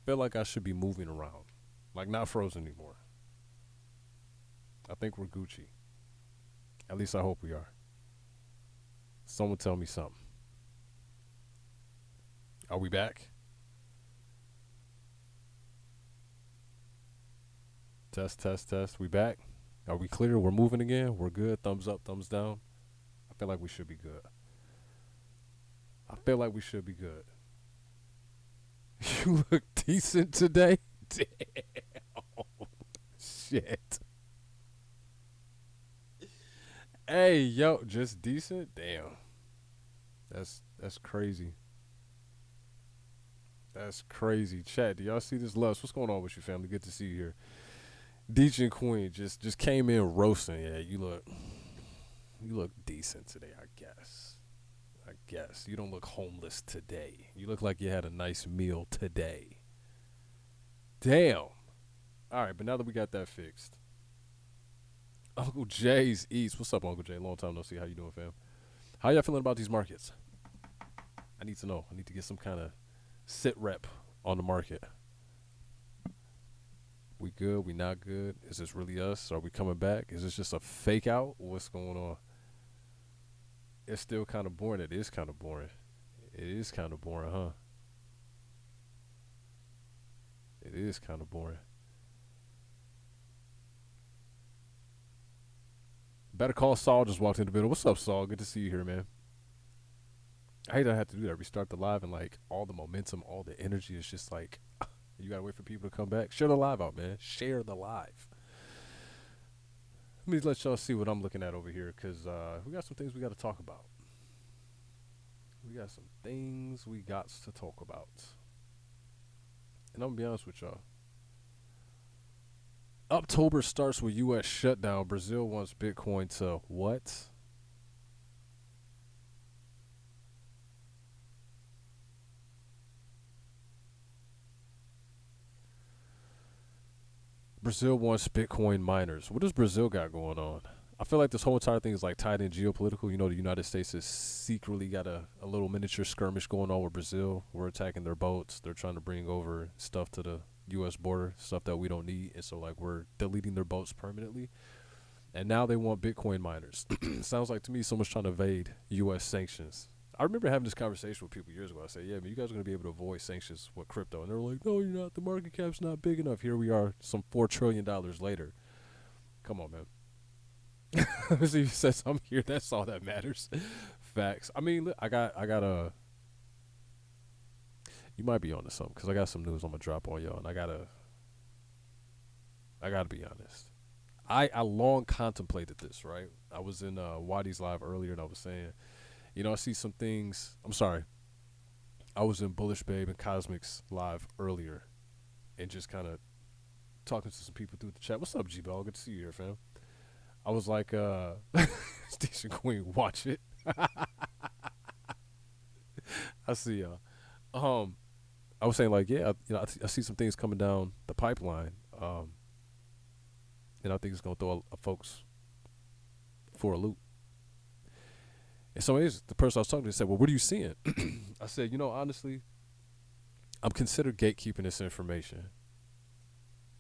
feel like I should be moving around, like not frozen anymore. I think we're Gucci. At least I hope we are. Someone tell me something. Are we back? Test, test, test. We back? Are we clear? We're moving again? We're good? Thumbs up, thumbs down? I feel like we should be good. I feel like we should be good. You look decent today? Damn. Shit. Hey, yo, just decent? Damn. That's crazy. That's crazy. Chat, do y'all see this lust? What's going on with you, family? Good to see you here. Deej and Queen just came in roasting. Yeah, you look decent today, I guess. I guess. You don't look homeless today. You look like you had a nice meal today. Damn. All right, but now that we got that fixed, Uncle Jay's East. What's up, Uncle Jay? Long time no see. How you doing, fam? How y'all feeling about these markets? I need to know. I need to get some kind of sit rep on the market. We good? We not good? Is this really us? Are we coming back? Is this just a fake out? What's going on? It's still kind of boring. It is kind of boring. It is kind of boring, huh? It is kind of boring. Better Call Saul just walked in the middle. What's up, Saul? Good to see you here, man. I hate that I have to do that. Restart the live and like all the momentum, all the energy is just like you gotta wait for people to come back. Share the live out, man. Share the live. Let me let y'all see what I'm looking at over here, cause we got some things we got to talk about. We got some things we got to talk about, and I'm gonna be honest with y'all. October starts with U.S. shutdown. Brazil wants Bitcoin to what? Brazil wants Bitcoin miners. What does Brazil got going on? I feel like this whole entire thing is like tied in geopolitical. You know, the United States has secretly got a little miniature skirmish going on with Brazil. We're attacking their boats. They're trying to bring over stuff to the U.S. border, stuff that we don't need. And so, like, we're deleting their boats permanently. And now they want Bitcoin miners. Sounds like to me someone's trying to evade U.S. sanctions. I remember having this conversation with people years ago. I said, yeah, man, you guys are going to be able to avoid sanctions with crypto. And they were like, no, you're not. The market cap's not big enough. Here we are, some $4 trillion later. Come on, man. So you says I'm here. That's all that matters. Facts. I mean, look, I got a. You might be onto something because I got some news I'm gonna drop on y'all, and I gotta be honest. I long contemplated this. Right. I was in Wadi's live earlier, and I was saying, you know, I see some things. I'm sorry. I was in Bullish Babe and Cosmics live earlier, and just kind of talking to some people through the chat. What's up, G-Ball? Good to see you here, fam. I was like, Station Queen, watch it. I see y'all. I was saying like, yeah, I see some things coming down the pipeline, and I think it's gonna throw a folks for a loop. And so the person I was talking to said, well, what are you seeing? I said, you know, honestly, I'm considered gatekeeping this information.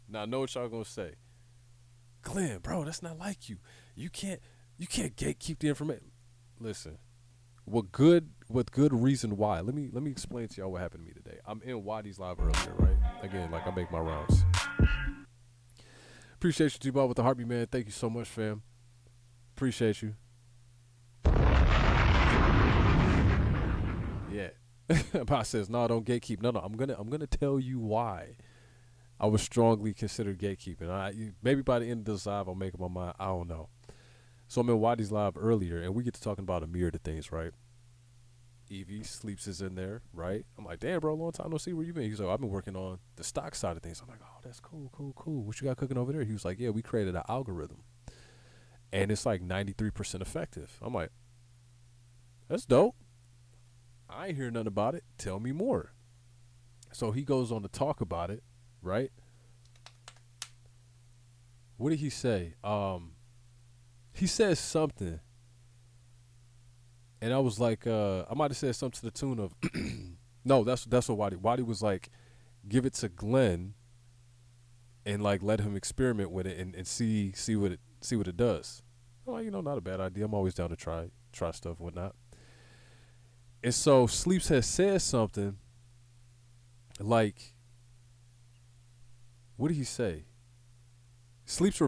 Now I know what y'all gonna say. Glenn, bro, that's not like you. You can't gatekeep the information. Listen, with good reason why. Let me explain to y'all what happened to me today. I'm in Wadi's live earlier, right? Again, like I make my rounds. Appreciate you, T-Ball, with the heartbeat, man. Thank you so much, fam. Appreciate you. Yeah. Boss says, no, don't gatekeep. No, I'm gonna tell you why I was strongly considered gatekeeping. Maybe by the end of this live, I'll make up my mind. I don't know. So I'm in Wadi's live earlier, and we get to talking about a myriad of things, right? Evie Sleeps is in there, right? I'm like, damn, bro, long time no see. Where you been? He's like, I've been working on the stock side of things. I'm like, oh, that's cool. What you got cooking over there? He was like, yeah, we created an algorithm, and it's like 93% effective. I'm like, that's dope. I ain't hear nothing about it. Tell me more. So he goes on to talk about it, right? What did he say? He says something, and I was like, I might have said something to the tune of, no, that's what Wadi was like, give it to Glenn and like let him experiment with it and see what it does. Well, not a bad idea. I'm always down to try stuff, whatnot. And so Sleeps has said something like, what did he say? Sleeps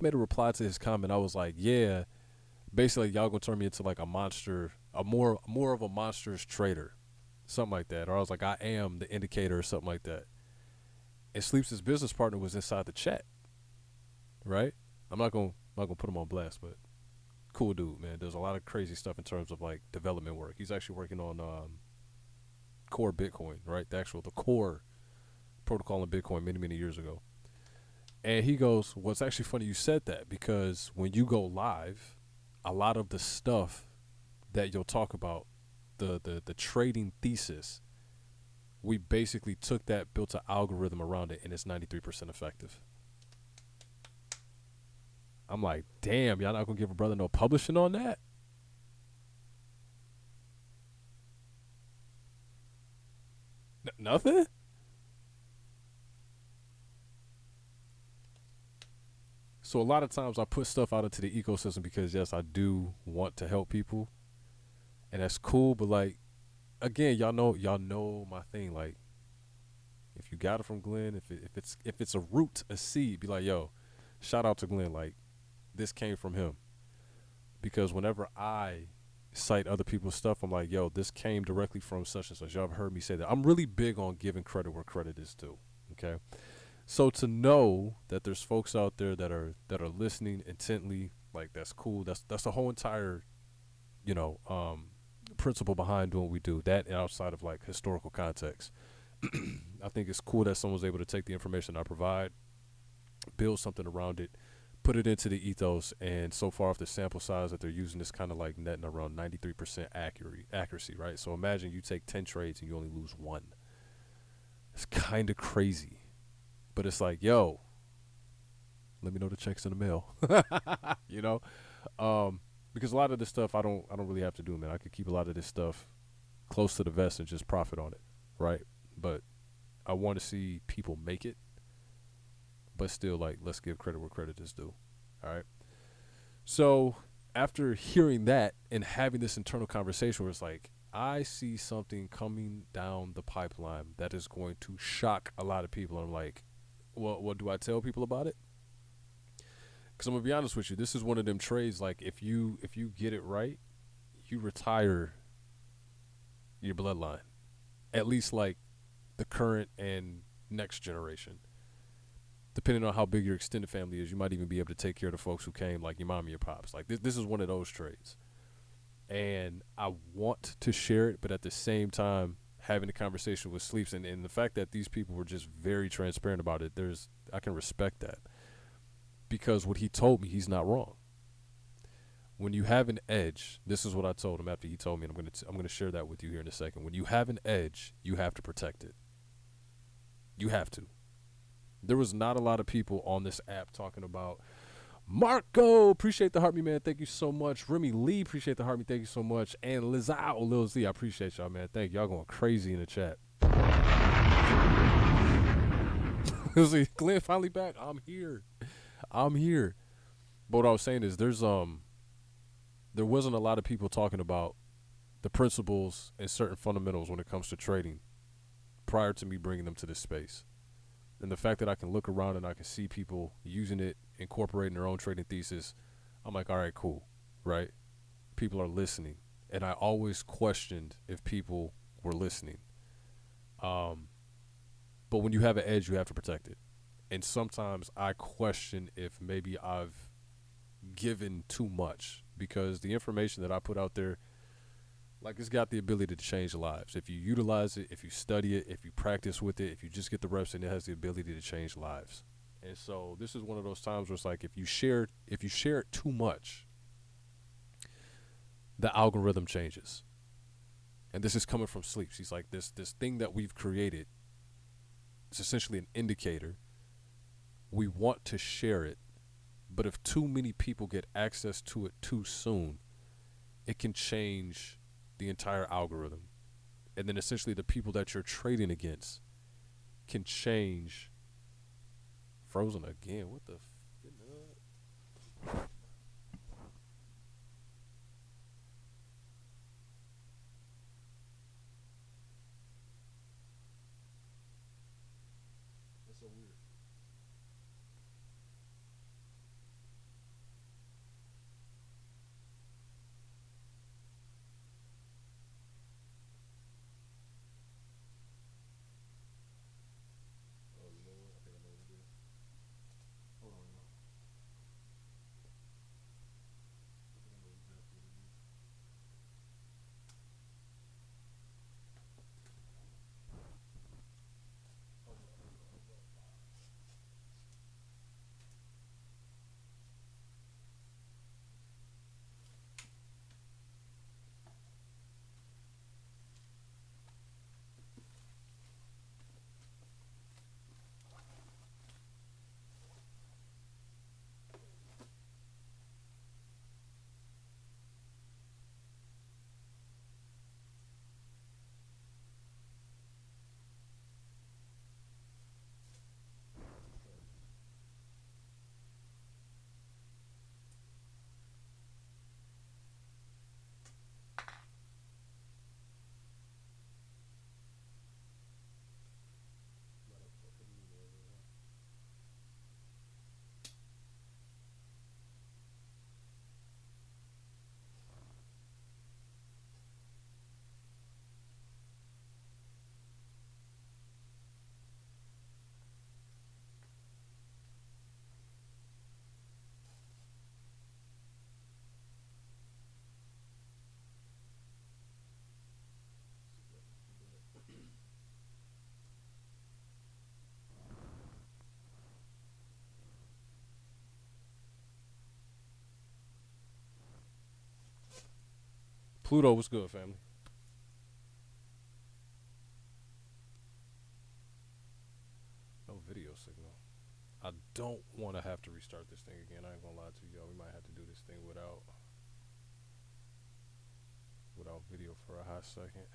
made a reply to his comment. I was like, yeah, basically y'all gonna turn me into like a monster, a more of a monstrous trader, something like that. Or I was like, I am the indicator or something like that. And Sleeps' business partner was inside the chat, right? I'm not gonna put him on blast, but cool dude, man. There's a lot of crazy stuff in terms of like development work. He's actually working on core Bitcoin, right? The core protocol in Bitcoin many years ago. And he goes, well, it's actually funny you said that because when you go live, a lot of the stuff that you'll talk about, the trading thesis, we basically took that, built an algorithm around it, and it's 93% effective. I'm like, damn, y'all not gonna give a brother no publishing on that? Nothing? So a lot of times I put stuff out into the ecosystem because yes, I do want to help people, and that's cool. But like, again, y'all know my thing. Like, if you got it from Glenn, if it's a root, a seed, be like, yo, shout out to Glenn. Like, this came from him. Because whenever I cite other people's stuff, I'm like, yo, this came directly from such and such. Y'all have heard me say that. I'm really big on giving credit where credit is due. Okay. So to know that there's folks out there that are listening intently, like that's cool. That's the whole entire, you know, principle behind doing what we do. That and outside of like historical context. I think it's cool that someone's able to take the information I provide, build something around it, put it into the ethos, and so far off the sample size that they're using is kind of like netting around 93% accuracy, right? So imagine you take 10 trades and you only lose one. It's kind of crazy. But it's like, yo, let me know the check's in the mail. you know? Because a lot of this stuff I don't really have to do, man. I could keep a lot of this stuff close to the vest and just profit on it, right? But I want to see people make it, but still, like, let's give credit where credit is due. All right. So after hearing that and having this internal conversation where it's like, I see something coming down the pipeline that is going to shock a lot of people. And I'm like, well, what do I tell people about it? Because I'm gonna be honest with you, this is one of them trades. Like, if you get it right, you retire your bloodline, at least like the current and next generation. Depending on how big your extended family is, you might even be able to take care of the folks who came, like your mom and your pops. Like this is one of those trades, and I want to share it, but at the same time, having a conversation with Sleeps and the fact that these people were just very transparent about it, I can respect that, because what he told me, he's not wrong. When you have an edge, this is what I told him after he told me, and I'm gonna share that with you here in a second. When you have an edge, you have to protect it. You have to. There was not a lot of people on this app talking about Marco, appreciate the heart me, man. Thank you so much. Remy Lee, appreciate the heart me. Thank you so much. And Lizao, Lil Z, I appreciate y'all, man. Thank y'all going crazy in the chat. Glenn finally back. I'm here. But what I was saying is there wasn't a lot of people talking about the principles and certain fundamentals when it comes to trading prior to me bringing them to this space. And the fact that I can look around and I can see people using it, incorporating their own trading thesis, I'm like, all right, cool, right? People are listening. And I always questioned if people were listening. But when you have an edge, you have to protect it. And sometimes I question if maybe I've given too much, because the information that I put out there, like, it's got the ability to change lives. If you utilize it, if you study it, if you practice with it, if you just get the reps in, it has the ability to change lives. And so this is one of those times where it's like, if you share it too much, the algorithm changes. And this is coming from Sleeps. He's like, this thing that we've created, it's essentially an indicator. We want to share it, but if too many people get access to it too soon, it can change the entire algorithm. And then essentially the people that you're trading against can change. Frozen again. What the? That's so weird. Oh, you know what? I think I know what it is. Hold on, y'all. I think I know exactly what it is. Pluto, what's good, family? No video signal. I don't want to have to restart this thing again. I ain't gonna lie to y'all. We might have to do this thing without video for a hot second.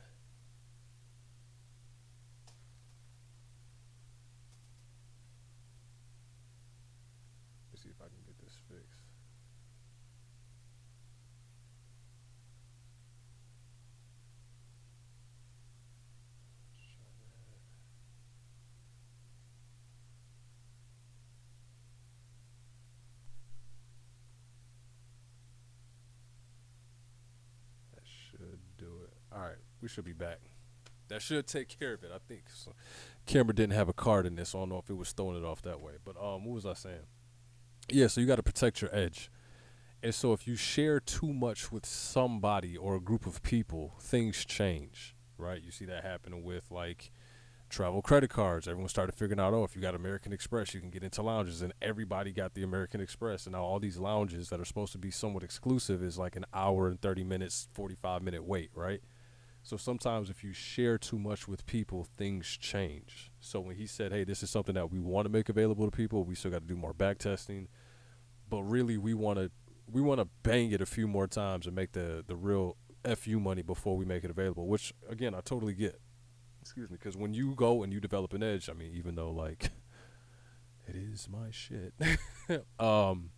Let's see if I can get this fixed. Let's try that. That should do it. All right, we should be back. That should take care of it, I think. So, camera didn't have a card in this, so I don't know if it was throwing it off that way. But what was I saying? Yeah, so you got to protect your edge. And so if you share too much with somebody or a group of people, things change, right? You see that happening with like travel credit cards. Everyone started figuring out, oh, if you got American Express, you can get into lounges, and everybody got the American Express. And now all these lounges that are supposed to be somewhat exclusive is like an hour and 30 minutes, 45-minute wait, right? So sometimes if you share too much with people, things change. So when he said, hey, this is something that we want to make available to people, we still got to do more back testing. But really we want to bang it a few more times and make the real FU money before we make it available, which again I totally get. Excuse me, because when you go and you develop an edge, I mean, even though like it is my shit, um,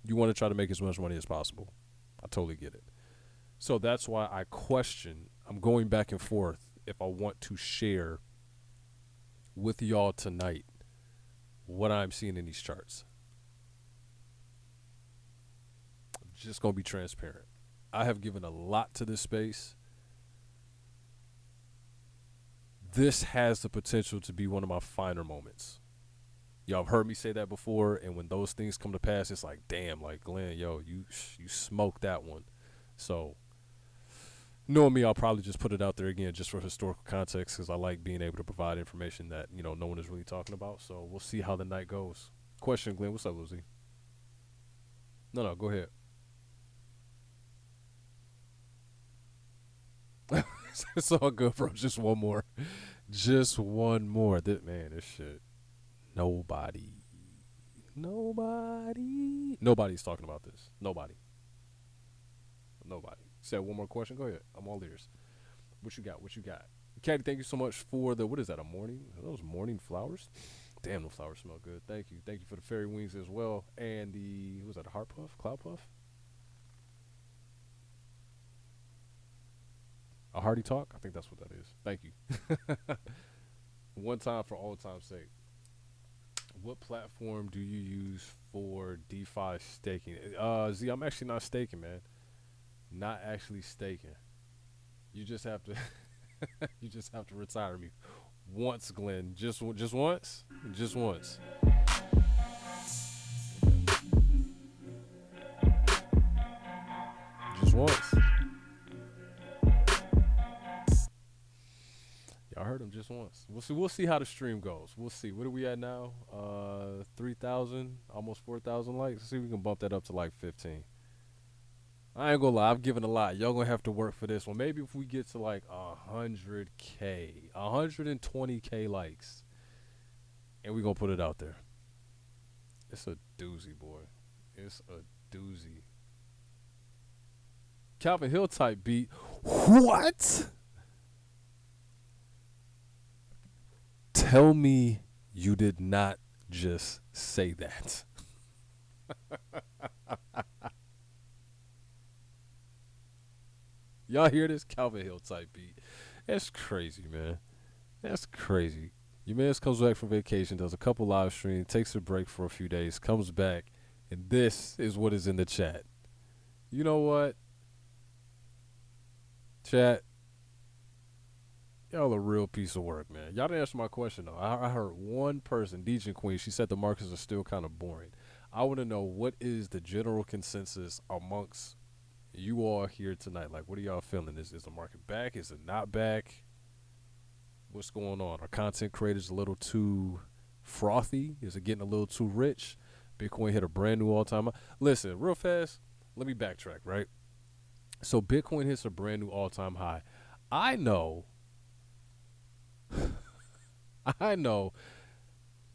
you want to try to make as much money as possible. I totally get it. So that's why I question. I'm going back and forth if I want to share with y'all tonight what I'm seeing in these charts. I'm just gonna be transparent. I have given a lot to this space. This has the potential to be one of my finer moments. Y'all have heard me say that before, and when those things come to pass, it's like, damn, like Glenn, yo, you smoked that one. So, knowing me, I'll probably just put it out there again, just for historical context, because I like being able to provide information that no one is really talking about. So we'll see how the night goes. Question, Glenn, what's up, Lucy? No, no, go ahead. It's all good, bro. Just one more. Just one more. Man, this shit. Nobody. Nobody's talking about this. Nobody. Nobody. Said one more question. Go ahead. I'm all ears. What you got? What you got? Caddy, thank you so much for the, what is that, a morning? Are those morning flowers? Damn, those flowers smell good. Thank you. Thank you for the fairy wings as well. And the, what was that, a heart puff? Cloud puff? A hearty talk? I think that's what that is. Thank you. One time for all time's sake. What platform do you use for DeFi staking? Z, I'm actually not staking, man. Not actually staking. You just have to you just have to retire me once, Glenn. Just once? Just once. Just once. Y'all heard him just once. We'll see how the stream goes. We'll see. What are we at now? 3,000, almost 4,000 likes. Let's see if we can bump that up to like 15. I ain't gonna lie, I've given a lot. Y'all gonna have to work for this one. Maybe if we get to like 100K, 120K likes, and we gonna put it out there. It's a doozy, boy. It's a doozy. Calvin Hill type beat. What? Tell me you did not just say that. Y'all hear this? Calvin Hill type beat. That's crazy, man. That's crazy. Your man comes back from vacation, does a couple live streams, takes a break for a few days, comes back, and this is what is in the chat. You know what? Chat, y'all a real piece of work, man. Y'all didn't answer my question, though. I heard one person, DJ Queen, she said the markets are still kind of boring. I want to know what is the general consensus amongst you all here tonight. Like, what are y'all feeling? Is the market back? Is it not back? What's going on? Are content creators a little too frothy? Is it getting a little too rich? Bitcoin hit a brand new all-time high. Listen, real fast, let me backtrack, right? So Bitcoin hits a brand new all-time high. I know,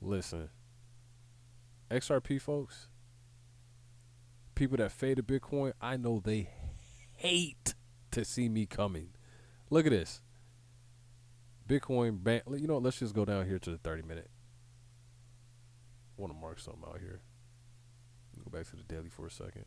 listen, XRP folks, people that faded Bitcoin, I know they hate to see me coming. Look at this. Bitcoin, you know what, let's just go down here to the 30-minute. I want to mark something out here. Go back to the daily for a second.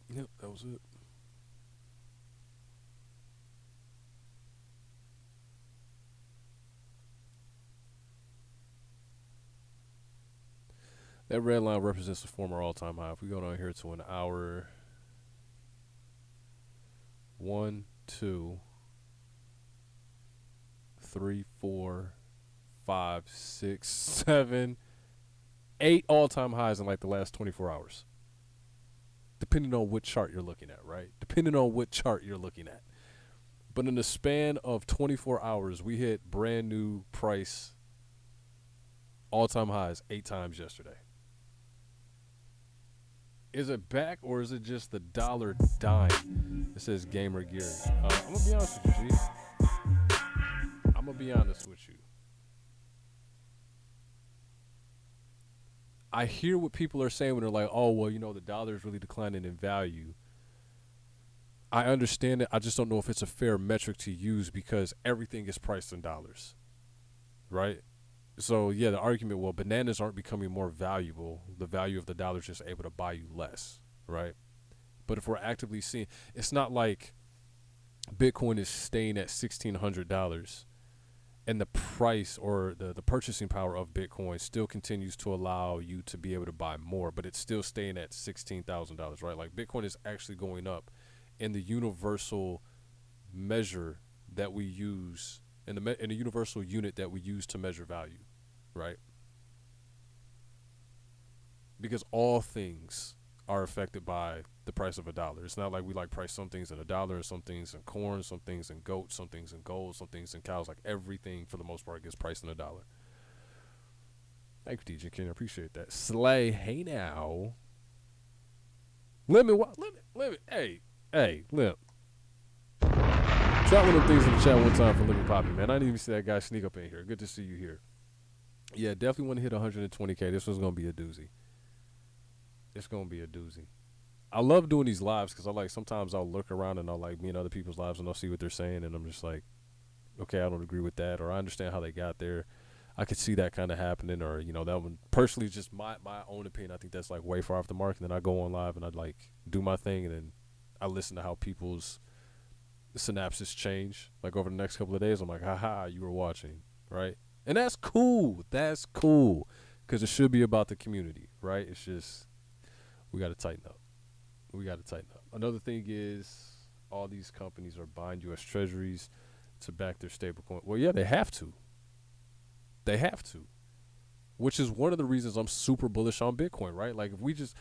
Yep, that was it. That red line represents the former all-time high. If we go down here to an hour, 1, 2, 3, 4, 5, 6, 7, 8 all-time highs in like the last 24 hours. Depending on what chart you're looking at, right? Depending on what chart you're looking at. But in the span of 24 hours, we hit brand new price all-time highs 8 times yesterday. Is it back or is it just the dollar dime? It says Gamer Geary. I'm going to be honest with you, G. I'm going to be honest with you. I hear what people are saying when they're like, oh, well, you know, the dollar is really declining in value. I understand it. I just don't know if it's a fair metric to use because everything is priced in dollars, right? So, yeah, the argument, well, bananas aren't becoming more valuable. The value of the dollar is just able to buy you less, right? But if we're actively seeing, it's not like Bitcoin is staying at $1,600 and the price or the purchasing power of Bitcoin still continues to allow you to be able to buy more, but it's still staying at $16,000, right? Like Bitcoin is actually going up in the universal measure that we use, in the universal unit that we use to measure value, right? Because all things are affected by the price of a dollar. It's not like we like price some things in $1 and some things in corn, some things in goat, some things in gold, some things in cows. Like everything for the most part gets priced in $1. Thank you, DJ Ken. I appreciate that. Slay, hey now. Lemon, hey, Lim. Try one of them things in the chat one time for Lemon Poppy, man. I didn't even see that guy sneak up in here. Good to see you here. Yeah, definitely want to hit 120K. This one's gonna be a doozy. It's gonna be a doozy. I love doing these lives because I like sometimes I'll look around and I'll like be in other people's lives and I'll see what they're saying and I'm just like, okay, I don't agree with that, or I understand how they got there. I could see that kind of happening, or that one personally, just my own opinion. I think that's like way far off the mark. And then I go on live and I like do my thing, and then I listen to how people's synapses change like over the next couple of days. I'm like, haha, you were watching, right? And that's cool. That's cool because it should be about the community, right? It's just we got to tighten up. We got to tighten up. Another thing is all these companies are buying U.S. Treasuries to back their stablecoin. Well, yeah, they have to. They have to, which is one of the reasons I'm super bullish on Bitcoin, right? Like if we just,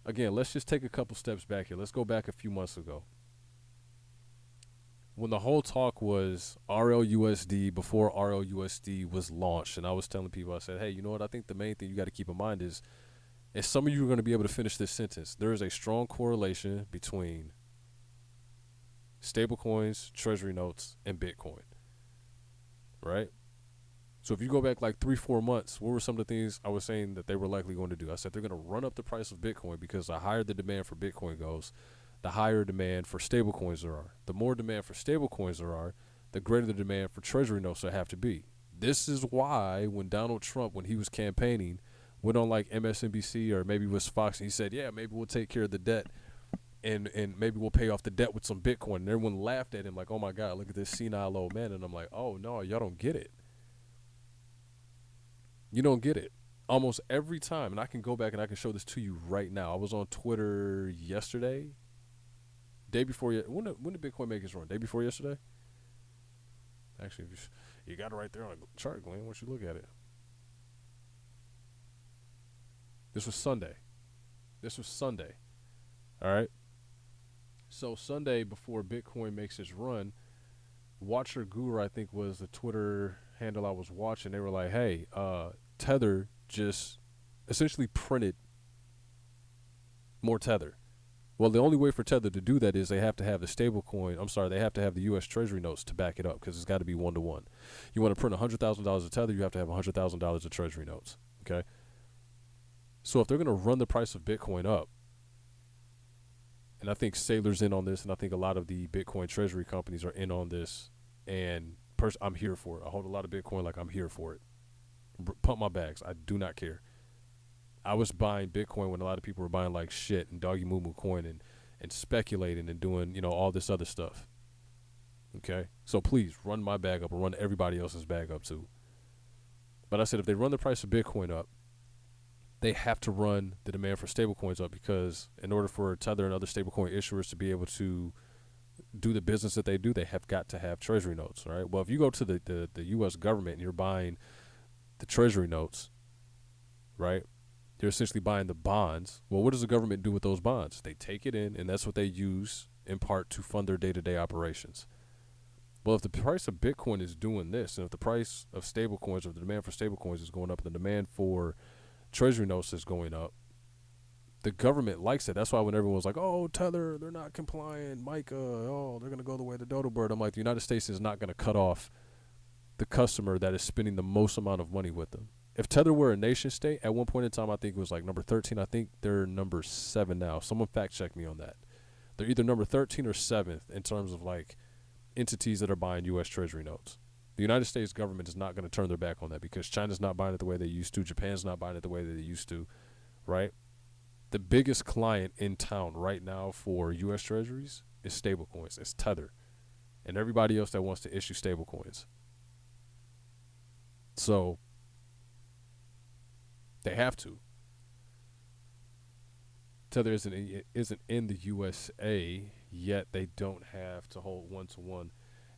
again, let's just take a couple steps back here. Let's go back a few months ago when the whole talk was RLUSD before RLUSD was launched. And I was telling people, I said, hey, you know what? I think the main thing you got to keep in mind is, and some of you are going to be able to finish this sentence, there is a strong correlation between stablecoins, treasury notes, and Bitcoin, right? So if you go back like 3-4 months, what were some of the things I was saying that they were likely going to do? I said they're going to run up the price of Bitcoin because the higher the demand for Bitcoin goes, the higher demand for stablecoins there are. The more demand for stablecoins there are, the greater the demand for treasury notes there have to be. This is why when Donald Trump, when he was campaigning, went on like MSNBC or maybe it was Fox, and he said, yeah, maybe we'll take care of the debt and maybe we'll pay off the debt with some Bitcoin. And everyone laughed at him like, oh my God, look at this senile old man. And I'm like, oh no, y'all don't get it. You don't get it. Almost every time, and I can go back and I can show this to you right now. I was on Twitter yesterday, day before. When did Bitcoin make its run? Day before yesterday. Actually, if you got it right there on a chart, Glenn. Why don't you look at it? This was Sunday. All right. So Sunday before Bitcoin makes its run, Watcher Guru, I think was the Twitter handle I was watching. They were like, hey, Tether just essentially printed more Tether. Well, the only way for Tether to do that is they have to have the stable coin. I'm sorry, they have to have the U.S. Treasury notes to back it up because it's got to be 1-to-1. You want to print $100,000 of Tether, you have to have $100,000 of Treasury notes. Okay. So if they're going to run the price of Bitcoin up, and I think Saylor's in on this, and I think a lot of the Bitcoin treasury companies are in on this, and I'm here for it. I hold a lot of Bitcoin like I'm here for it. Pump my bags. I do not care. I was buying Bitcoin when a lot of people were buying like shit and doggy moo moo coin and speculating and doing, all this other stuff. Okay? So please run my bag up or run everybody else's bag up too. But I said if they run the price of Bitcoin up, they have to run the demand for stablecoins up because in order for Tether and other stablecoin issuers to be able to do the business that they do, they have got to have treasury notes, right? Well, if you go to the U.S. government and you're buying the treasury notes, right, you're essentially buying the bonds. Well, what does the government do with those bonds? They take it in, and that's what they use in part to fund their day-to-day operations. Well, if the price of Bitcoin is doing this, and if the price of stablecoins or the demand for stablecoins is going up, and the demand for treasury notes is going up, the government likes it. That's why when everyone's like, oh, Tether, they're not compliant, Micah, oh, they're going to go the way of the dodo bird, I'm like, the United States is not going to cut off the customer that is spending the most amount of money with them. If Tether were a nation state, at one point in time, I think it was like number 13. I think they're number 7 now. Someone fact check me on that. They're either number 13 or 7th in terms of like entities that are buying U.S. treasury notes. The United States government is not going to turn their back on that because China's not buying it the way they used to. Japan's not buying it the way that they used to, right? The biggest client in town right now for U.S. treasuries is stablecoins. It's Tether and everybody else that wants to issue stablecoins. So they have to. Tether isn't in the USA yet. They don't have to hold 1-to-1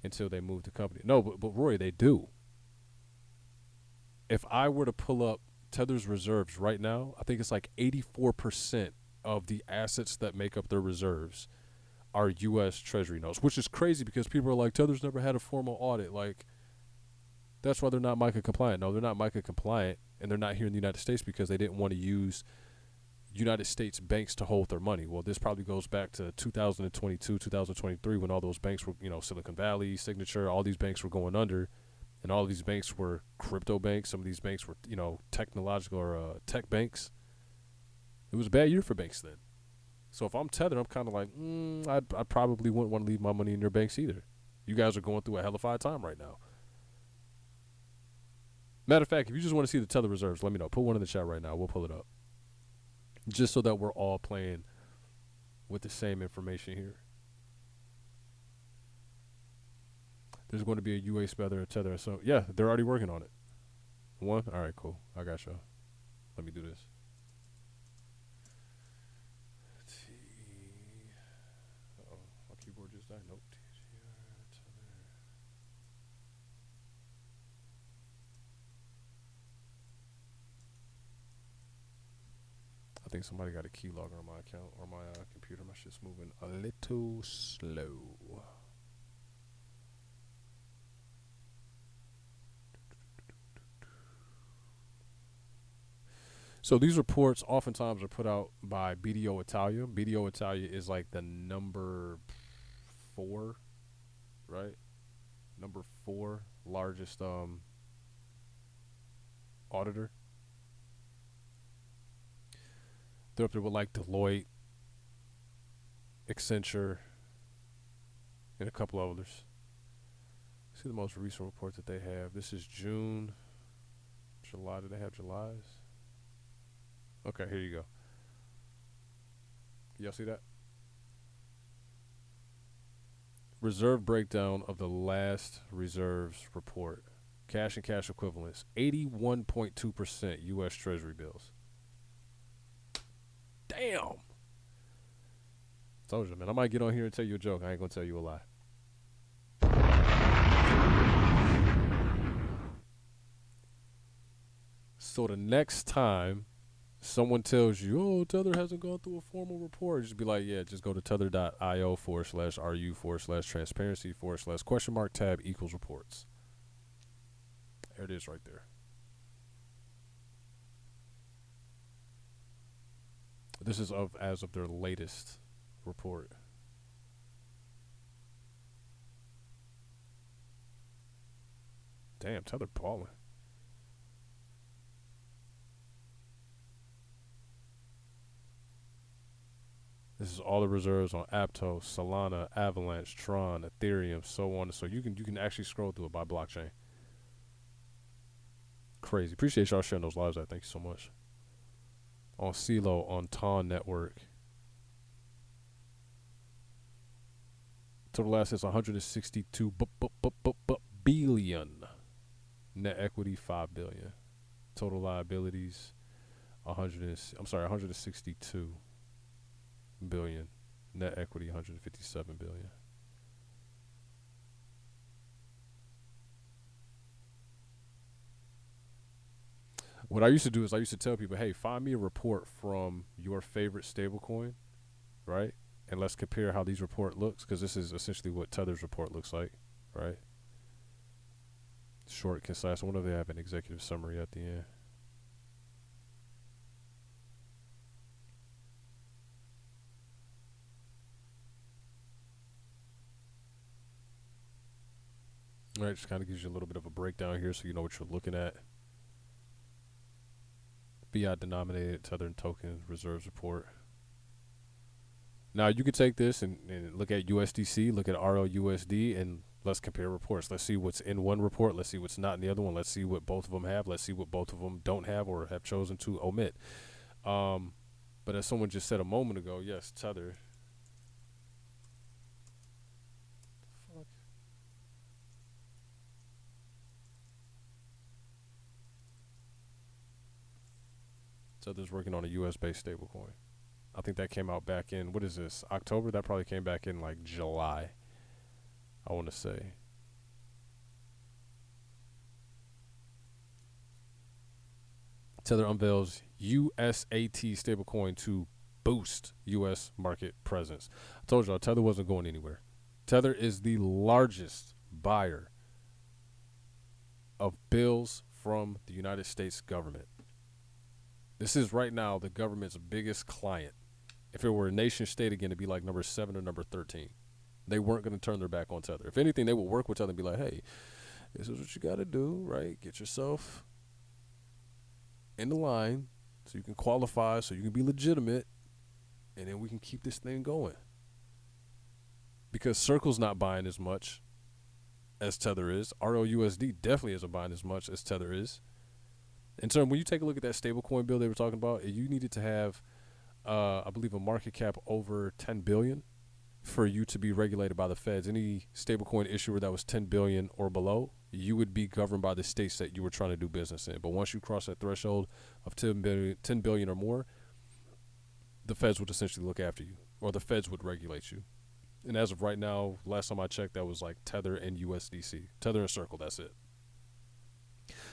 until they move the company. No, but Roy, they do. If I were to pull up Tether's reserves right now, I think it's like 84% of the assets that make up their reserves are U.S. Treasury notes, which is crazy because people are like, Tether's never had a formal audit. Like, that's why they're not MiCA compliant. No, they're not MiCA compliant, and they're not here in the United States because they didn't want to use United States banks to hold their money. Well, this probably goes back to 2022, 2023 when all those banks were, Silicon Valley, Signature, all these banks were going under, and all of these banks were crypto banks. Some of these banks were, technological or tech banks. It was a bad year for banks then. So if I'm Tether, I'm kind of like, I probably wouldn't want to leave my money in your banks either. You guys are going through a hellified time right now. Matter of fact, if you just want to see the Tether reserves, let me know. Put one in the chat right now. We'll pull it up. Just so that we're all playing with the same information here. There's going to be a UA Tether, So, yeah, they're already working on it. One? All right, cool. I got y'all. Let me do this. Uh-oh. My keyboard just died. Nope. I think somebody got a keylogger on my account or my computer. My shit's moving a little slow. So these reports oftentimes are put out by BDO Italia. BDO Italia is like the number 4, right? Number 4 largest auditor. They're up there with like Deloitte, Accenture, and a couple others. See the most recent report that they have. This is June, July. Do they have July's? Okay, here you go. Y'all see that? Reserve breakdown of the last reserves report. Cash and cash equivalents, 81.2% U.S. Treasury bills. Damn. Told you, man. I might get on here and tell you a joke. I ain't gonna tell you a lie. So the next time someone tells you, oh, Tether hasn't gone through a formal report, just be like, yeah, just go to tether.io/RU/transparency/?tab equals reports. There it is right there. This is as of their latest report. Damn, Tether balling. This is all the reserves on Aptos, Solana, Avalanche, Tron, Ethereum, so on. So you can actually scroll through it by blockchain. Crazy. Appreciate y'all sharing those lives. Thank you so much. On CeeLo, on TON Network. Total assets 162 billion. Net equity 5 billion. Total liabilities 162 billion. Net equity 157 billion. What I used to do is I used to tell people, hey, find me a report from your favorite stablecoin, right? And let's compare how these report looks, because this is essentially what Tether's report looks like, right? Short, concise. I wonder if they have an executive summary at the end. All right, just kind of gives you a little bit of a breakdown here so you know what you're looking at. Fiat denominated Tether token reserves report. Now you could take this and look at USDC, look at RLUSD, and let's compare reports. Let's see what's in one report. Let's see what's not in the other one. Let's see what both of them have. Let's see what both of them don't have or have chosen to omit. But as someone just said a moment ago, yes, Tether. Fuck. Tether's working on a US-based stablecoin. I think that came out back in, what is this, October? That probably came back in like July, I want to say. Tether unveils USAT stablecoin to boost U.S. market presence. I told y'all Tether wasn't going anywhere. Tether is the largest buyer of bills from the United States government. This is right now the government's biggest client. If it were a nation state again, it'd be like number 7 or number 13. They weren't going to turn their back on Tether. If anything, they would work with Tether and be like, hey, This is what you got to do, right? Get yourself in the line so you can qualify, so you can be legitimate, and then we can keep this thing going. Because Circle's not buying as much as Tether is. RLUSD definitely isn't buying as much as Tether is. And so when you take a look at that stablecoin bill they were talking about, you needed to have, I believe, a market cap over 10 billion for you to be regulated by the feds. Any stablecoin issuer that was 10 billion or below, you would be governed by the states that you were trying to do business in. But once you cross that threshold of 10 billion or more, the feds would essentially look after you, or the feds would regulate you. And as of right now, last time I checked, that was like Tether and USDC. Tether and Circle, that's it.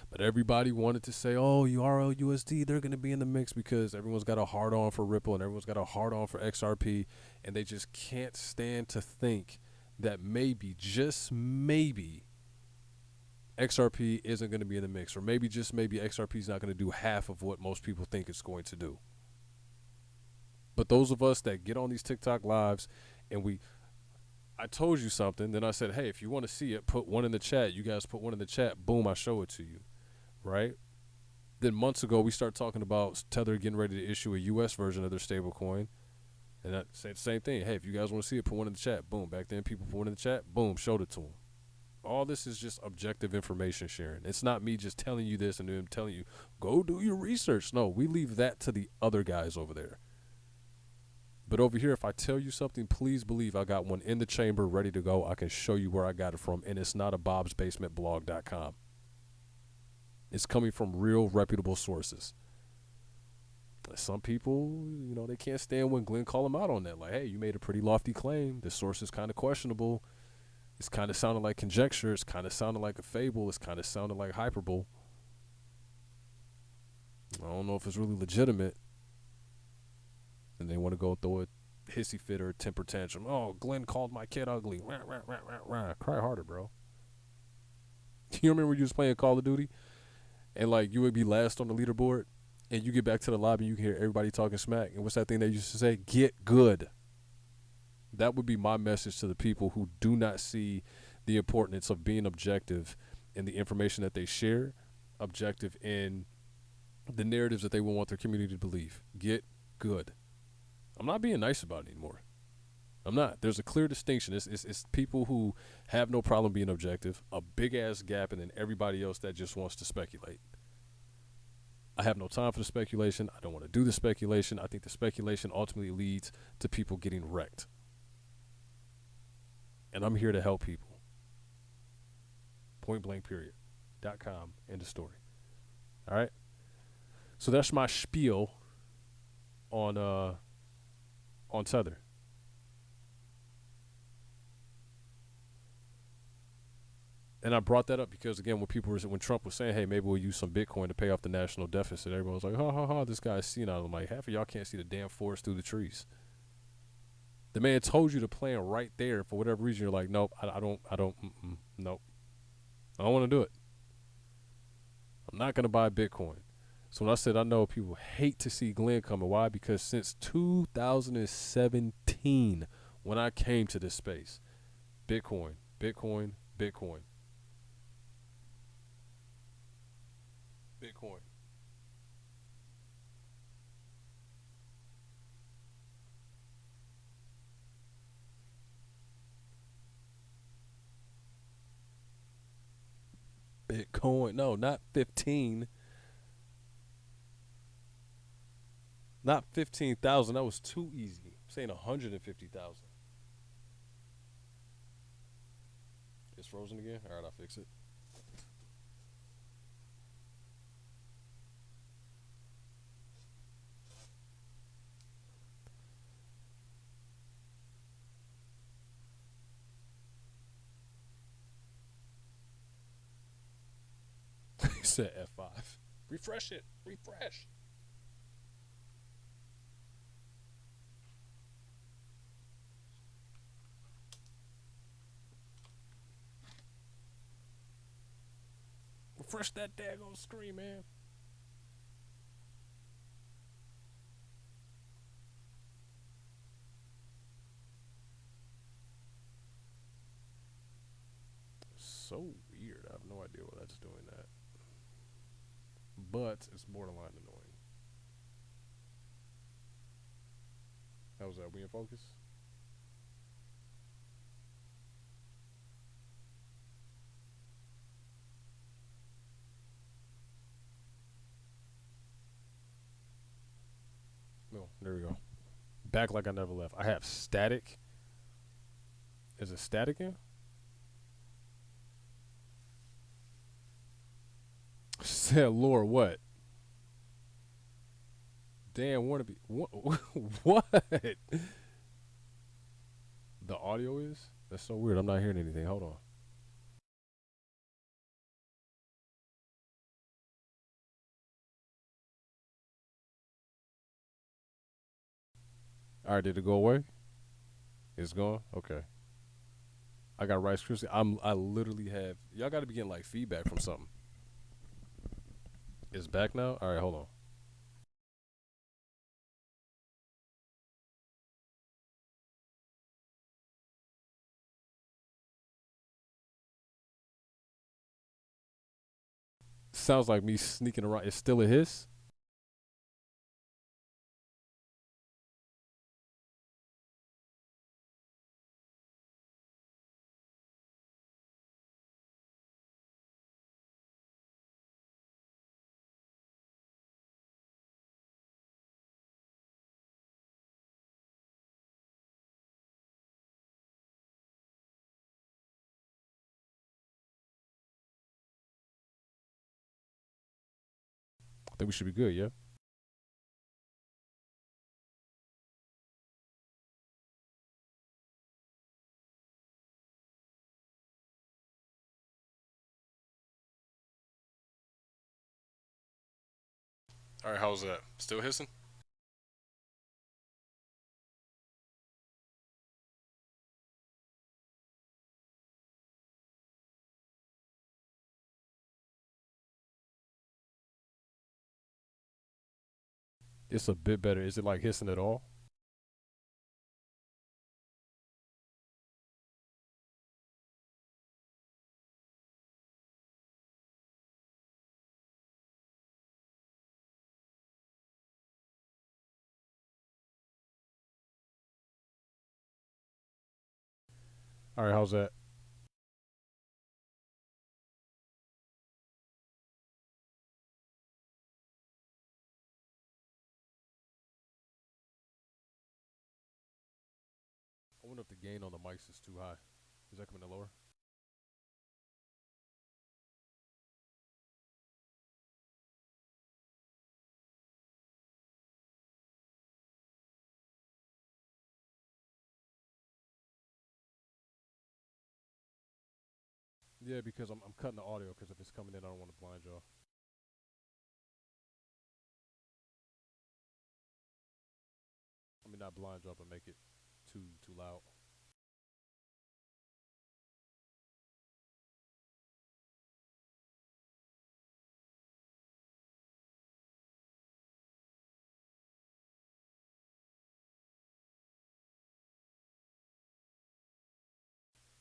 But everybody wanted to say, oh, URL USD, they're going to be in the mix because everyone's got a hard on for Ripple and everyone's got a hard on for XRP. And they just can't stand to think that maybe, just maybe, XRP isn't going to be in the mix. Or maybe, just maybe, XRP is not going to do half of what most people think it's going to do. But those of us that get on these TikTok lives and I told you something, then I said, hey, if you want to see it, put one in the chat. You guys put one in the chat. Boom, I show it to you. Right? Then months ago, we start talking about Tether getting ready to issue a U.S. version of their stablecoin. And I said the same thing. Hey, if you guys want to see it, put one in the chat. Boom. Back then, people put one in the chat. Boom, showed it to them. All this is just objective information sharing. It's not me just telling you this and then telling you, go do your research. No, we leave that to the other guys over there. But over here, if I tell you something, please believe I got one in the chamber ready to go. I can show you where I got it from, and it's not a bobsbasementblog.com. It's coming from real reputable sources. Some people, they can't stand when Glenn call them out on that. Like, hey, you made a pretty lofty claim. This source is kind of questionable. It's kind of sounding like conjecture. It's kind of sounding like a fable. It's kind of sounding like hyperbole. I don't know if it's really legitimate. And they want to go throw a hissy fit or a temper tantrum. Oh, Glenn called my kid ugly. Rah, rah, rah, rah, rah. Cry harder, bro. You remember when you was playing Call of Duty? And, like, you would be last on the leaderboard, and you get back to the lobby, and you can hear everybody talking smack. And what's that thing they used to say? Get good. That would be my message to the people who do not see the importance of being objective in the information that they share, objective in the narratives that they will want their community to believe. Get good. I'm not being nice about it anymore. I'm not. There's a clear distinction. It's people who have no problem being objective, a big-ass gap, and then everybody else that just wants to speculate. I have no time for the speculation. I don't want to do the speculation. I think the speculation ultimately leads to people getting wrecked. And I'm here to help people. Pointblankperiod.com. End of story. All right? So that's my spiel on Tether. And I brought that up because, again, when Trump was saying, hey, maybe we'll use some Bitcoin to pay off the national deficit, everyone was like, ha, ha, ha, this guy's senile. I'm like, half of y'all can't see the damn forest through the trees. The man told you the plan right there. For whatever reason, you're like, nope, I don't, nope. I don't want to do it. I'm not going to buy Bitcoin. So when I said I know people hate to see Glenn coming, why? Because since 2017, when I came to this space, Bitcoin, Bitcoin, Bitcoin, Bitcoin. Bitcoin. No, not 15. Not 15,000. That was too easy. I'm saying 150,000. It's frozen again? All right, I'll fix it. He said F5. Refresh it. Refresh. Refresh that daggone screen, man. So weird. I have no that's doing that. But it's borderline annoying. How was that? We in focus? No, there we go. Back like I never left. I have static. Is it static in? Said Lord, what? Dan Warnaby. What? What? The audio is? That's so weird. I'm not hearing anything. Hold on. All right, did it go away? It's gone. Okay. I got Rice Krispie. I literally have. Y'all got to be getting like feedback from something. It's back now. All right, hold on. Sounds like me sneaking around. It's still a hiss. I think we should be good. Yeah. All right. How's that? Still hissing? It's a bit better. Is it like hissing at all? All right. How's that? I wonder if the gain on the mics is too high. Is that coming in lower? Yeah, because I'm cutting the audio because if it's coming in, I don't want to blind y'all. I mean, not blind y'all, but make it too loud.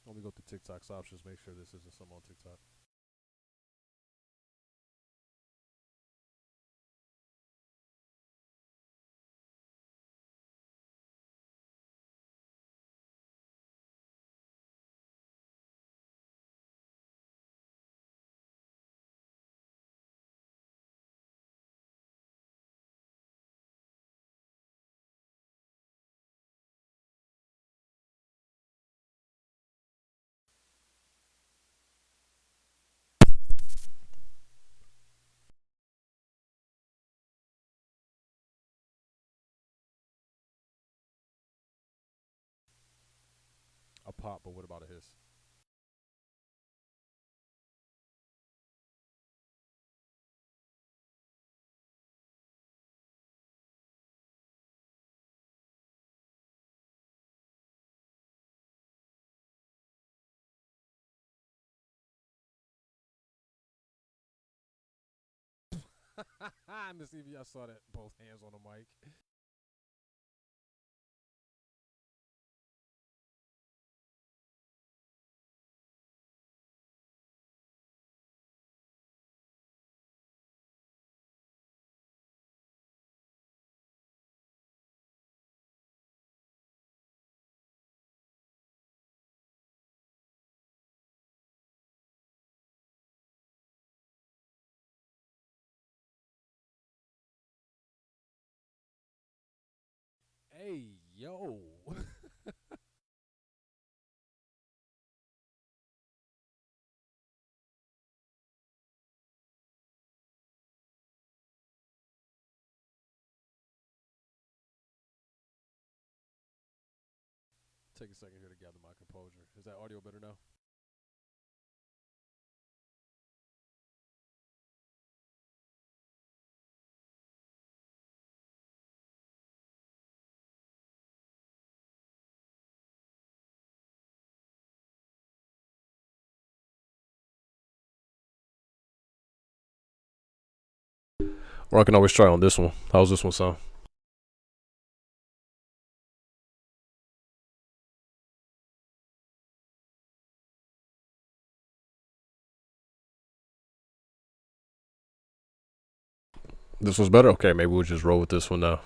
Let me go to TikTok's options. Make sure this isn't some on TikTok. A pop, but what about a hiss? Let me see if y'all saw that. Both hands on the mic. Hey, yo. Take a second here to gather my composure. Is that audio better now? Or I can always try on this one. How's this one sound? This one's better? Okay, maybe we'll just roll with this one now.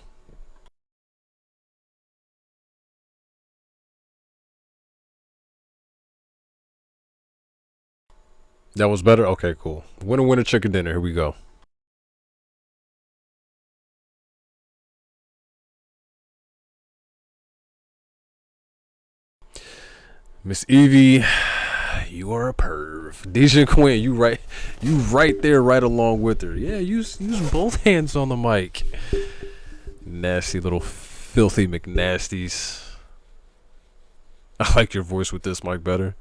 That was better? Okay, cool. Winner, chicken dinner. Here we go. Miss Evie, you are a perv. Deja Quinn, you right there, right along with her. Yeah, use both hands on the mic. Nasty little filthy McNasties. I like your voice with this mic better.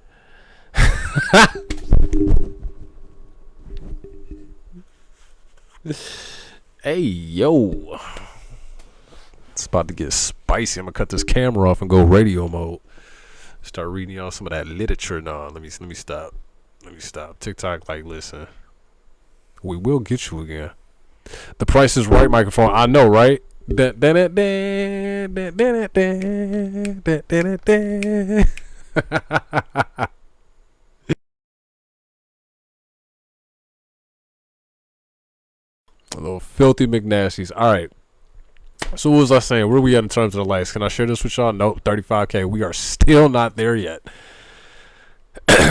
Hey, yo. It's about to get spicy. I'm going to cut this camera off and go radio mode. Start reading y'all some of that literature. No, let me stop. Let me stop. TikTok, like, listen. We will get you again. The Price is Right microphone. I know, right? A little filthy McNasties. All right. So what was I saying? Where are we at in terms of the likes? Can I share this with y'all? Nope. 35K. We are still not there yet.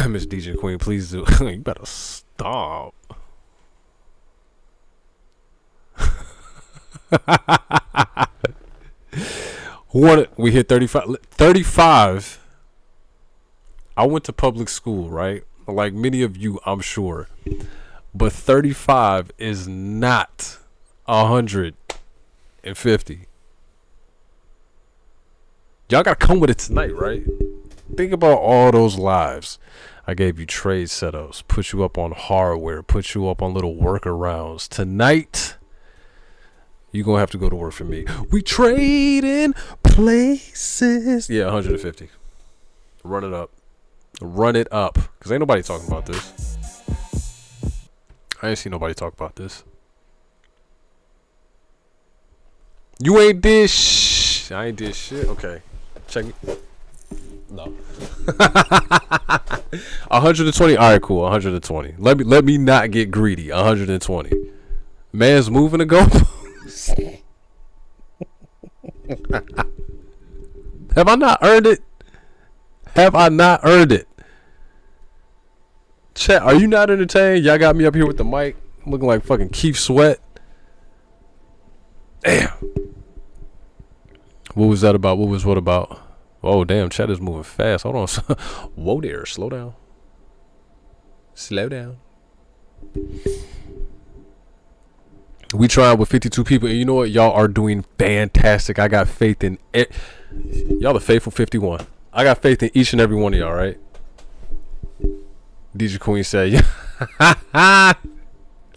Miss DJ Queen, please do. You better stop. We hit 35. 35. I went to public school, right? Like many of you, I'm sure. But 35 is not 150. Y'all gotta come with it tonight, right? Think about all those lives. I gave you trade setups, put you up on hardware, put you up on little workarounds. Tonight, you're gonna have to go to work for me. We trading places. Yeah, 150. Run it up. Run it up. Because ain't nobody talking about this. I ain't seen nobody talk about this. You ain't did I ain't did shit. Okay. Check it. No. 120. All right, cool. 120. Let me not get greedy. 120. Man's moving to go. Have I not earned it? Have I not earned it? Chat, are you not entertained? Y'all got me up here with the mic looking like fucking Keith Sweat. Damn. What was that about? What was what about? Oh, damn. Chat is moving fast. Hold on. Whoa there. Slow down. Slow down. We tried with 52 people. And you know what? Y'all are doing fantastic. I got faith in it. Y'all the faithful 51. I got faith in each and every one of y'all, right? DJ Queen said,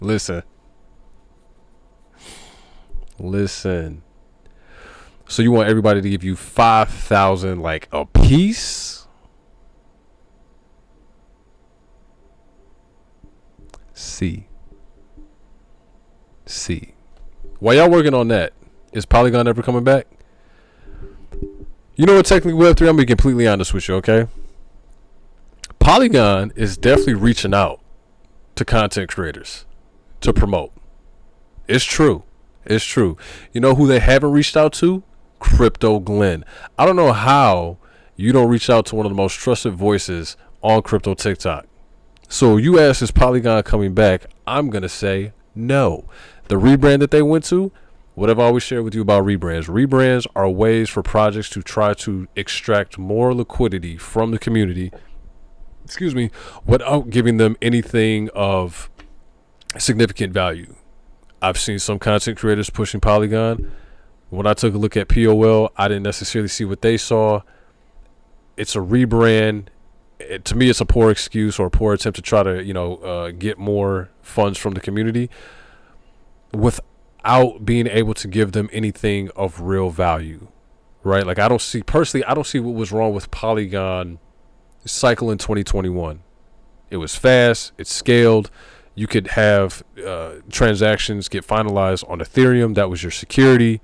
listen. Listen. So you want everybody to give you 5,000 like a piece? C. While y'all working on that, is Polygon ever coming back? You know what, technically Web3, I'm gonna be completely honest with you, okay? Polygon is definitely reaching out to content creators to promote. It's true. It's true. You know who they haven't reached out to? Crypto Glenn. I don't know how you don't reach out to one of the most trusted voices on crypto TikTok. So you ask, is Polygon coming back? I'm going to say no. The rebrand that they went to, What I've always shared with you about rebrands. Rebrands are ways for projects to try to extract more liquidity from the community, without giving them anything of significant value. I've seen some content creators pushing Polygon. When I took a look at POL, I didn't necessarily see what they saw. It's a rebrand. To me, it's a poor excuse or a poor attempt to try to, get more funds from the community without being able to give them anything of real value, right? Like, I don't see what was wrong with Polygon cycle in 2021. It was fast. It scaled. You could have transactions get finalized on Ethereum. That was your security.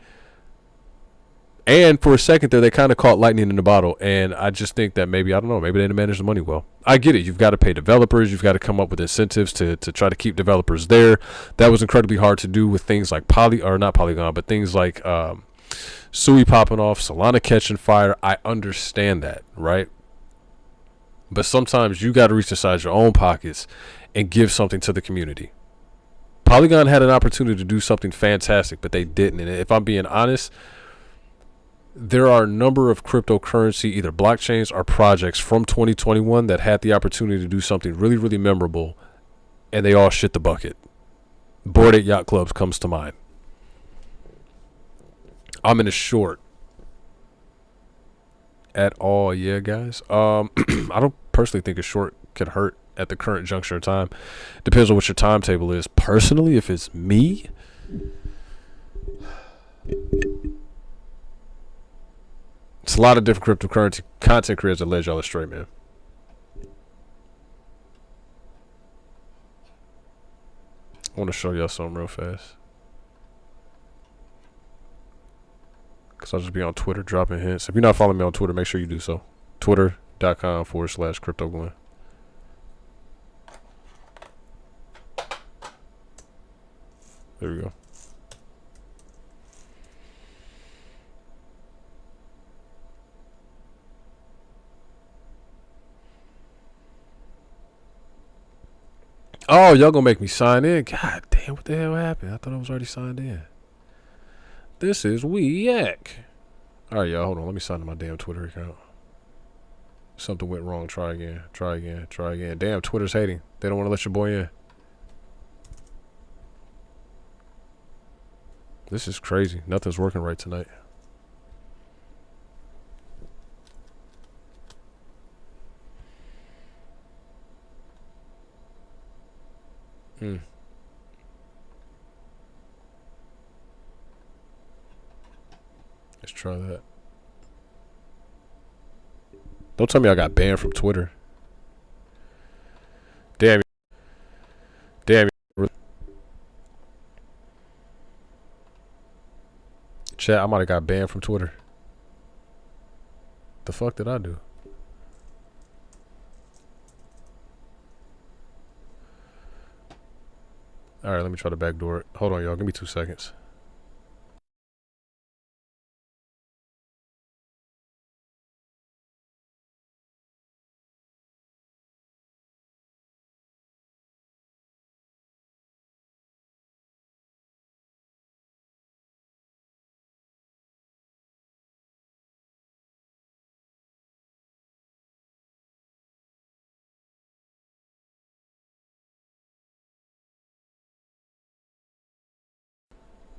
And for a second there, they kind of caught lightning in the bottle. And I just think that maybe they didn't manage the money well. I get it. You've got to pay developers. You've got to come up with incentives to try to keep developers there. That was incredibly hard to do with things like not Polygon, but things like Sui popping off, Solana catching fire. I understand that, right? But sometimes you got to reach inside your own pockets and give something to the community. Polygon had an opportunity to do something fantastic, but they didn't. And if I'm being honest, there are a number of cryptocurrency, either blockchains or projects from 2021 that had the opportunity to do something really, really memorable, and they all shit the bucket. Bored Ape Yacht Clubs comes to mind. I'm in a short at all, yeah, guys. I don't personally think a short could hurt at the current juncture of time. Depends on what your timetable is. Personally, if it's me, it's a lot of different cryptocurrency content creators that led y'all astray, man. I want to show y'all something real fast. Because I'll just be on Twitter dropping hints. If you're not following me on Twitter, make sure you do so. Twitter.com/CryptoGlenn. There we go. Oh, y'all gonna make me sign in? God damn, what the hell happened? I thought I was already signed in. This is Weak. Alright, y'all, hold on. Let me sign in my damn Twitter account. Something went wrong. Try again. Damn, Twitter's hating. They don't want to let your boy in. This is crazy. Nothing's working right tonight. Let's try that. Don't tell me I got banned from Twitter. Damn. Chat, I might have got banned from Twitter. The fuck did I do? Alright, let me try to backdoor it. Hold on, y'all. Give me 2 seconds.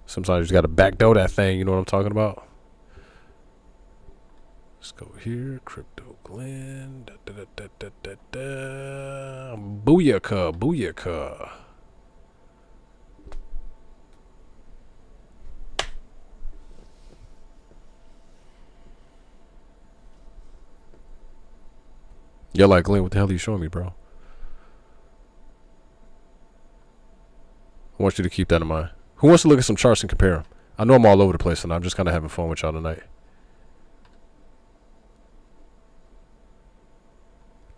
Sometimes you just gotta backdoor that thing, you know what I'm talking about? Let's go here, Crypto Glenn. Booyaka. You're like, Glenn, what the hell are you showing me, bro? I want you to keep that in mind. Who wants to look at some charts and compare them? I know I'm all over the place, and I'm just kind of having fun with y'all tonight.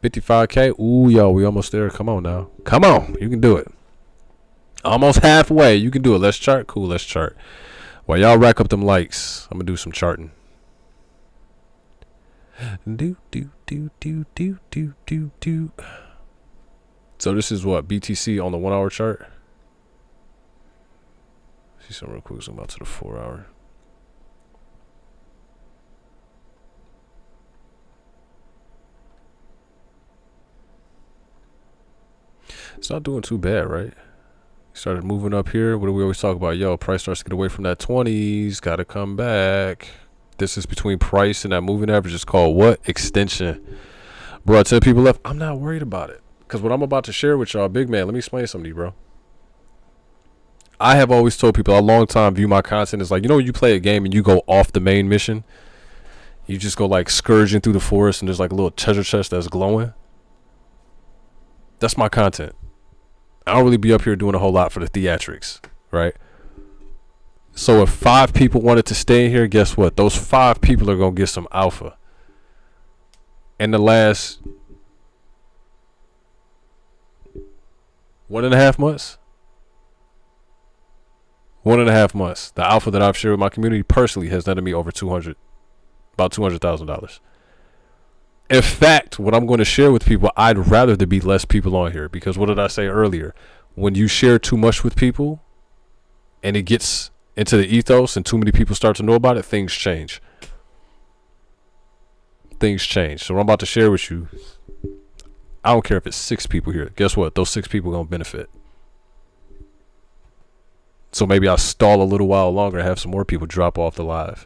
55K. Ooh, yo, we almost there. Come on now. Come on. You can do it. Almost halfway. You can do it. Let's chart. Cool. Let's chart. While y'all rack up them likes, I'm going to do some charting. So this is what? BTC on the 1 hour chart? See something real quick. Zoom out to the 4 hour. It's not doing too bad, right? Started moving up here. What do we always talk about? Yo, price starts to get away from that 20s. Got to come back. Distance between price and that moving average is called what? Extension. Bro, I tell people left, I'm not worried about it. Because what I'm about to share with y'all, big man, let me explain something to you, bro. I have always told people a long time view my content is like, you know, when you play a game and you go off the main mission, you just go like scourging through the forest and there's like a little treasure chest that's glowing. That's my content. I don't really be up here doing a whole lot for the theatrics, right? So if 5 people wanted to stay in here, guess what? Those 5 people are going to get some alpha. In the last 1.5 months, 1.5 months, the alpha that I've shared with my community personally has netted me over about $200,000. In fact, what I'm going to share with people, I'd rather there be less people on here, because what did I say earlier? When you share too much with people and it gets into the ethos and too many people start to know about it, things change. Things change. So what I'm about to share with you, I don't care if it's 6 people here. Guess what? Those 6 people are going to benefit. So maybe I'll stall a little while longer and have some more people drop off the live.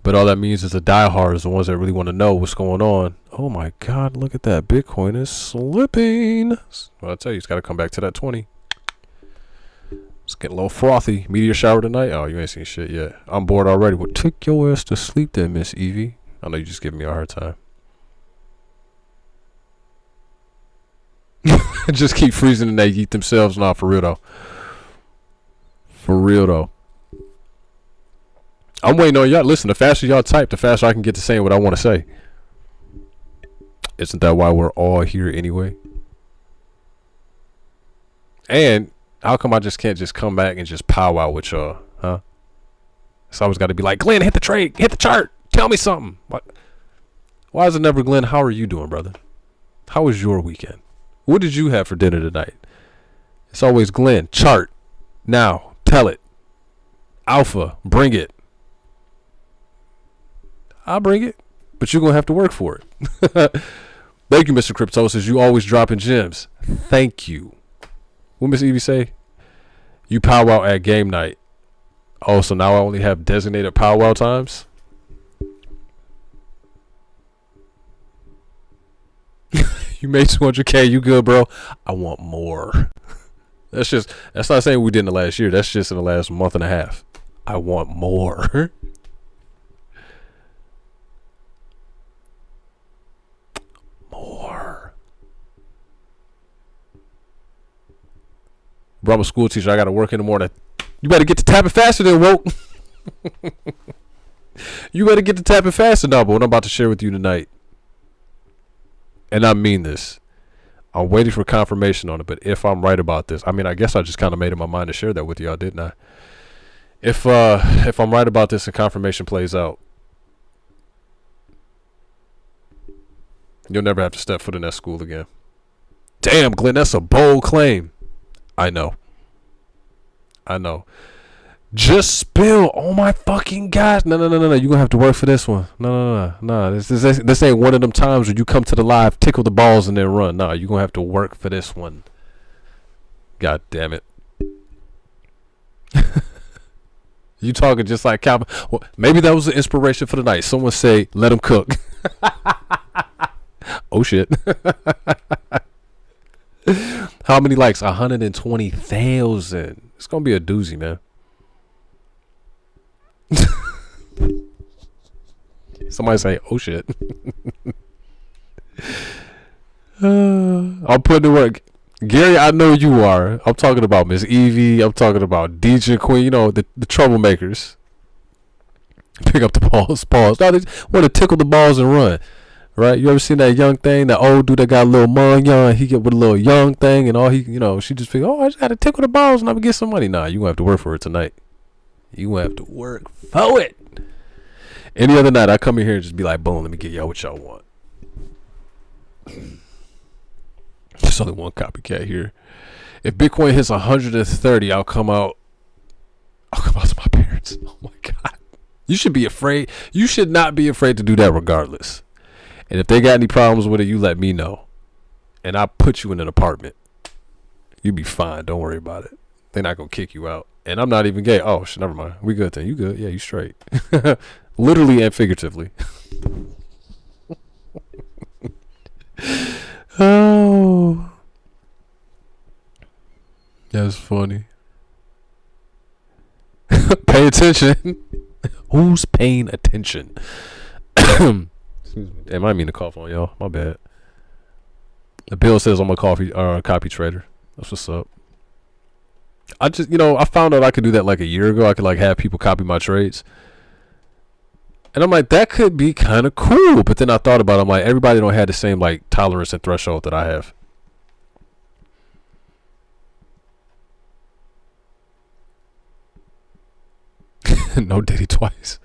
But all that means is the diehards, the ones that really want to know what's going on. Oh my God, look at that. Bitcoin is slipping. Well, I tell you, it's got to come back to that 20. It's getting a little frothy. Meteor shower tonight? Oh, you ain't seen shit yet. I'm bored already. Well, take your ass to sleep then, Miss Evie. I know you just giving me a hard time. Just keep freezing and they eat themselves. Nah, for real though. For real though. I'm waiting on y'all. Listen, the faster y'all type, the faster I can get to saying what I want to say. Isn't that why we're all here anyway? And how come I just can't just come back and just powwow with y'all, huh? It's always got to be like, Glenn, hit the trade, hit the chart, tell me something. What? Why is it never, Glenn, how are you doing, brother? How was your weekend? What did you have for dinner tonight? It's always Glenn, chart, now, tell it. Alpha, bring it. I'll bring it, but you're going to have to work for it. Thank you, Mr. Cryptosis. You always dropping gems. Thank you. What Miss Evie say? You powwow at game night. Oh, so now I only have designated powwow times? You made 200K. You good, bro? I want more. That's not saying we did in the last year. That's just in the last month and a half. I want more. Bro, I'm a school teacher. I got to work in the morning. You better get to tapping faster than woke. You better get to tapping faster now, but what I'm about to share with you tonight, and I mean this, I'm waiting for confirmation on it, but if I'm right about this, I mean, I guess I just kind of made up my mind to share that with y'all, didn't I? If I'm right about this and confirmation plays out, you'll never have to step foot in that school again. Damn, Glenn, that's a bold claim. I know. Just spill. Oh my fucking God. No. You're going to have to work for this one. No. This ain't one of them times where you come to the live, tickle the balls, and then run. No, you're going to have to work for this one. God damn it. You talking just like Calvin. Well, maybe that was the inspiration for the night. Someone say, let him cook. Oh, shit. How many likes? 120,000. It's gonna be a doozy, man. Somebody say, "Oh shit." I'm putting to work, Gary. I know you are. I'm talking about Miss Evie. I'm talking about DJ Queen. You know the troublemakers. Pick up the balls. Pause. No, they want to tickle the balls and run. Right? You ever seen that young thing? That old dude that got a little mung young. He get with a little young thing and all she just figure, I just got to tickle the balls and I'm going to get some money. Nah, you going to have to work for it tonight. You going to have to work for it. Any other night, I come in here and just be like, boom, let me get y'all what y'all want. There's only one copycat here. If Bitcoin hits 130, I'll come out. I'll come out to my parents. Oh my God. You should be afraid. You should not be afraid to do that regardless. And if they got any problems with it, you let me know. And I'll put you in an apartment. You be fine. Don't worry about it. They're not going to kick you out. And I'm not even gay. Oh, shit, never mind. We good then. You good? Yeah, you straight. Literally and figuratively. Oh. That's funny. Pay attention. Who's paying attention? Excuse me. Damn, I didn't mean to cough on y'all. My bad. The bill says I'm a copy trader. That's what's up. I just, I found out I could do that like a year ago. I could like have people copy my trades. And I'm like, that could be kind of cool. But then I thought about it. I'm like, everybody don't have the same like tolerance and threshold that I have. No Diddy twice.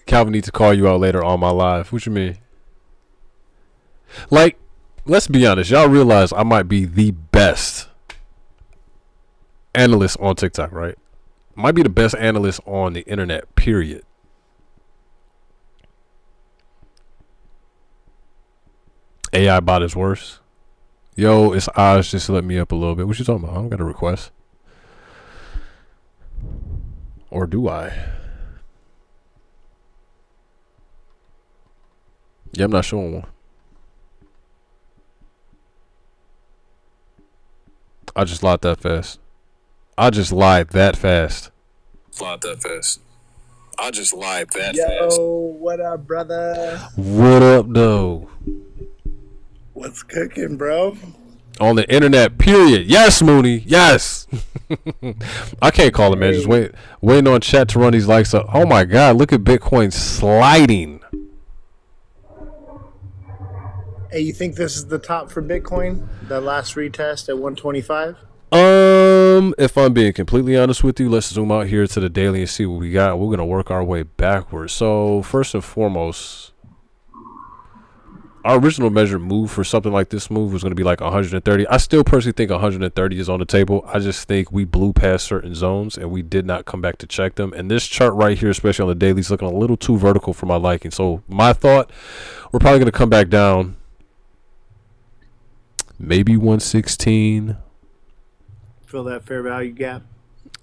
Calvin needs to call you out later on my live. What you mean? Like, let's be honest. Y'all realize I might be the best analyst on TikTok, right? Might be the best analyst on the internet, period. AI bot is worse. Yo, it's Oz. Just let me up a little bit. What you talking about? I don't got a request. Or do I? Yeah, I'm not showing one. I just lied that fast. I just lied that fast. Yo, what up, brother? What up, though? What's cooking, bro? On the internet, period. Yes, Mooney. Yes. I can't call him, man. Just waiting on chat to run these likes up. Oh my God, look at Bitcoin sliding. Hey, you think this is the top for Bitcoin? The last retest at 125? If I'm being completely honest with you, let's zoom out here to the daily and see what we got. We're gonna work our way backwards. So first and foremost, our original measure move for something like this move was going to be like 130. I still personally think 130 is on the table. I just think we blew past certain zones and we did not come back to check them. And this chart right here, especially on the daily, is looking a little too vertical for my liking. So my thought, we're probably going to come back down. Maybe 116. Feel that fair value gap?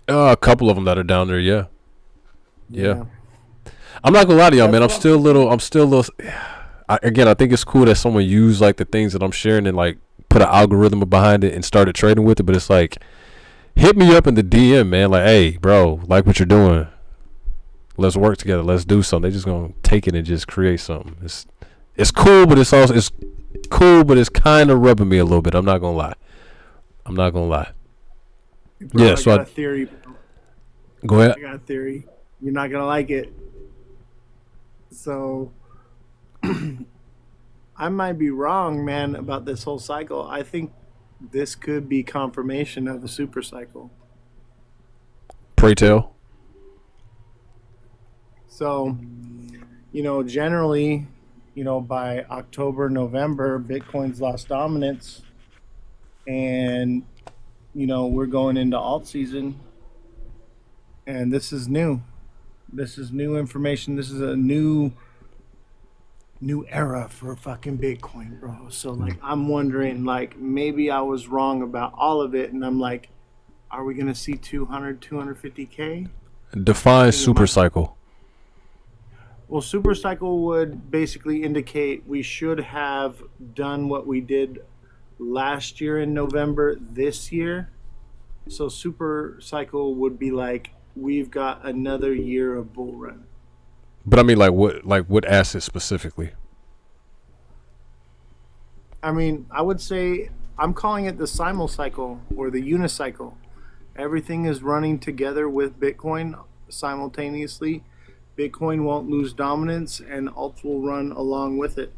A couple of them that are down there, yeah. I'm not going to lie to y'all, man. I'm still a little... Again, I think it's cool that someone used like the things that I'm sharing and like put an algorithm behind it and started trading with it. But it's like, hit me up in the DM, man. Like, hey, bro, like what you're doing. Let's work together. Let's do something. They just gonna take it and just create something. It's cool, but it's cool, but it's kind of rubbing me a little bit. I'm not gonna lie. Bro, yeah. I So got a theory. Go ahead. I got a theory. You're not gonna like it. So. I might be wrong, man, about this whole cycle. I think this could be confirmation of a super cycle. Pray tell. So, generally, by October, November, Bitcoin's lost dominance. And, we're going into alt season. And this is new. This is new information. This is a new era for fucking Bitcoin, bro. So like I'm wondering, like maybe I was wrong about all of it, and I'm like, are we gonna see 250K? Define super cycle. Well, super cycle would basically indicate we should have done what we did last year in November this year. So super cycle would be like we've got another year of bull run. But I mean, what asset specifically? I mean, I would say I'm calling it the simul cycle or the unicycle. Everything is running together with Bitcoin simultaneously. Bitcoin won't lose dominance, and alts will run along with it.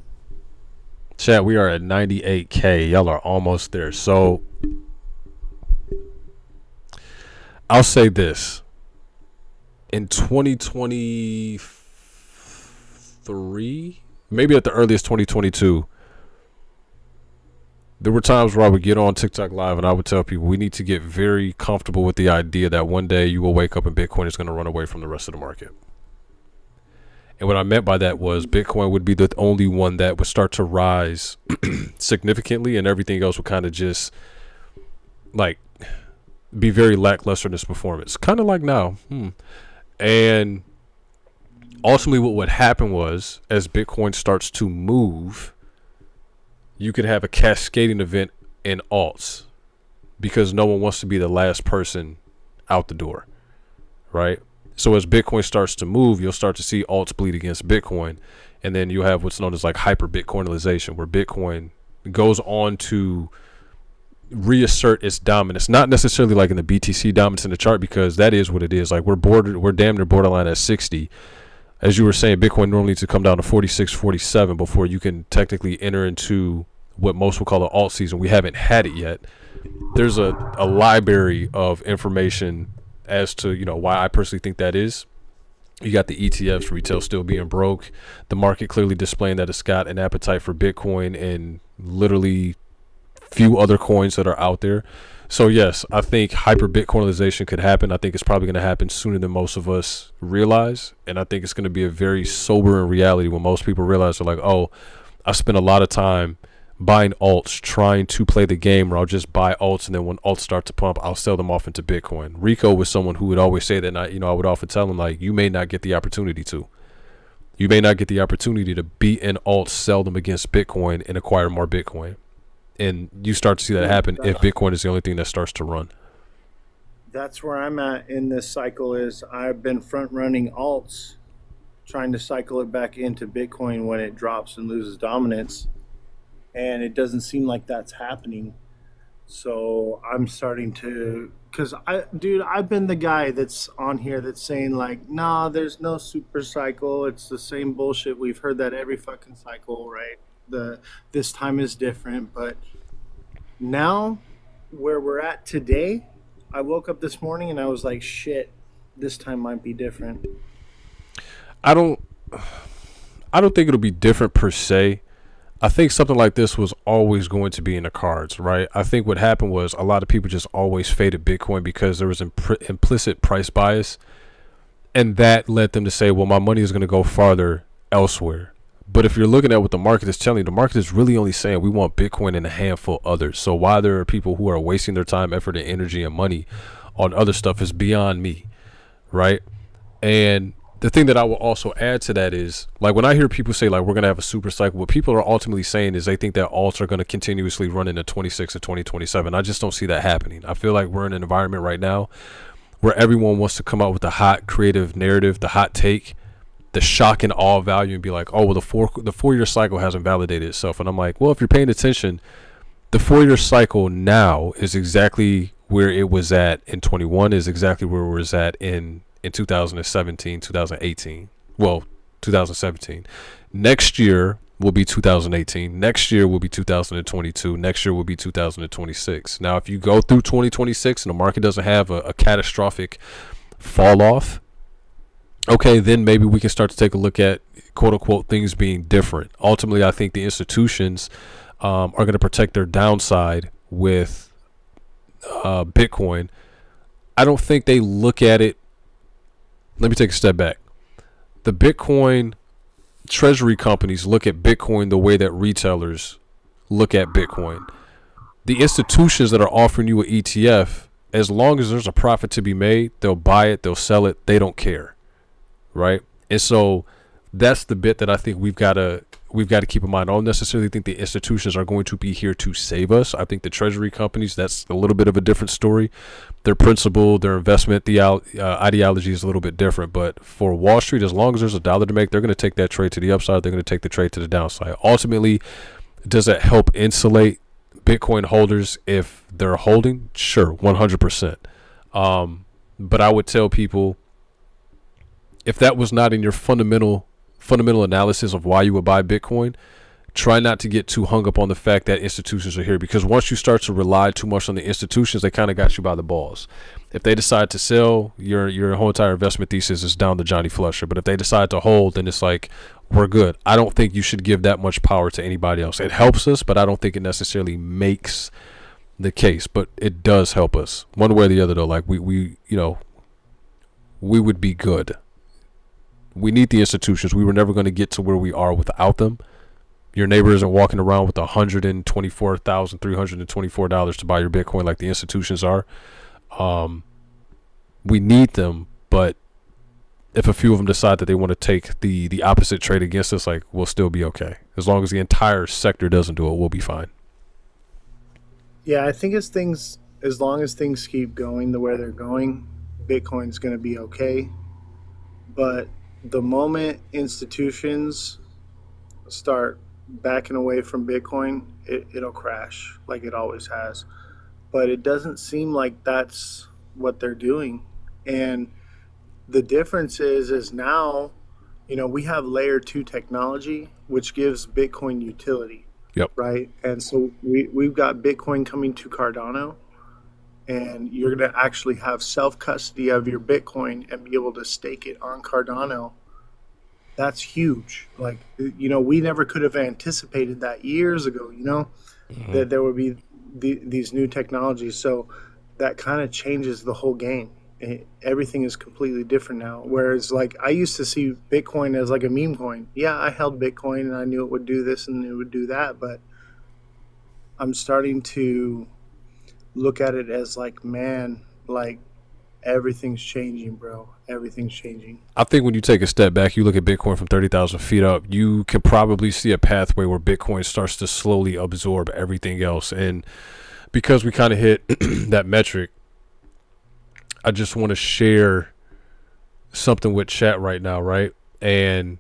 Chat, we are at 98K. Y'all are almost there. So I'll say this. In 2023, maybe at the earliest 2022, There were times where I would get on TikTok Live and I would tell people we need to get very comfortable with the idea that one day you will wake up and Bitcoin is going to run away from the rest of the market. And what I meant by that was Bitcoin would be the only one that would start to rise significantly, and everything else would kind of just like be very lackluster in its performance, kind of like now. And ultimately what would happen was, as Bitcoin starts to move, you could have a cascading event in alts because no one wants to be the last person out the door, right? So as Bitcoin starts to move, you'll start to see alts bleed against Bitcoin, and then you have what's known as like hyper Bitcoinization, where Bitcoin goes on to reassert its dominance, not necessarily like in the BTC dominance in the chart, because that is what it is. Like we're damn near borderline at 60. As you were saying, Bitcoin normally needs to come down to 46, 47 before you can technically enter into what most will call an alt season. We haven't had it yet. There's a library of information as to, you know, why I personally think that is. You got the ETFs, retail still being broke, the market clearly displaying that it's got an appetite for Bitcoin and literally few other coins that are out there. So yes, I think hyper Bitcoinization could happen. I think it's probably going to happen sooner than most of us realize, and I think it's going to be a very sobering reality when most people realize they're like, oh, I spent a lot of time buying alts, trying to play the game where I'll just buy alts, and then when alts start to pump, I'll sell them off into Bitcoin. Rico was someone who would always say that, and I would often tell him, like, you may not get the opportunity to. You may not get the opportunity to be in alts, sell them against Bitcoin, and acquire more Bitcoin. And you start to see that happen if Bitcoin is the only thing that starts to run. That's where I'm at in this cycle. Is I've been front running alts, trying to cycle it back into Bitcoin when it drops and loses dominance, and it doesn't seem like that's happening. So I'm starting to, because I've been the guy that's on here that's saying like, nah, there's no super cycle. It's the same bullshit. We've heard that every fucking cycle, right? This time is different. But now where we're at today, I woke up this morning and I was like, shit, this time might be different. I don't think it'll be different per se. I think something like this was always going to be in the cards, right? I think what happened was a lot of people just always faded Bitcoin because there was implicit price bias, and that led them to say, well, my money is going to go farther elsewhere. But if you're looking at what the market is telling you, the market is really only saying we want Bitcoin and a handful others. So why there are people who are wasting their time, effort, and energy and money on other stuff is beyond me, right? And the thing that I will also add to that is, like, when I hear people say, like, we're going to have a super cycle, what people are ultimately saying is they think that alts are going to continuously run into 26 or 2027. I just don't see that happening. I feel like we're in an environment right now where everyone wants to come out with the hot creative narrative, the hot take, the shock and awe value, and be like, oh, well, the 4-year cycle hasn't validated itself. And I'm like, well, if you're paying attention, the 4-year cycle now is exactly where it was at in 21, is exactly where it was at in 2017, 2018. Well, 2017. Next year will be 2018. Next year will be 2022. Next year will be 2026. Now, if you go through 2026 and the market doesn't have a catastrophic fall off, okay, then maybe we can start to take a look at quote unquote things being different. Ultimately, I think the institutions are going to protect their downside with Bitcoin. I don't think they look at it. Let me take a step back. The Bitcoin treasury companies look at Bitcoin the way that retailers look at Bitcoin. The institutions that are offering you an ETF, as long as there's a profit to be made, they'll buy it, they'll sell it, they don't care, right? And so that's the bit that I think we've got to keep in mind. I don't necessarily think the institutions are going to be here to save us. I think the treasury companies, that's a little bit of a different story. Their principle, their investment ideology is a little bit different. But for Wall Street, as long as there's a dollar to make, they're going to take that trade to the upside. They're going to take the trade to the downside. Ultimately, does that help insulate Bitcoin holders if they're holding? Sure, 100%. But I would tell people, if that was not in your fundamental analysis of why you would buy Bitcoin, try not to get too hung up on the fact that institutions are here, because once you start to rely too much on the institutions, they kind of got you by the balls. If they decide to sell, your whole entire investment thesis is down the Johnny Flusher. But if they decide to hold, then it's like, we're good. I don't think you should give that much power to anybody else. It helps us, but I don't think it necessarily makes the case. But it does help us one way or the other, though. Like we we would be good. We need the institutions. We were never going to get to where we are without them. Your neighbor isn't walking around with $124,324 to buy your Bitcoin like the institutions are. We need them, but if a few of them decide that they want to take the opposite trade against us, like, we'll still be okay. As long as the entire sector doesn't do it, we'll be fine. Yeah, I think as long as things keep going the way they're going, Bitcoin's going to be okay. But the moment institutions start backing away from Bitcoin, it'll crash like it always has. But it doesn't seem like that's what they're doing. And the difference is now, we have layer 2 technology, which gives Bitcoin utility. Yep. Right. And so we've got Bitcoin coming to Cardano, and you're going to actually have self-custody of your Bitcoin and be able to stake it on Cardano. That's huge. Like, we never could have anticipated that years ago, that there would be these new technologies. So that kind of changes the whole game. Everything is completely different now. Whereas, like, I used to see Bitcoin as like a meme coin. Yeah, I held Bitcoin and I knew it would do this and it would do that. But I'm starting to look at it as like, man, like, everything's changing, bro. Everything's changing. I think when you take a step back, you look at Bitcoin from 30,000 feet up, you can probably see a pathway where Bitcoin starts to slowly absorb everything else. And because we kind of hit that metric, I just want to share something with chat right now, right? And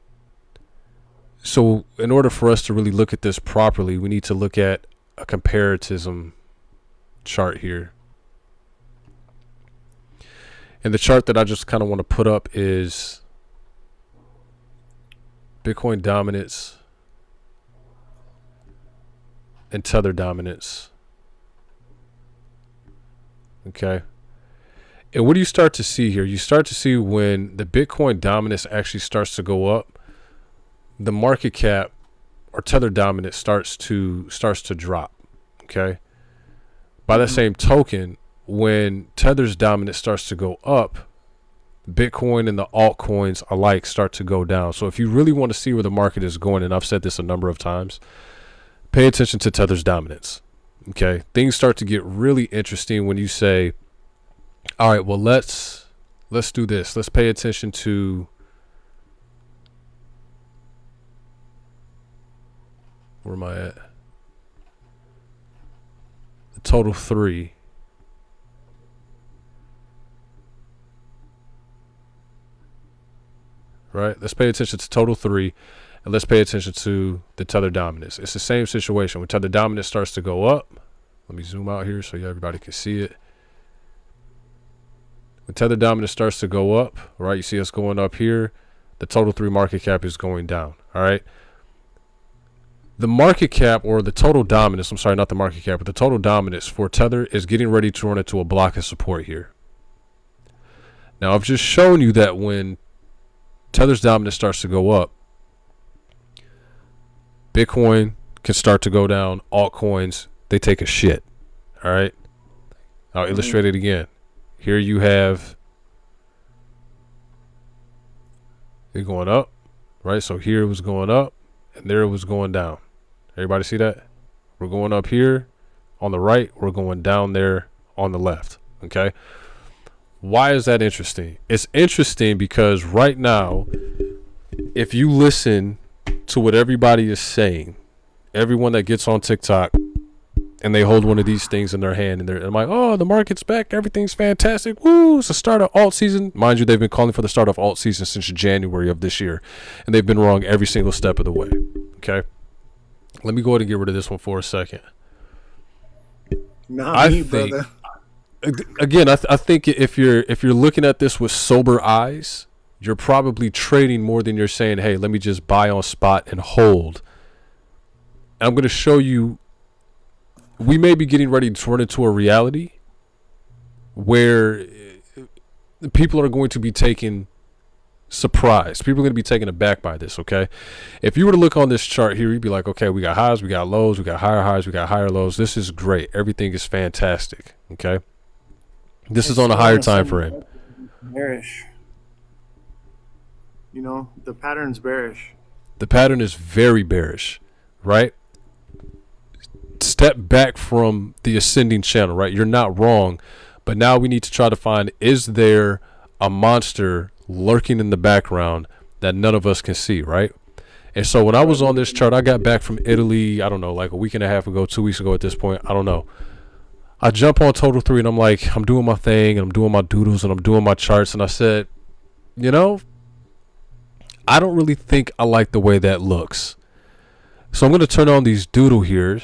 so in order for us to really look at this properly, we need to look at a comparatism chart here. And the chart that I just kind of want to put up is Bitcoin dominance and Tether dominance. Okay. And what do you start to see here? You start to see when the Bitcoin dominance actually starts to go up, the market cap or Tether dominance starts to drop. Okay. By that same token, when Tether's dominance starts to go up, Bitcoin and the altcoins alike start to go down. So if you really want to see where the market is going, and I've said this a number of times, pay attention to Tether's dominance. Okay. Things start to get really interesting when you say, all right, well, let's do this. Let's pay attention to where am I at? The total 3. Right? Let's pay attention to total 3, and let's pay attention to the Tether dominance. It's the same situation. When Tether dominance starts to go up, let me zoom out here so everybody can see it. When Tether dominance starts to go up, right, you see us going up here, the total 3 market cap is going down. All right. The market cap, or the total dominance, I'm sorry, not the market cap, but the total dominance for Tether is getting ready to run into a block of support here. Now, I've just shown you that when Tether's dominance starts to go up, Bitcoin can start to go down. Altcoins, they take a shit. All right. I'll illustrate it again. Here you have it going up, right? So here it was going up, and there it was going down. Everybody see that? We're going up here on the right. We're going down there on the left. Okay. Why is that interesting? It's interesting because right now, if you listen to what everybody is saying, everyone that gets on TikTok and they hold one of these things in their hand and they're like, oh, the market's back. Everything's fantastic. Woo, it's the start of alt season. Mind you, they've been calling for the start of alt season since January of this year. And they've been wrong every single step of the way. Okay. Let me go ahead and get rid of this one for a second. Brother. Again, I think if you're looking at this with sober eyes, you're probably trading more than you're saying, hey, let me just buy on spot and hold. And I'm going to show you, we may be getting ready to run into a reality where people are going to be taking surprised. People are going to be taken aback by this, okay? If you were to look on this chart here, you'd be like, okay, we got highs, we got lows, we got higher highs, we got higher lows. This is great. Everything is fantastic, okay? This is on a higher time frame. Bearish. You know, the pattern's bearish. The pattern is very bearish, right? Step back from the ascending channel, right? You're not wrong, but now we need to try to find, is there a monster lurking in the background that none of us can see, right? And so when I was on this chart, I got back from Italy, I don't know, like a week and a half ago, 2 weeks ago at this point, I don't know. I jump on Total 3 and I'm like, I'm doing my thing and I'm doing my doodles and I'm doing my charts, and I said, you know, I don't really think I like the way that looks. So I'm going to turn on these doodle here.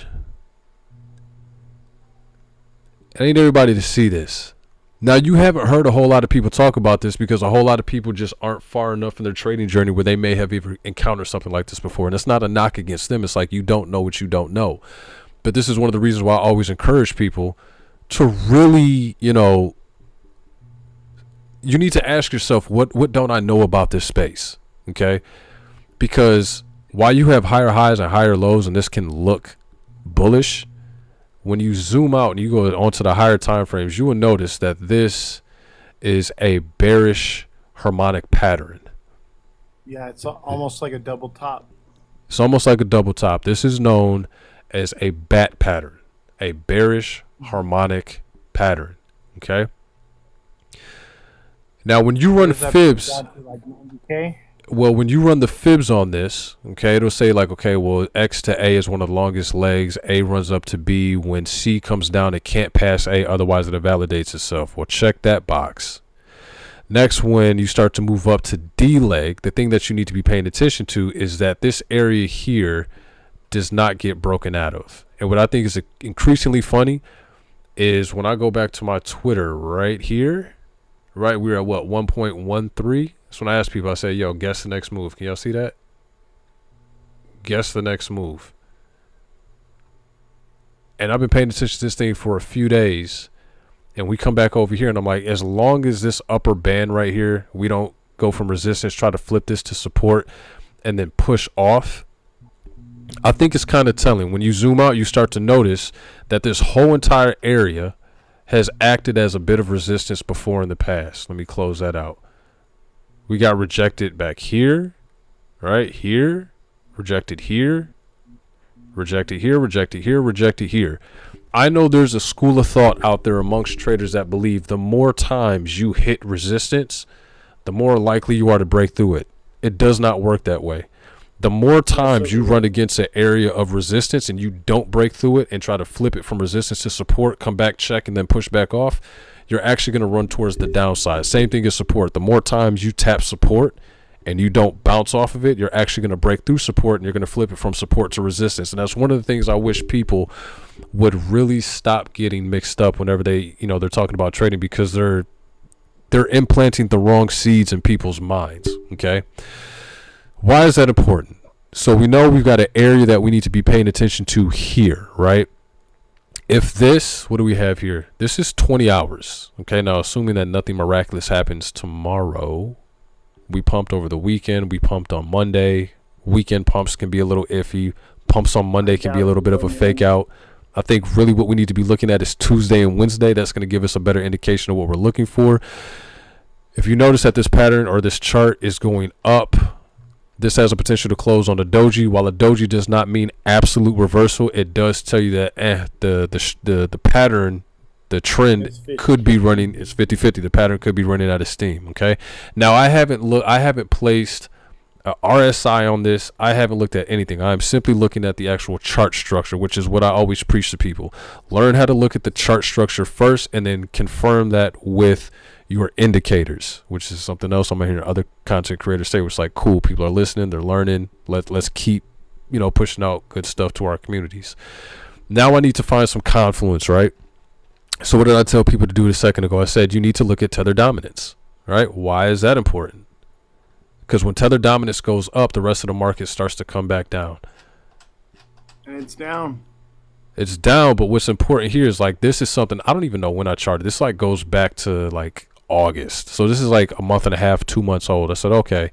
I need everybody to see this. Now, you haven't heard a whole lot of people talk about this because a whole lot of people just aren't far enough in their trading journey where they may have ever encountered something like this before. And it's not a knock against them. It's like you don't know what you don't know. But this is one of the reasons why I always encourage people to really, you know, you need to ask yourself, what don't I know about this space? Okay? Because while you have higher highs and higher lows, and this can look bullish, when you zoom out and you go onto the higher time frames, you will notice that this is a bearish harmonic pattern. Yeah, it's almost like a double top. It's almost like a double top. This is known as a bat pattern, a bearish harmonic pattern. Okay. Now, when you run fibs, well, when you run the fibs on this, okay, it'll say like, okay, well, X to A is one of the longest legs. A runs up to B. When C comes down, it can't pass A, otherwise it invalidates itself. Well, check that box. Next, when you start to move up to D leg, the thing that you need to be paying attention to is that this area here does not get broken out of. And what I think is increasingly funny is when I go back to my Twitter right here, right, we're at what, 1.13? So when I ask people, I say, yo, guess the next move. Can y'all see that? Guess the next move. And I've been paying attention to this thing for a few days. And we come back over here and I'm like, as long as this upper band right here, we don't go from resistance, try to flip this to support and then push off, I think it's kind of telling. When you zoom out, you start to notice that this whole entire area has acted as a bit of resistance before in the past. Let me close that out. We got rejected back here, right here, rejected here, rejected here, rejected here, rejected here. I know there's a school of thought out there amongst traders that believe the more times you hit resistance, the more likely you are to break through it. It does not work that way. The more times you run against an area of resistance and you don't break through it and try to flip it from resistance to support, come back, check, and then push back off, you're actually going to run towards the downside. Same thing as support. The more times you tap support and you don't bounce off of it, you're actually going to break through support and you're going to flip it from support to resistance. And that's one of the things I wish people would really stop getting mixed up whenever they, you know, they're talking about trading, because they're implanting the wrong seeds in people's minds. Okay. Why is that important? So we know we've got an area that we need to be paying attention to here, right? If this, what do we have here? This is 20 hours. Okay, now assuming that nothing miraculous happens tomorrow, we pumped over the weekend, we pumped on Monday. Weekend pumps can be a little iffy. Pumps on Monday can be a little bit of a fake out. I think really what we need to be looking at is Tuesday and Wednesday. That's going to give us a better indication of what we're looking for. If you notice that this pattern or this chart is going up, this has a potential to close on a doji. While a doji does not mean absolute reversal, it does tell you that the pattern, the trend could be running. It's 50-50. The pattern could be running out of steam. Okay. Now I haven't placed a RSI on this. I haven't looked at anything. I'm simply looking at the actual chart structure, which is what I always preach to people. Learn how to look at the chart structure first, and then confirm that with your indicators, which is something else I'm hearing other content creators say, which is like, cool, people are listening, they're learning. Let's keep, you know, pushing out good stuff to our communities. Now I need to find some confluence, right? So what did I tell people to do a second ago? I said you need to look at tether dominance, right? Why is that important? Because when tether dominance goes up, the rest of the market starts to come back down. And it's down. It's down, but what's important here is like, this is something I don't even know when I charted. This like goes back to like August. So this is like a month and a half, 2 months old. I said, okay,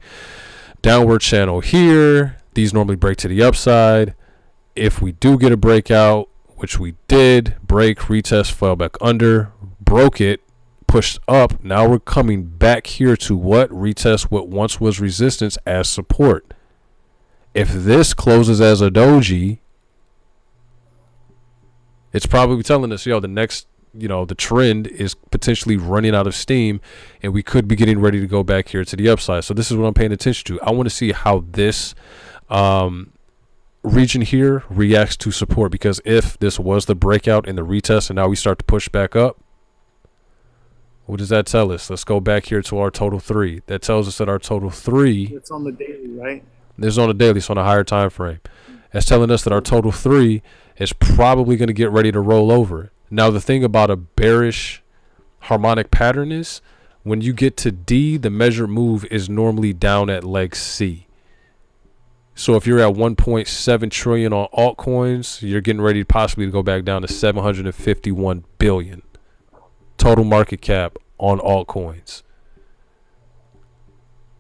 downward channel here. These normally break to the upside. If we do get a breakout, which we did, break, retest, fell back under, broke it, pushed up. Now we're coming back here to what? Retest what once was resistance as support. If this closes as a doji, it's probably telling us, the next, the trend is potentially running out of steam, and we could be getting ready to go back here to the upside. So this is what I'm paying attention to. I want to see how this region here reacts to support, because if this was the breakout and the retest and now we start to push back up, what does that tell us? Let's go back here to our total 3. That tells us that our total 3, it's on the daily, right? This is on the daily, so on a higher time frame. That's telling us that our total 3 is probably going to get ready to roll over. Now, the thing about a bearish harmonic pattern is when you get to D, the measured move is normally down at leg C. So if you're at 1.7 trillion on altcoins, you're getting ready possibly to go back down to 751 billion total market cap on altcoins.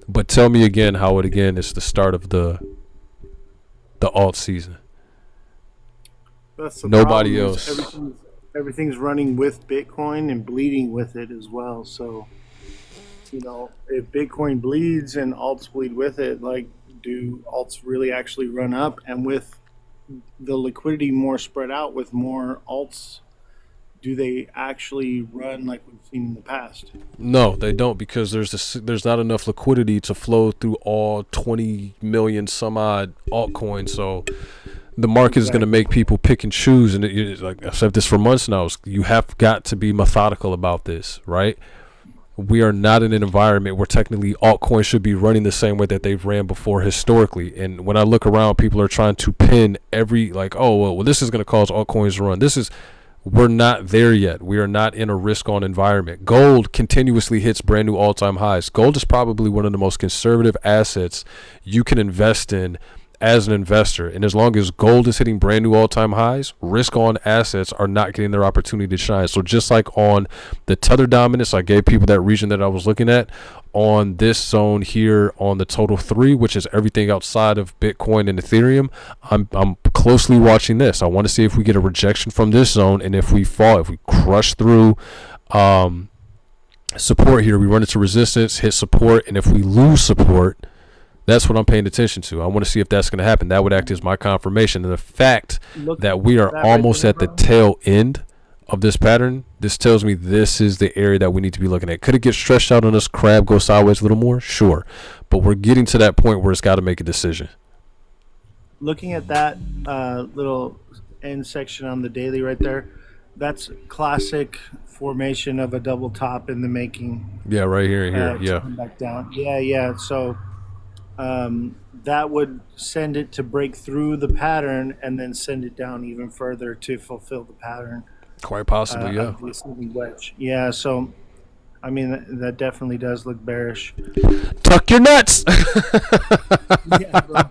But tell me again how it again is the start of the alt season. That's the Nobody problem, else. Everything's running with Bitcoin and bleeding with it as well. So, if Bitcoin bleeds and alts bleed with it, like, do alts really actually run up? And with the liquidity more spread out with more alts, do they actually run like we've seen in the past? No, they don't, because there's not enough liquidity to flow through all 20 million some odd altcoins. So the market is going to make people pick and choose. And it's like I've said this for months now. You have got to be methodical about this, right? We are not in an environment where technically altcoins should be running the same way that they've ran before historically. And when I look around, people are trying to pin every this is going to cause altcoins to run. We're not there yet. We are not in a risk-on environment. Gold continuously hits brand new all-time highs. Gold is probably one of the most conservative assets you can invest in as an investor. And as long as gold is hitting brand new all-time highs, risk-on assets are not getting their opportunity to shine. So just like on the tether dominance, I gave people that region that I was looking at, on this zone here on the total 3, which is everything outside of Bitcoin and Ethereum, I'm closely watching this. I want to see if we get a rejection from this zone, and if we fall, if we crush through support here, we run into resistance, hit support, and if we lose support, that's what I'm paying attention to. I want to see if that's going to happen. That would act as my confirmation. And the fact that we are almost at the tail end of this pattern, this tells me this is the area that we need to be looking at. Could it get stretched out on us, crab, go sideways a little more? Sure. But we're getting to that point where it's got to make a decision. Looking at that little end section on the daily right there, that's classic formation of a double top in the making. Yeah, right here and here. Yeah. Back down. Yeah. So that would send it to break through the pattern and then send it down even further to fulfill the pattern. Quite possibly, yeah. Wedge. Yeah, so, I mean, that definitely does look bearish. Tuck your nuts! Yeah, bro.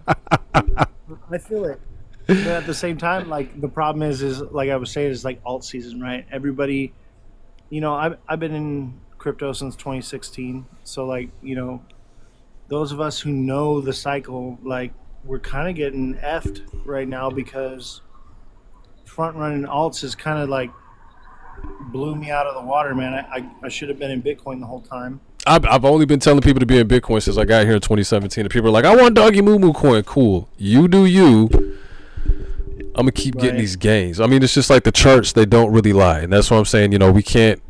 I feel it. But at the same time, like, the problem is like I was saying, is like alt season, right? Everybody, I've been in crypto since 2016. So, like, those of us who know the cycle, like, we're kind of getting effed right now because front running alts is kind of like blew me out of the water, man. I should have been in Bitcoin the whole time. I've only been telling people to be in Bitcoin since I got here in 2017. And people are like, I want Doggy Moo Moo coin. Cool. You do you. I'm going to keep getting these gains. I mean, it's just like the charts, they don't really lie. And that's what I'm saying. We can't.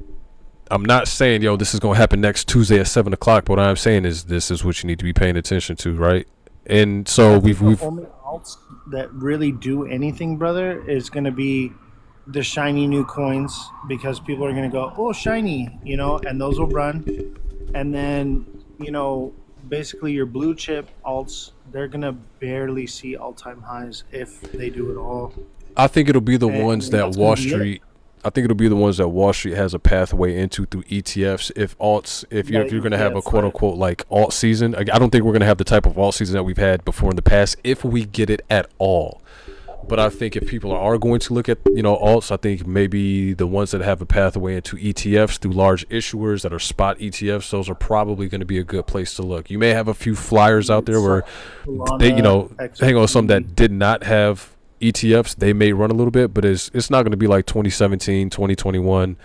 I'm not saying, this is going to happen next Tuesday at 7 o'clock. But what I'm saying is this is what you need to be paying attention to, right? And so we've only alts that really do anything, brother, is going to be the shiny new coins, because people are going to go, oh, shiny, and those will run. And then, basically your blue chip alts, they're going to barely see all-time highs if they do it all. I think it'll be the ones that Wall Street. I think it'll be the ones that Wall Street has a pathway into through ETFs. If you're going to have a quote unquote like alt season, I don't think we're going to have the type of alt season that we've had before in the past, if we get it at all. But I think if people are going to look at, alts, I think maybe the ones that have a pathway into ETFs through large issuers that are spot ETFs, those are probably going to be a good place to look. You may have a few flyers out there where they, Solana, hang on, some XRP. that did not have ETFs, they may run a little bit, but it's not going to be like 2017, 2021.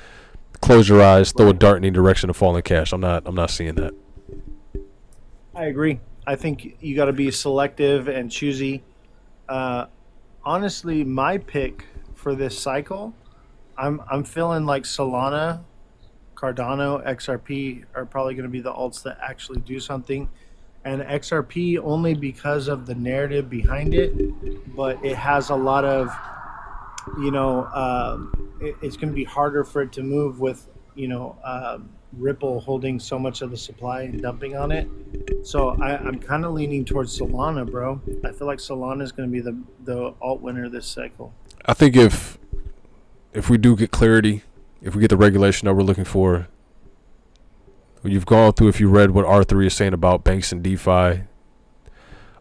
Close your eyes, throw a Right. dart in any direction of falling cash. I'm not seeing that. I agree. I think you got to be selective and choosy. Uh, Honestly, my pick for this cycle, I'm feeling like Solana, Cardano, XRP are probably going to be the alts that actually do something, and XRP only because of the narrative behind it, but it has a lot of, it's going to be harder for it to move with, Ripple holding so much of the supply and dumping on it. So I'm kind of leaning towards Solana, bro. I feel like Solana is going to be the alt winner this cycle. I think if we do get clarity, if we get the regulation that we're looking for, you've gone through, if you read what R3 is saying about banks and DeFi,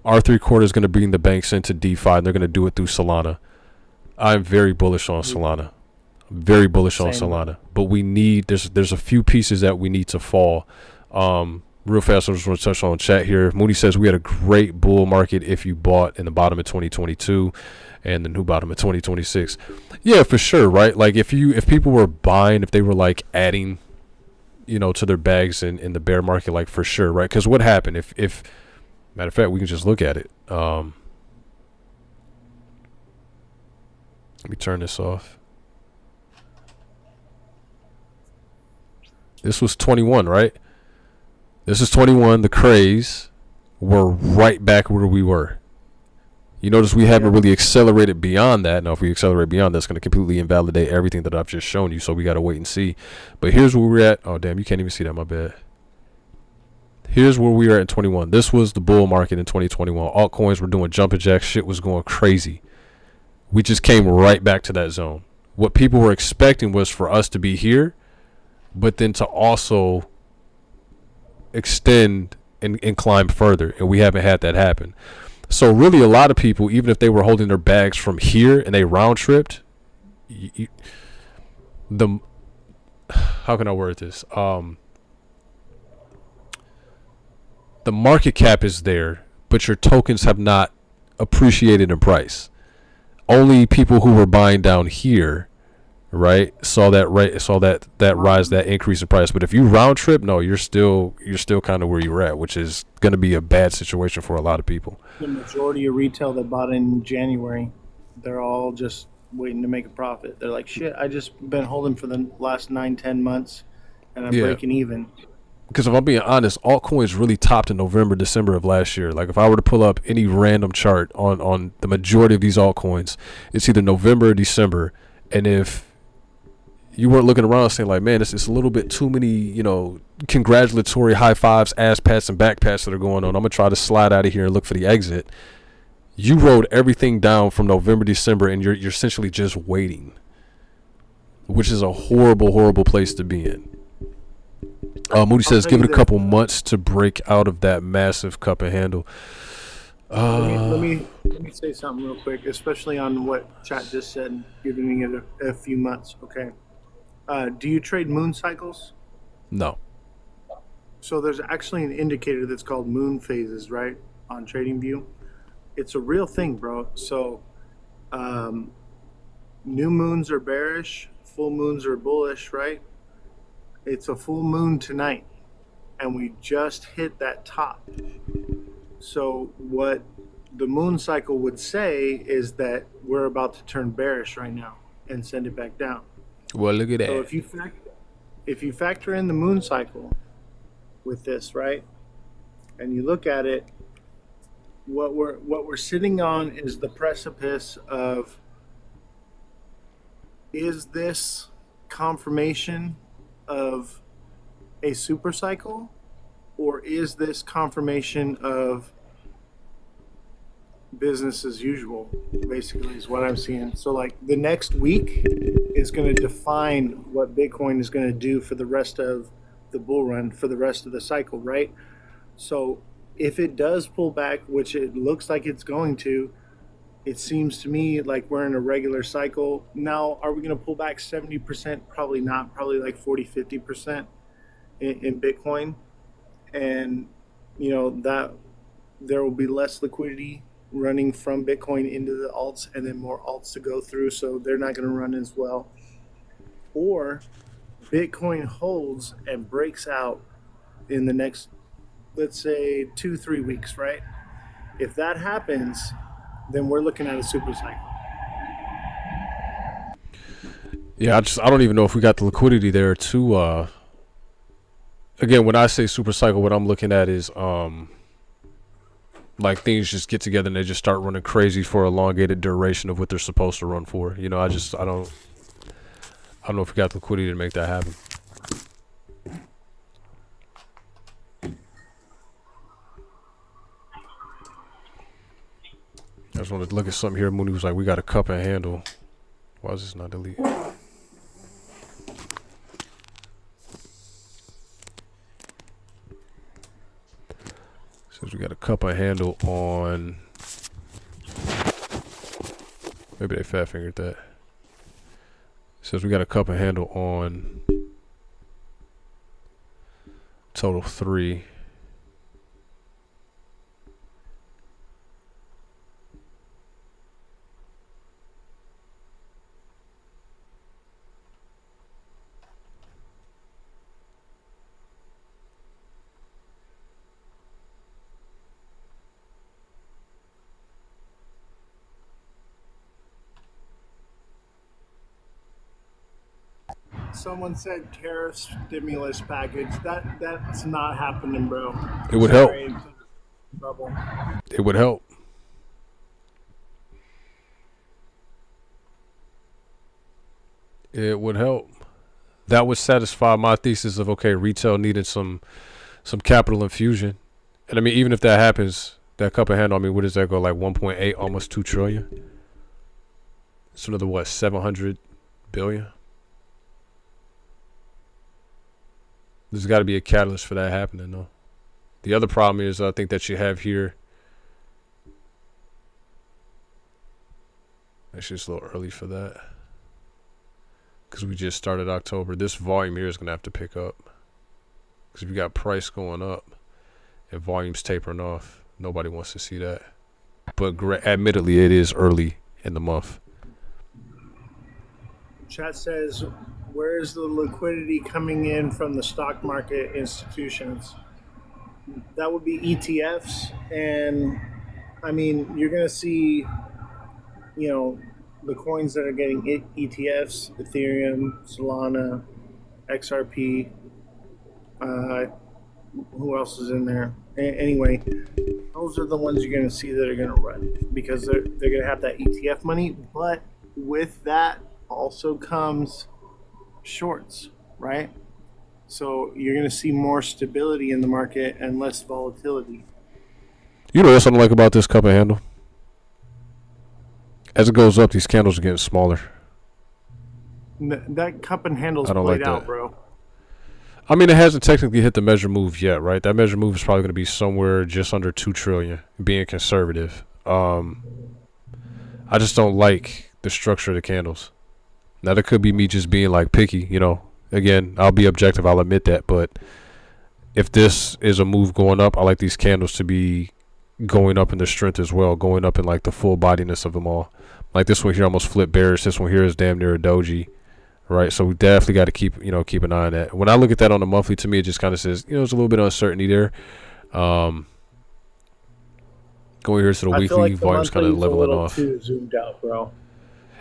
R3 Quarter is going to bring the banks into DeFi, and they're going to do it through Solana. I'm very bullish on Solana. Very bullish on Same. Solana. But we need, there's a few pieces that we need to fall. Real fast, I just want to touch on chat here. Mooney says we had a great bull market if you bought in the bottom of 2022 and the new bottom of 2026. Yeah, for sure, right? Like if people were buying, if they were like adding, to their bags in the bear market, like for sure, right? Because what happened if matter of fact, we can just look at it. Let me turn this off. This was 21, right? This is 21. The craze. We're right back where we were. You notice we haven't really accelerated beyond that. Now, if we accelerate beyond that, it's going to completely invalidate everything that I've just shown you. So we got to wait and see. But here's where we're at. Oh, damn. You can't even see that. My bad. Here's where we are in 21. This was the bull market in 2021. Altcoins were doing jumping jacks. Shit was going crazy. We just came right back to that zone. What people were expecting was for us to be here, but then to also extend and climb further. And we haven't had that happen. So really, a lot of people, even if they were holding their bags from here and they round tripped, how can I word this? The market cap is there, but your tokens have not appreciated in price. Only people who were buying down here, right, saw that rise, that increase in price. But if you round trip, no, you're still kind of where you're at, which is going to be a bad situation for a lot of people. The majority of retail that bought in January, they're all just waiting to make a profit. They're like, shit, I just been holding for the last 9-10 months, and I'm Yeah. breaking even. Because if I'm being honest, altcoins really topped in November, December of last year. Like if I were to pull up any random chart on the majority of these altcoins, it's either November or December. And if you weren't looking around saying like, man, it's a little bit too many, congratulatory high fives, ass pats, and back pats that are going on, I'm going to try to slide out of here and look for the exit. You rode everything down from November, December, and you're essentially just waiting, which is a horrible, horrible place to be in. Moody says, give it a couple months to break out of that massive cup and handle. Let me say something real quick, especially on what chat just said, giving it a few months. Okay. Do you trade moon cycles? No. So there's actually an indicator that's called moon phases, right, on TradingView. It's a real thing, bro. So new moons are bearish, full moons are bullish, right? It's a full moon tonight, and we just hit that top. So what the moon cycle would say is that we're about to turn bearish right now and send it back down. Well, look at that. So if you factor in the moon cycle with this, right, and you look at it, what we're sitting on is the precipice of, is this confirmation of a super cycle, or is this confirmation of business as usual, basically, is what I'm seeing. So like the next week is going to define what Bitcoin is going to do for the rest of the bull run, for the rest of the cycle, right? So if it does pull back, which it looks like it's going to, it seems to me like we're in a regular cycle. Now, are we going to pull back 70%? Probably not, probably like 40, 50% in Bitcoin. And, that there will be less liquidity running from Bitcoin into the alts and then more alts to go through. So they're not going to run as well. Or Bitcoin holds and breaks out in the next, let's say, 2-3 weeks, right? If that happens, then we're looking at a super cycle. Yeah, I don't even know if we got the liquidity there to again, when I say super cycle, what I'm looking at is like things just get together and they just start running crazy for a elongated duration of what they're supposed to run for. I don't know if we got the liquidity to make that happen. I just wanted to look at something here. Mooney was like, we got a cup and handle. Why is this not deleted? Says we got a cup and handle on. Maybe they fat fingered that. Says we got a cup and handle on total 3. Someone said tariff stimulus package. That's not happening, bro. It would help. Bubble. It would help. It would help. That would satisfy my thesis of, okay, retail needed some capital infusion. And I mean, even if that happens, that cup of handle, I mean, what does that go, like 1.8, almost 2 trillion? It's another, what, 700 billion? There's got to be a catalyst for that happening, though. The other problem is, I think that you have here. Actually, it's a little early for that. Because we just started October. This volume here is going to have to pick up. Because if you got price going up and volume's tapering off, nobody wants to see that. But admittedly, it is early in the month. Chat says, where's the liquidity coming in from the stock market institutions? That would be ETFs. And I mean, you're going to see, the coins that are getting ETFs, Ethereum, Solana, XRP. Who else is in there? Anyway, those are the ones you're going to see that are going to run because they're going to have that ETF money. But with that also comes shorts, right? So you're going to see more stability in the market and less volatility. You know what something like about this cup and handle? As it goes up, these candles are getting smaller. That cup and handle's played out, bro. I mean, it hasn't technically hit the measure move yet, right? That measure move is probably going to be somewhere just under 2 trillion, being conservative. I just don't like the structure of the candles. Now, that could be me just being, like, picky, Again, I'll be objective, I'll admit that. But if this is a move going up, I like these candles to be going up in their strength as well, going up in, like, the full bodiness of them all. Like, this one here almost flipped bearish. This one here is damn near a doji. Right, so we definitely got to keep an eye on that. When I look at that on the monthly, to me, it just kind of says, there's a little bit of uncertainty there. Going here to the weekly, like volume's kind of leveling off. Too zoomed out, bro.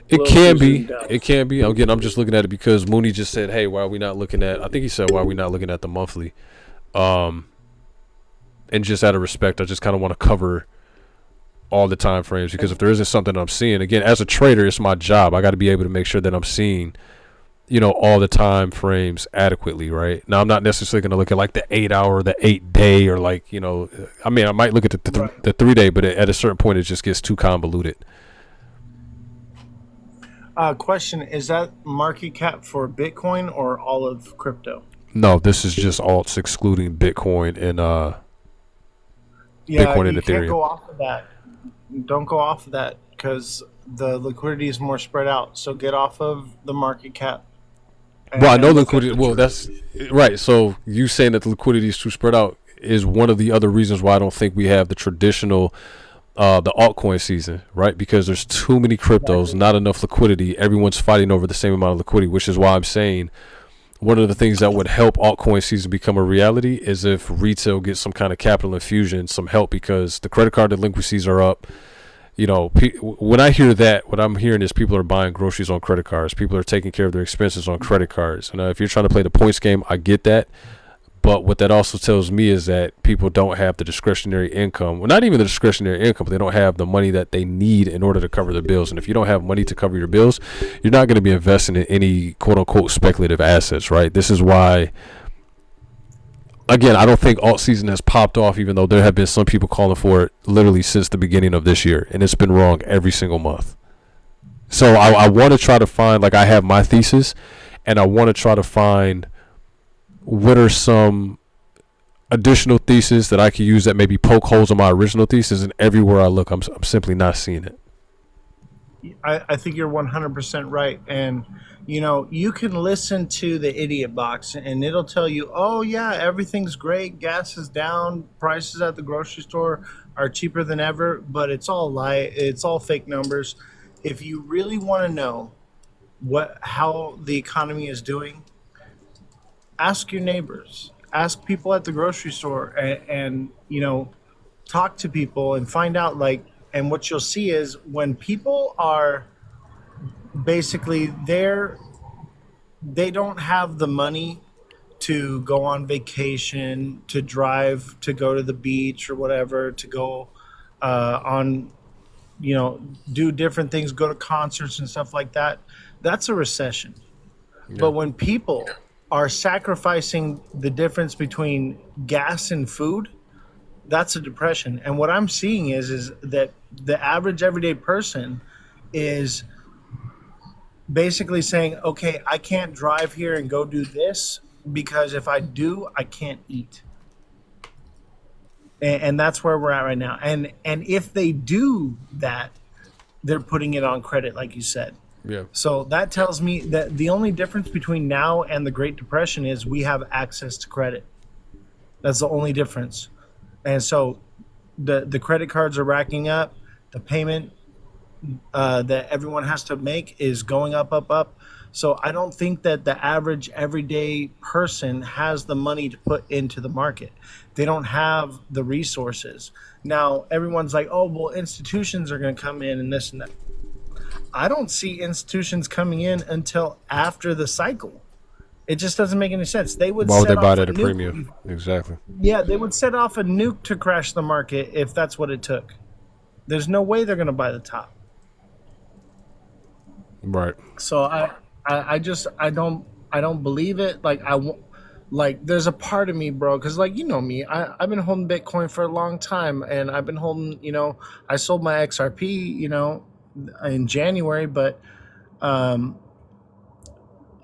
It can be. It can be. Again, I'm just looking at it because Mooney just said, hey, why are we not looking at, I think he said, why are we not looking at the monthly? And just out of respect, I just kind of want to cover all the time frames because if there isn't something I'm seeing, again, as a trader, it's my job. I got to be able to make sure that I'm seeing all the time frames adequately, right? Now, I'm not necessarily going to look at like the 8 hour, the 8 day, or like, I mean, I might look at the 3 day, but at a certain point, it just gets too convoluted. Question, is that market cap for Bitcoin or all of crypto? No, this is just alts excluding Bitcoin and Bitcoin and Ethereum. Can't go off of that. Don't go off of that. because the liquidity is more spread out. So get off of the market cap Well, I know and look at liquidity. the Well, true. that's right. So you saying that the liquidity is too spread out is one of the other reasons why I don't think we have the traditional the altcoin season, right? Because there's too many cryptos, Exactly. not enough liquidity. Everyone's fighting over the same amount of liquidity, which is why I'm saying one of the things that would help altcoin season become a reality is if retail gets some kind of capital infusion, some help, because the credit card delinquencies are up. When I hear that, what I'm hearing is people are buying groceries on credit cards. People are taking care of their expenses on credit cards. And if you're trying to play the points game, I get that. But what that also tells me is that people don't have the discretionary income. Well, not even the discretionary income, but they don't have the money that they need in order to cover their bills. And if you don't have money to cover your bills, you're not going to be investing in any quote unquote speculative assets, right? This is why, again, I don't think alt season has popped off, even though there have been some people calling for it literally since the beginning of this year. And it's been wrong every single month. So I want to try to find, like, I have my thesis, and I want to try to find what are some additional thesis that I could use that maybe poke holes in my original thesis, and everywhere I look, I'm simply not seeing it. I think you're 100% right. And, you can listen to the idiot box and it'll tell you, oh, yeah, everything's great. Gas is down. Prices at the grocery store are cheaper than ever, but it's all lie. It's all fake numbers. If you really want to know how the economy is doing, ask your neighbors, ask people at the grocery store, and talk to people and find out, like, and what you'll see is when people are basically they don't have the money to go on vacation, to drive, to go to the beach or whatever, to go on, do different things, go to concerts and stuff like that. That's a recession. But Yeah. when people are sacrificing the difference between gas and food, that's a depression. And what I'm seeing is that the average everyday person is basically saying, okay, I can't drive here and go do this because if I do, I can't eat. And that's where we're at right now. And if they do that, they're putting it on credit, like you said. Yeah. So that tells me that the only difference between now and the Great Depression is we have access to credit. That's the only difference. And so the credit cards are racking up. The payment that everyone has to make is going up, up, up. So I don't think that the average everyday person has the money to put into the market. They don't have the resources. Now everyone's like, oh well, institutions are going to come in and this and that. I don't see institutions coming in until after the cycle. It just doesn't make any sense. They would Why would they set buy off it a at a premium? nuke. Exactly. Yeah, they would set off a nuke to crash the market if that's what it took. There's no way they're going to buy the top. Right. So I just I don't believe it. Like there's a part of me, bro, because like me, I've been holding Bitcoin for a long time, and I've been holding. I sold my XRP, in January, but um,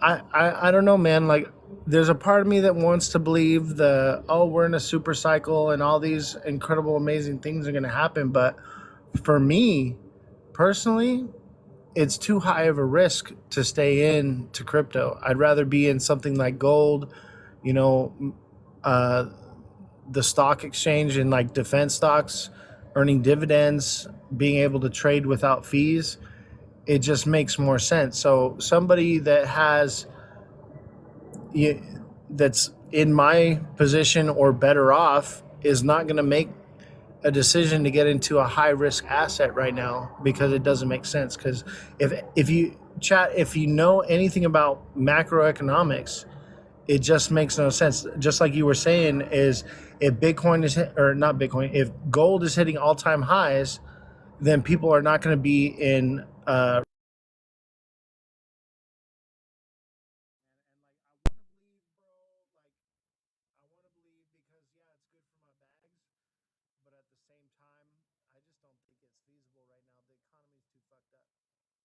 I don't know, man. Like there's a part of me that wants to believe we're in a super cycle and all these incredible, amazing things are going to happen, but for me personally, it's too high of a risk to stay in to crypto. I'd rather be in something like gold, you know, uh, the stock exchange and like defense stocks, earning dividends, being able to trade without fees. It just makes more sense. So somebody that's in my position or better off is not going to make a decision to get into a high risk asset right now because it doesn't make sense. Because if you know anything about macroeconomics, it just makes no sense. Just like you were saying, is if Bitcoin is or not Bitcoin, if gold is hitting all time highs, then people are not going to be in. But at the same time, I just don't think it's feasible right now. The economy's too fucked up. Did you go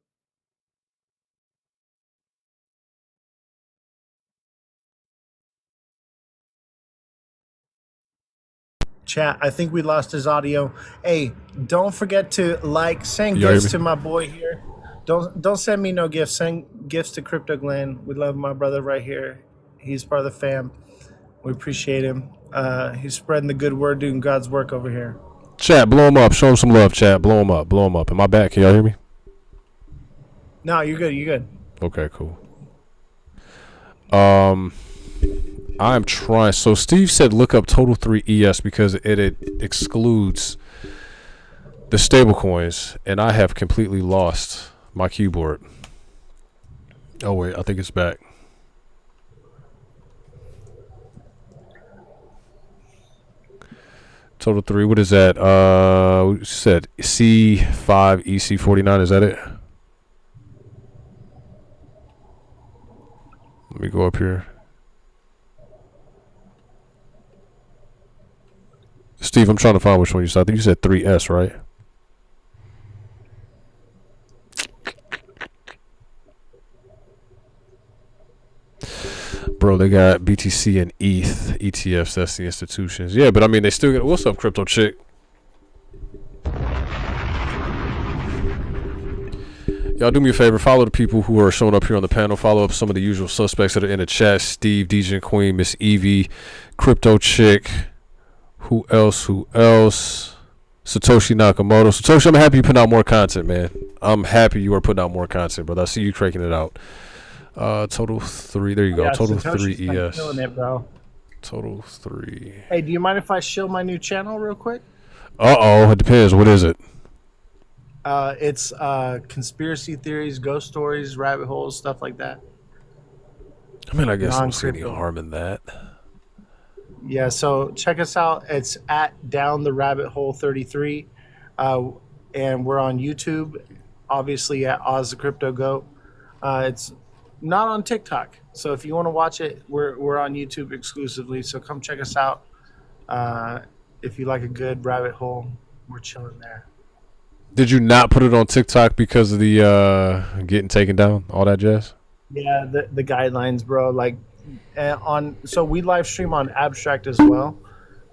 mute? Chat, I think we lost his audio. Hey, don't forget to send You hear gifts me? to my boy here. Don't send me no gifts. Send gifts to Crypto Glenn. We love my brother right here. He's part of the fam. We appreciate him. He's spreading the good word, doing God's work over here. Chat, blow him up. Show him some love, chat. Blow him up. Blow him up. Am I back? Can y'all hear me? No, you're good. You're good. Okay, cool. I'm trying. So Steve said look up Total 3 ES because it excludes the stable coins, and I have completely lost my keyboard. Oh wait, I think it's back. Total 3, what is that? We said C5 EC49, is that it? Let me go up here. Steve, I'm trying to find which one you said. I think you said 3S, right? Bro, they got BTC and ETH, ETFs, that's the institutions. Yeah, but I mean, they still get. What's up, Crypto Chick? Y'all do me a favor, follow the people who are showing up here on the panel. Follow up some of the usual suspects that are in the chat. Steve, DJ and Queen, Miss Evie, Crypto Chick. Who else? Satoshi Nakamoto. Satoshi, I'm happy you put out more content, man. I'm happy you are putting out more content, brother. I see you cranking it out. Total 3. There you go. Yeah, Total Satoshi's 3 been ES. killing it, bro. Total 3. Hey, do you mind if I show my new channel real quick? It depends. What is it? It's conspiracy theories, ghost stories, rabbit holes, stuff like that. I mean, I guess I don't see any Non-crypto. harm in that. Yeah, so check us out. It's at Down the Rabbit Hole 33, and we're on YouTube, obviously at Oz the Crypto Goat. It's not on TikTok, so if you want to watch it, we're on YouTube exclusively. So come check us out. If you like a good rabbit hole, we're chilling there. Did you not put it on TikTok because of the getting taken down, all that jazz? Yeah, the guidelines, bro. So we live stream on Abstract as well.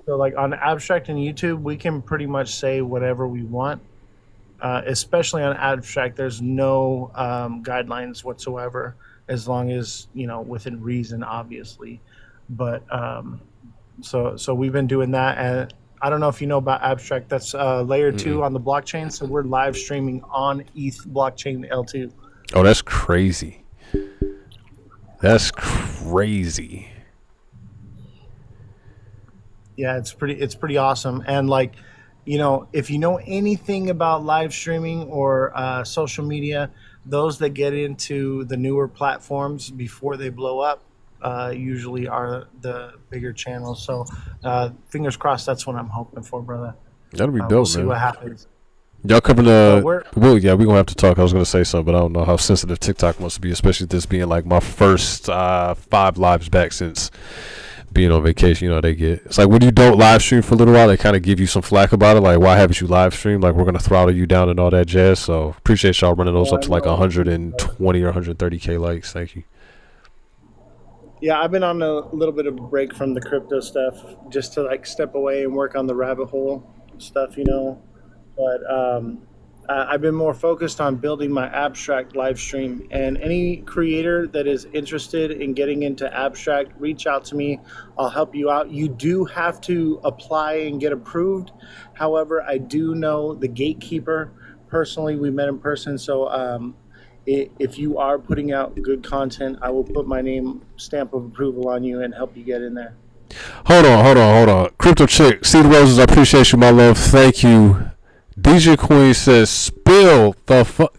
So like on Abstract and YouTube, we can pretty much say whatever we want. Especially on Abstract, there's no guidelines whatsoever, as long as within reason, obviously. But so we've been doing that, and I don't know if you know about Abstract. That's layer 2 on the blockchain. So we're live streaming on ETH blockchain L2. Oh, that's crazy. That's crazy. Yeah, it's pretty awesome. And if you know anything about live streaming or social media, those that get into the newer platforms before they blow up usually are the bigger channels. So fingers crossed, that's what I'm hoping for, brother. That'll be dope, we'll see man. what happens. Y'all covering the? We're gonna have to talk. I was gonna say something, but I don't know how sensitive TikTok wants to be, especially this being like my first 5 lives back since being on vacation. It's like when you don't live stream for a little while, they kind of give you some flack about it. Like, why haven't you live streamed? Like, we're gonna throttle you down and all that jazz. So appreciate y'all running those up to like 120 or 130K likes. Thank you. Yeah, I've been on a little bit of a break from the crypto stuff just to step away and work on the rabbit hole stuff, But I've been more focused on building my Abstract live stream. And any creator that is interested in getting into Abstract, reach out to me. I'll help you out. You do have to apply and get approved. However, I do know the gatekeeper. Personally, we met in person. So if you are putting out good content, I will put my stamp of approval on you and help you get in there. Hold on. Crypto Chick, see the roses. I appreciate you, my love. Thank you. DJ Queen says, spill the fuck.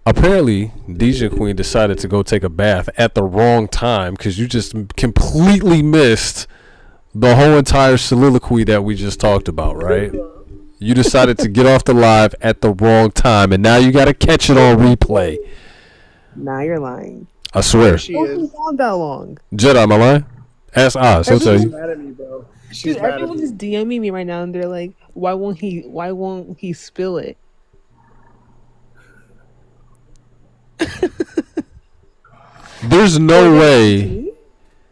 Apparently, DJ Queen decided to go take a bath at the wrong time because you just completely missed the whole entire soliloquy that we just talked about, right? You decided to get off the live at the wrong time, and now you got to catch it on replay. Now you're lying. I swear. She is. It wasn't that long. Jedi, am I lying? Ask Oz. He'll tell She's you. mad at me, bro. She's Dude, mad at everyone me. just DMing me right now, and they're like, "Why won't he spill it?" There's no way.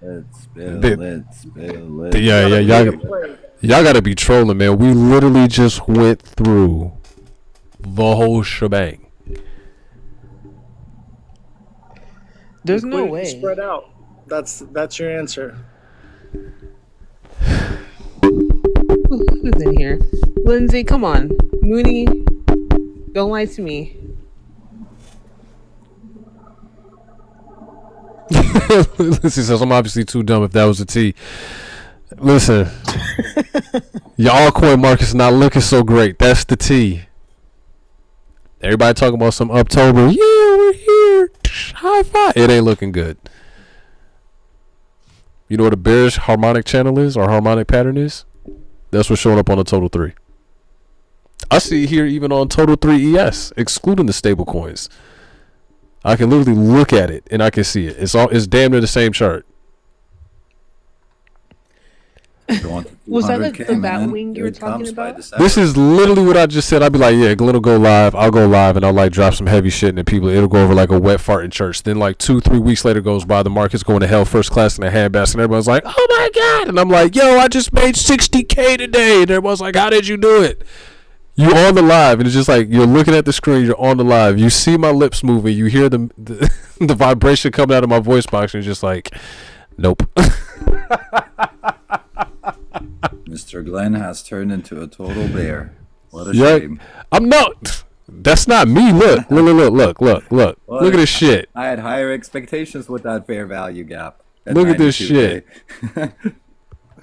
Let's spill, They- let's spill, let's Yeah, y'all. Y'all gotta be trolling, man. We literally just went through the whole shebang. There's no Liquidity way. spread out. That's your answer. Who's in here? Lindsay, come on. Mooney, don't lie to me. Listen, says I'm obviously too dumb if that was a T. Listen, your altcoin market's not looking so great. That's the T. Everybody talking about some October. Yeah, we're here. High five. It ain't looking good. You know what a bearish harmonic channel is, or harmonic pattern is? That's what's showing up on the Total 3. I see it here even on Total 3 ES, excluding the stable coins. I can literally look at it and I can see it. It's damn near the same chart. Was that like the bat wing you were talking about? This is literally what I just said. I'd be like, yeah, Glenn will go live. I'll go live and I'll like drop some heavy shit and then people, it'll go over like a wet fart in church. Then like 2-3 weeks later goes by, the market's going to hell first class in a handbasket and everyone's like, oh my God. And I'm like, yo, I just made $60K today. And everyone's like, how did you do it? You on the live and it's just like you're looking at the screen, you're on the live, you see my lips moving, you hear the the vibration coming out of my voice box and you're just like, nope. Mr. Glenn has turned into a total bear. What a shame. I'm not. That's not me. Look. Look at this shit. I had higher expectations with that fair value gap. Look at this shit.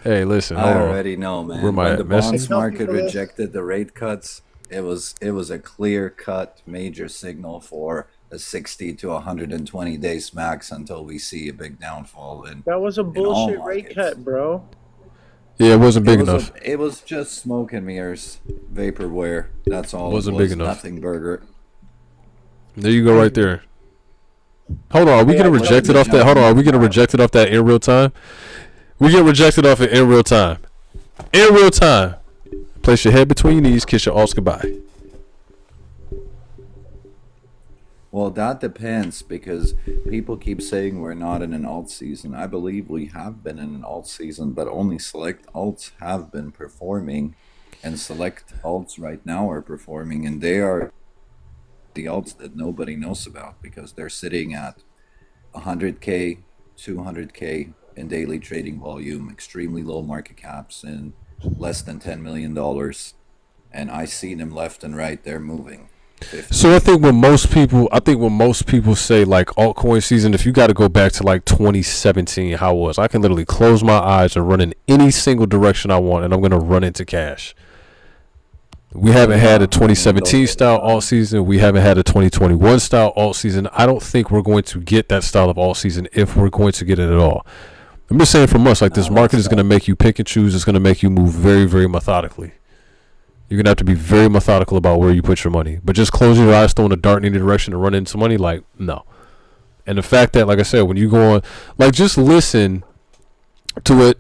Hey, listen. I already know, man. Where when the bonds market rejected the rate cuts, it was a clear cut major signal for a 60 to 120 days max until we see a big downfall in. That was a bullshit rate cut, bro. Yeah, it wasn't big enough. It was just smoke and mirrors, vaporware. That's all. Wasn't big enough. Nothing burger. There you go, right there. Hold on, are we getting rejected off that? Hold on, are we getting rejected off that in real time? We get rejected off it in real time. In real time. Place your head between your knees, kiss your alts goodbye. Well, that depends because people keep saying we're not in an alt season. I believe we have been in an alt season, but only select alts have been performing, and select alts right now are performing, and they are the alts that nobody knows about because they're sitting at 100K, 200K in daily trading volume, extremely low market caps, and less than $10 million. And I see them left and right, they're moving. 50. So I think when most people say like altcoin season, if you got to go back to like 2017, how it was, I can literally close my eyes and run in any single direction I want, and I'm gonna run into cash. We haven't had a 2017 style alt season. We haven't had a 2021 style alt season. I don't think we're going to get that style of alt season if we're going to get it at all. I'm just saying from us, like this market is going to make you pick and choose. It's going to make you move very, very methodically. You're going to have to be very methodical about where you put your money. But just closing your eyes, throwing a dart in any direction and running into money, like, no. And the fact that, like I said, when you go on, like, just listen to it.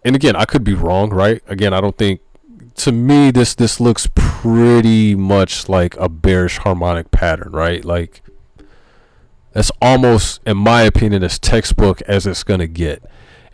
And again, I could be wrong, right? Again, I don't think, to me, this looks pretty much like a bearish harmonic pattern, right? Like, that's almost, in my opinion, as textbook as it's going to get.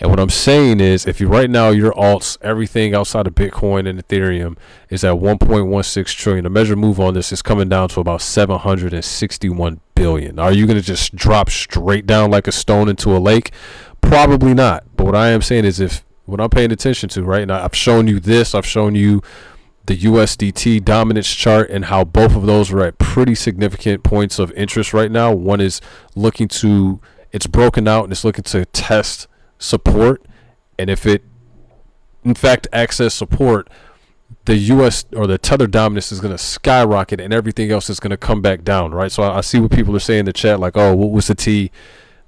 And what I'm saying is, if you right now your alts, everything outside of Bitcoin and Ethereum is at 1.16 trillion. The measured move on this is coming down to about 761 billion. Are you going to just drop straight down like a stone into a lake? Probably not. But what I am saying is, if what I'm paying attention to right now, I've shown you this, I've shown you the USDT dominance chart and how both of those are at pretty significant points of interest right now. One is looking to, it's broken out and it's looking to test support, and if it in fact access support, the US or the tether dominance is going to skyrocket and everything else is going to come back down, right? So I see what people are saying in the chat, like, oh, what was the T?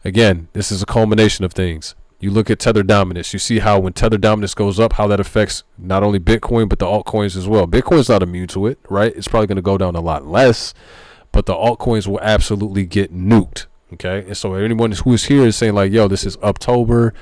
Again, this is a culmination of things. You look at tether dominance, you see how when tether dominance goes up, how that affects not only Bitcoin but the altcoins as well. Bitcoin's not immune to it, right? It's probably going to go down a lot less, but the altcoins will absolutely get nuked. Okay, and so anyone who is here is saying like, yo, this is October,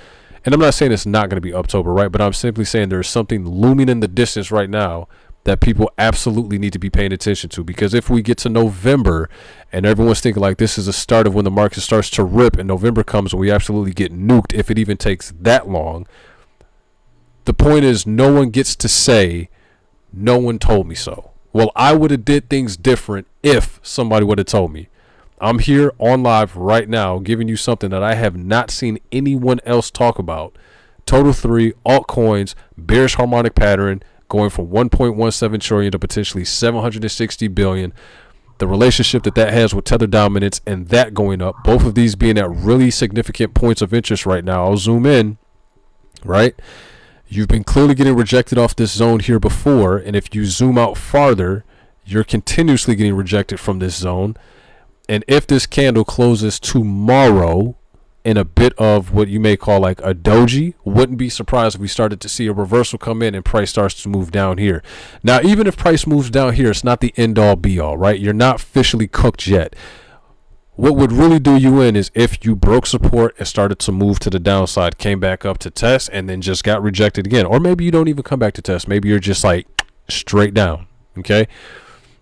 and I'm not saying it's not going to be October, right? But I'm simply saying there's something looming in the distance right now that people absolutely need to be paying attention to, because if we get to November and everyone's thinking like this is a start of when the market starts to rip and November comes and we absolutely get nuked, if it even takes that long, The point is, no one gets to say, no one told me so. Well, I would have did things different if somebody would have told me. I'm here on live right now giving you something that I have not seen anyone else talk about. Total 3 altcoins, bearish harmonic pattern, going from 1.17 trillion to potentially 760 billion. The relationship that has with tether dominance and that going up, both of these being at really significant points of interest right now. I'll zoom in, right? You've been clearly getting rejected off this zone here before, and if you zoom out farther, you're continuously getting rejected from this zone. And if this candle closes tomorrow in a bit of what you may call like a doji, wouldn't be surprised if we started to see a reversal come in and price starts to move down here. Now, even if price moves down here, it's not the end all be all, right? You're not officially cooked yet. What would really do you in is if you broke support and started to move to the downside, came back up to test, and then just got rejected again. Or maybe you don't even come back to test. Maybe you're just like straight down, okay?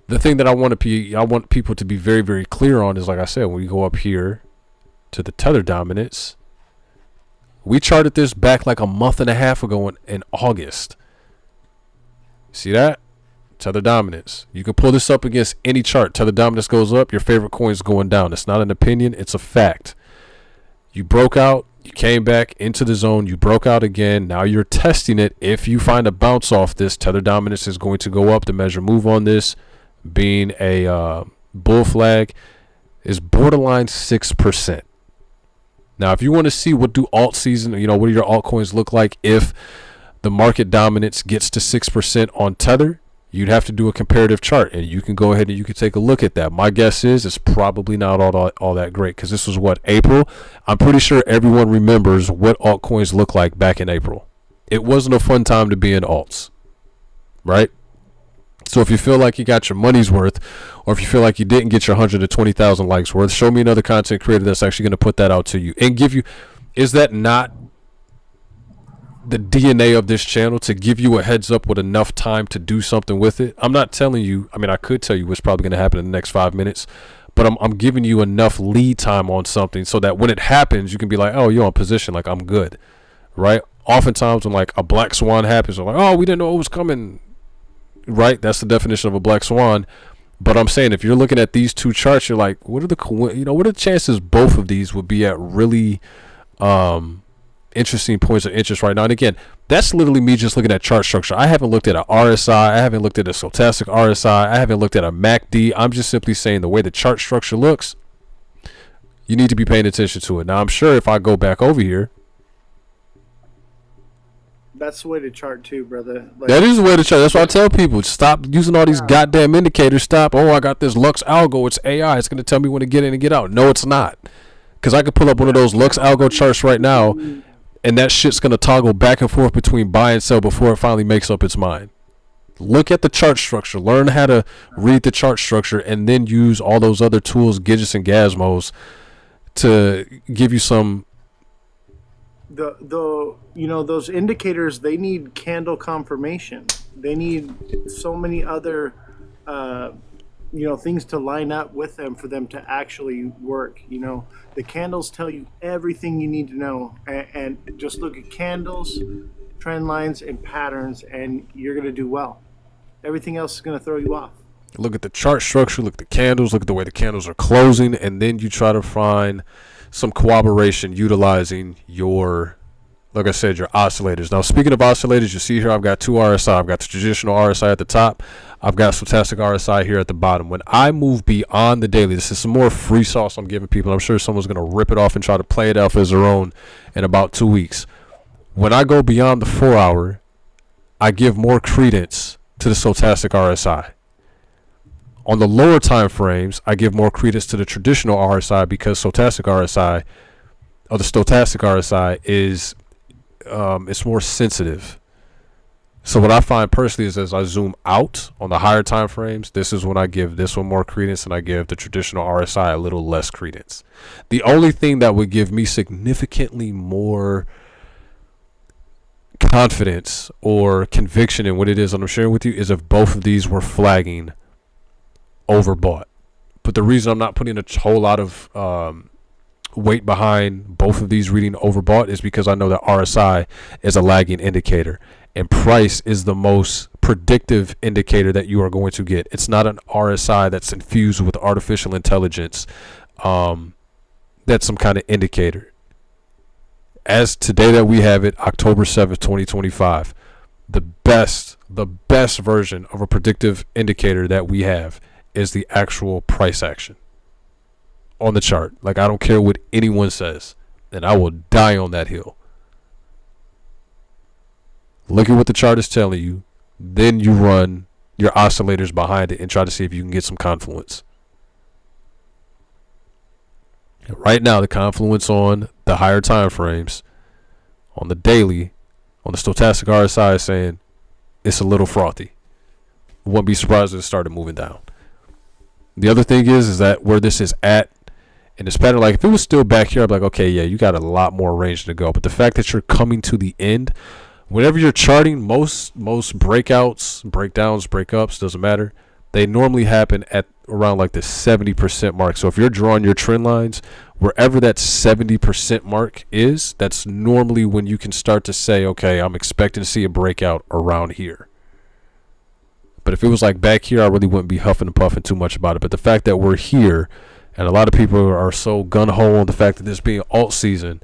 The thing that I want people to be very, very clear on is, like I said, when we go up here to the tether dominance, we charted this back like a month and a half ago in August. See that? Tether dominance. You can pull this up against any chart. Tether dominance goes up, your favorite coin's going down. It's not an opinion, it's a fact. You broke out, you came back into the zone, you broke out again. Now you're testing it. If you find a bounce off this, tether dominance is going to go up. The measure move on this, being a bull flag, is borderline 6%. Now, if you want to see what do alt season, what do your altcoins look like if the market dominance gets to 6% on tether, you'd have to do a comparative chart, and you can go ahead and you can take a look at that. My guess is it's probably not all that great, because this was what, April? I'm pretty sure everyone remembers what altcoins looked like back in April. It wasn't a fun time to be in alts, right? So if you feel like you got your money's worth, or if you feel like you didn't get your 120,000 likes worth, show me another content creator that's actually going to put that out to you and give you. Is that not the DNA of this channel, to give you a heads up with enough time to do something with it? I'm not telling you. I mean, I could tell you what's probably going to happen in the next 5 minutes, but I'm giving you enough lead time on something so that when it happens, you can be like, oh, you're on position, like I'm good, right? Oftentimes when like a black swan happens, we're like, oh, we didn't know it was coming. Right, that's the definition of a black swan. But I'm saying, if you're looking at these two charts, you're like, what are the chances both of these would be at really interesting points of interest right now? And again, that's literally me just looking at chart structure. I haven't looked at an RSI, I haven't looked at a stochastic RSI, I haven't looked at a MACD. I'm just simply saying the way the chart structure looks, you need to be paying attention to it. Now, I'm sure if I go back over here, that's the way to chart too, brother. Like, that is the way to chart. That's why I tell people, stop using all these goddamn indicators. Stop. Oh, I got this Lux Algo. It's AI. It's going to tell me when to get in and get out. No, it's not. Because I could pull up one of those Lux Algo charts right now, and that shit's going to toggle back and forth between buy and sell before it finally makes up its mind. Look at the chart structure. Learn how to read the chart structure, and then use all those other tools, Gidgets and Gazmos, to give you some. Those indicators, they need candle confirmation. They need so many other things to line up with them for them to actually work. The candles tell you everything you need to know, and just look at candles, trend lines, and patterns, and you're going to do well. Everything else is going to throw you off. Look at the chart structure, look at the candles, look at the way the candles are closing, and then you try to find some cooperation utilizing your, like I said, your oscillators. Now, speaking of oscillators, you see here I've got two RSI. I've got the traditional RSI at the top. I've got stochastic RSI here at the bottom. When I move beyond the daily, this is some more free sauce I'm giving people. I'm sure someone's going to rip it off and try to play it off as their own in about 2 weeks. When I go beyond the 4 hour, I give more credence to the stochastic RSI. On the lower time frames, I give more credence to the traditional RSI, because the stochastic RSI is it's more sensitive. So what I find personally is, as I zoom out on the higher time frames, this is when I give this one more credence, and I give the traditional RSI a little less credence. The only thing that would give me significantly more confidence or conviction in what it is that I'm sharing with you is if both of these were flagging overbought. But the reason I'm not putting a whole lot of weight behind both of these reading overbought is because I know that RSI is a lagging indicator, and price is the most predictive indicator that you are going to get. It's not an RSI that's infused with artificial intelligence. That's some kind of indicator. As today that we have it, October 7th, 2025, the best version of a predictive indicator that we have is the actual price action on the chart. Like, I don't care what anyone says, and I will die on that hill. Look at what the chart is telling you, then you run your oscillators behind it and try to see if you can get some confluence. Right now, the confluence on the higher time frames, on the daily, on the stochastic RSI is saying it's a little frothy. Wouldn't be surprised if it started moving down. The other thing is that where this is at in this pattern, like if it was still back here, I'd be like, okay, yeah, you got a lot more range to go. But the fact that you're coming to the end, whenever you're charting, most breakouts, breakdowns, breakups, doesn't matter, they normally happen at around like the 70% mark. So if you're drawing your trend lines, wherever that 70% mark is, that's normally when you can start to say, okay, I'm expecting to see a breakout around here. But if it was like back here, I really wouldn't be huffing and puffing too much about it. But the fact that we're here, and a lot of people are so gun-ho on the fact that this being alt season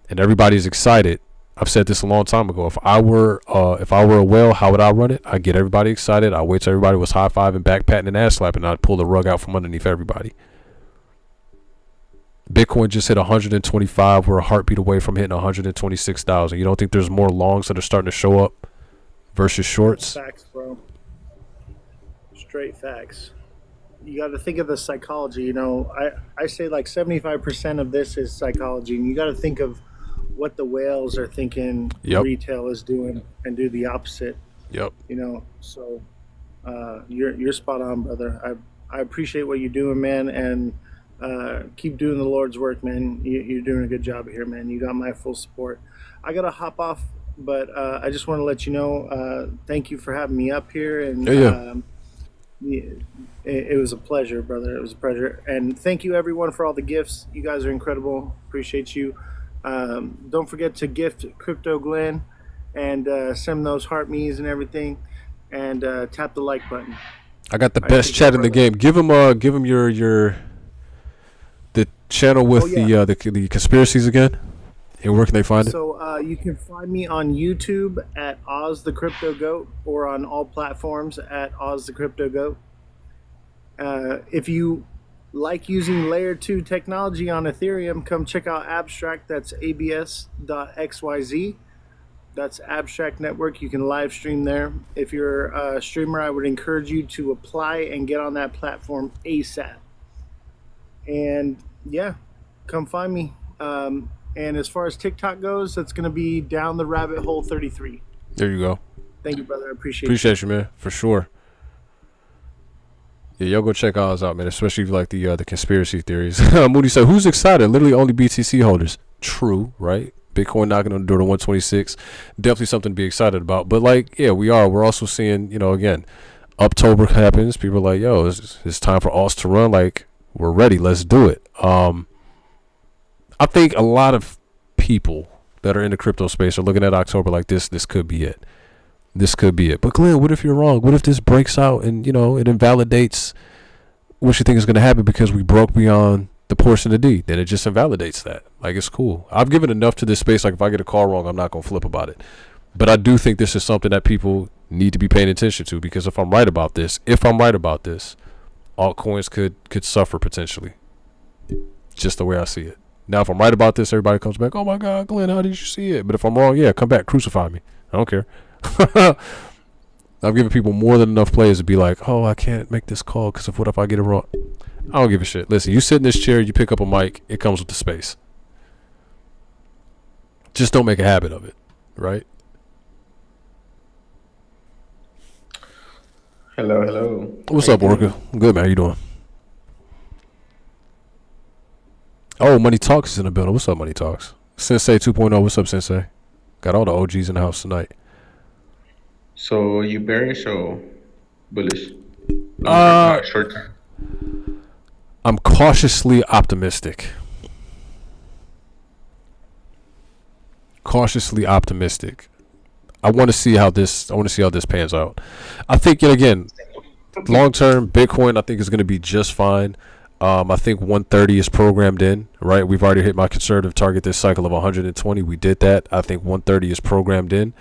and everybody's excited. I've said this a long time ago. If I were a whale, how would I run it? I'd get everybody excited. I'd wait till everybody was high-fiving, back-patting, and ass-slapping, and I'd pull the rug out from underneath everybody. Bitcoin just hit 125. We're a heartbeat away from hitting 126,000. You don't think there's more longs that are starting to show up versus shorts? Facts, bro. Straight facts. You got to think of the psychology. You know, I say like 75% of this is psychology, and you got to think of what the whales are thinking. Yep. Retail is doing, and do the opposite. Yep. You know, so you're spot on, brother. I appreciate what you're doing, man, and keep doing the Lord's work, man. You're doing a good job here, man. You got my full support. I gotta hop off, but I just want to let you know, thank you for having me up here, and it was a pleasure, brother. It was a pleasure, and thank you everyone for all the gifts. You guys are incredible. Appreciate you. Don't forget to gift Crypto Glenn and send those heart me's and everything, and tap the like button. I got the best chat in the game. Give him your the channel with the conspiracies again. And where can they find it? So you can find me on YouTube at Oz the Crypto Goat, or on all platforms at Oz the Crypto Goat. If you like using layer 2 technology on Ethereum, come check out Abstract. That's abs.xyz. That's Abstract Network. You can live stream there. If you're a streamer, I would encourage you to apply and get on that platform ASAP. And yeah, come find me. And as far as TikTok goes, that's going to be Down the Rabbit Hole 33. There you go. Thank you, brother. I Appreciate you, man. For sure. Yeah, y'all go check ours out, man. Especially if you like the conspiracy theories. Moody said, "Who's excited? Literally only BTC holders." True, right? Bitcoin knocking on the door to 126. Definitely something to be excited about. But like, yeah, we are. We're also seeing, again, October happens. People are like, "Yo, it's time for alts to run." Like, we're ready. Let's do it. I think a lot of people that are in the crypto space are looking at October like this. This could be it. This could be it. But Glenn, what if you're wrong? What if this breaks out and, it invalidates what you think is going to happen because we broke beyond the portion of D? Then it just invalidates that. Like, it's cool. I've given enough to this space. Like, if I get a call wrong, I'm not going to flip about it. But I do think this is something that people need to be paying attention to, because if I'm right about this, altcoins could suffer potentially. Just the way I see it. Now, if I'm right about this, everybody comes back, "Oh my God, Glenn, how did you see it?" But if I'm wrong, yeah, come back, crucify me. I don't care. I've given people more than enough plays to be like, "Oh, I can't make this call because of what if I get it wrong?" I don't give a shit. Listen, you sit in this chair, you pick up a mic, it comes with the space. Just don't make a habit of it, right? Hello. What's up, Orca? Good, man. How you doing? Oh, Money Talks is in the building. What's up, Money Talks? Sensei 2.0. What's up, Sensei? Got all the OGs in the house tonight. So you bearish or bullish? Uh, Short term. I'm cautiously optimistic. cautiously optimistic. I want to see how this. I want to see how this pans out. I think, again, long term, Bitcoin I think is going to be just fine. I think 130 is programmed in, right? We've already hit my conservative target this cycle of 120. We did that. I think 130 is programmed in.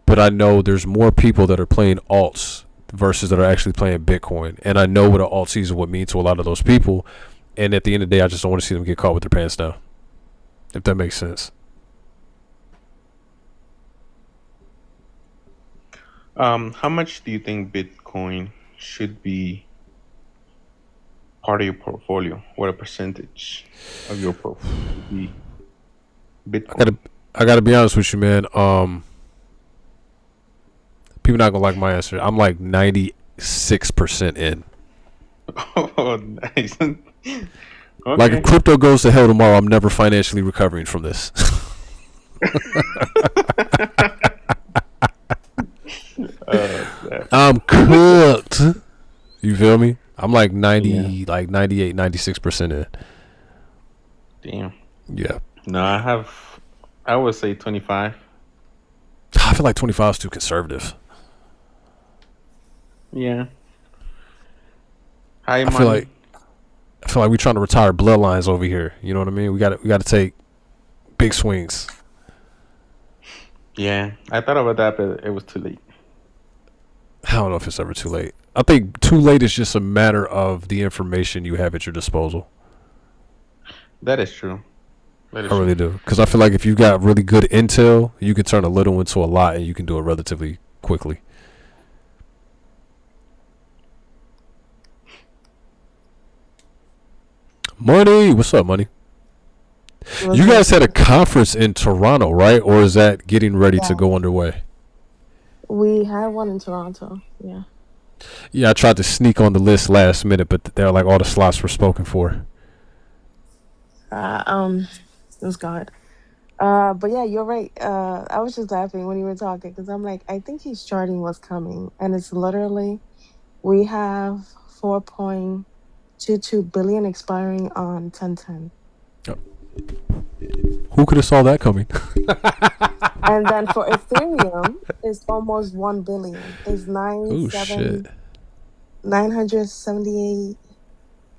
But I know there's more people that are playing alts versus that are actually playing Bitcoin. And I know what an alt season would mean to a lot of those people. And at the end of the day, I just don't want to see them get caught with their pants down. If that makes sense. How much do you think Bitcoin should be part of your portfolio? What a percentage of your portfolio should be Bitcoin? I gotta be honest with you, man. People not gonna like my answer. I'm like 96% in. Oh, nice. Like, if Okay. crypto goes to hell tomorrow, I'm never financially recovering from this. I'm cooked. You feel me? I'm like 90, like 98, 96% in. Damn. Yeah. No, I would say 25. I feel like 25 is too conservative. Yeah. High I money. feel like we're trying to retire bloodlines over here. You know what I mean? We got to take big swings. Yeah, I thought about that, but it was too late. I don't know if it's ever too late. I think too late is just a matter of the information you have at your disposal. That is true. That is I true. really do. Because I feel like if you've got really good intel, you can turn a little into a lot and you can do it relatively quickly. Money, what's up, Money? You guys had a conference in Toronto, right? Or is that getting ready to go underway? We had one in Toronto. Yeah. Yeah, I tried to sneak on the list last minute, but they're like all the slots were spoken for. It was God. But yeah, you're right. I was just laughing when you were talking because I'm like, I think he's charting what's coming, and it's literally we have 4.22 billion expiring on 10/10, Who could have saw that coming? and then for Ethereum, it's almost 1 billion. It's Oh shit! 978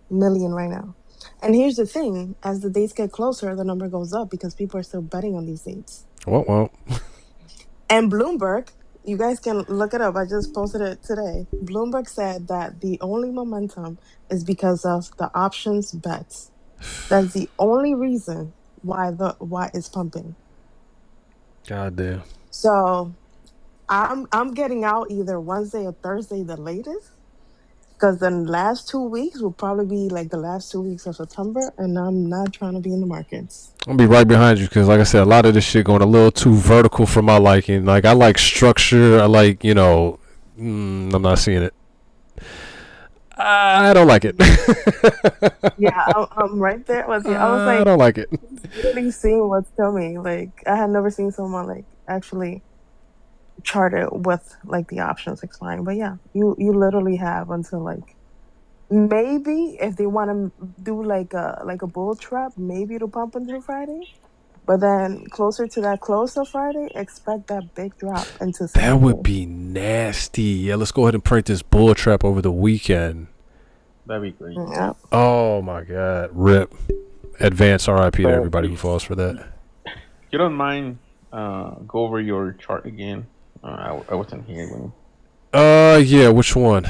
million right now. And here's the thing: as the dates get closer, the number goes up because people are still betting on these dates. Well. And Bloomberg, you guys can look it up. I just posted it today. Bloomberg said that the only momentum is because of the options bets. That's the only reason why it's pumping. God damn. So I'm getting out either Wednesday or Thursday the latest. Because the last 2 weeks will probably be like the last 2 weeks of September, and I'm not trying to be in the markets. I'll be right behind you because, like I said, a lot of this shit going a little too vertical for my liking. Like, I like structure. I like, I'm not seeing it. I don't like it. Yeah, I'm right there with you. I was I like, don't like it. really seeing what's coming. Like, I had never seen someone like actually chart it with like the options expiring. But yeah, you literally have until like maybe if they want to do like a bull trap, maybe it'll pump until Friday. But then closer to that close of Friday, expect that big drop into Saturday. That would be nasty. Yeah, let's go ahead and print this bull trap over the weekend. That'd be great. Yeah. Oh my God, rip. Advance RIP to everybody who falls for that. If you don't mind, go over your chart again. I wasn't here when. Yeah, which one?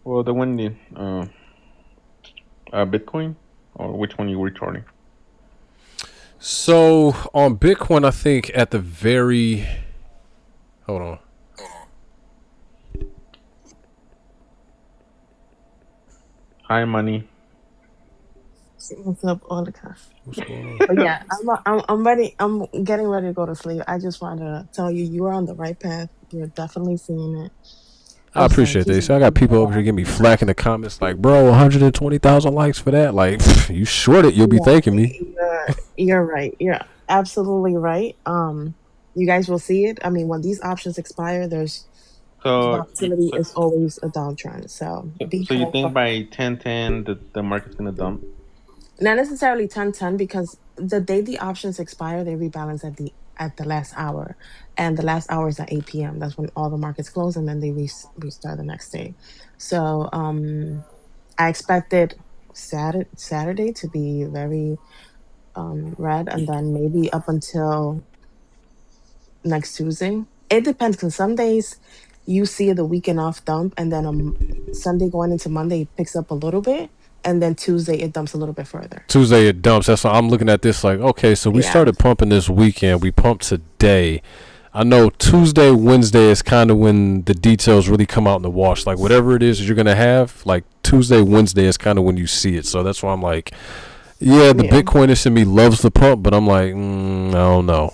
Well, the one in Bitcoin, or which one you were charting? So on Bitcoin, I think at the very, hold on. High money. What's up, all the cash? What's going on? But yeah, I'm ready. I'm getting ready to go to sleep. I just wanted to tell you, you are on the right path. You're definitely seeing it. I appreciate that. So I got people over here giving me flack in the comments like, bro, 120,000 likes for that. Like, you shorted, you'll be thanking me. You're right. You're absolutely right. You guys will see it. I mean, when these options expire, there's volatility is always a downtrend. So you think by 10/10 the market's gonna dump? Not necessarily 10-10 because the day the options expire, they rebalance at the last hour, and the last hour is at 8 p.m. That's when all the markets close, and then they restart the next day. So I expected Saturday to be very red, and then maybe up until next Tuesday. It depends because some days you see the weekend off dump, and then Sunday going into Monday it picks up a little bit, and then Tuesday it dumps a little bit further. Tuesday it dumps. That's why I'm looking at this like, okay, so we Yeah, started pumping this weekend. We pumped today. I know Tuesday, Wednesday is kind of when the details really come out in the wash. Like whatever it is you're gonna have, like Tuesday, Wednesday is kind of when you see it. So that's why I'm like, yeah, the yeah. Bitcoinist in me loves the pump, but I'm like, I don't know.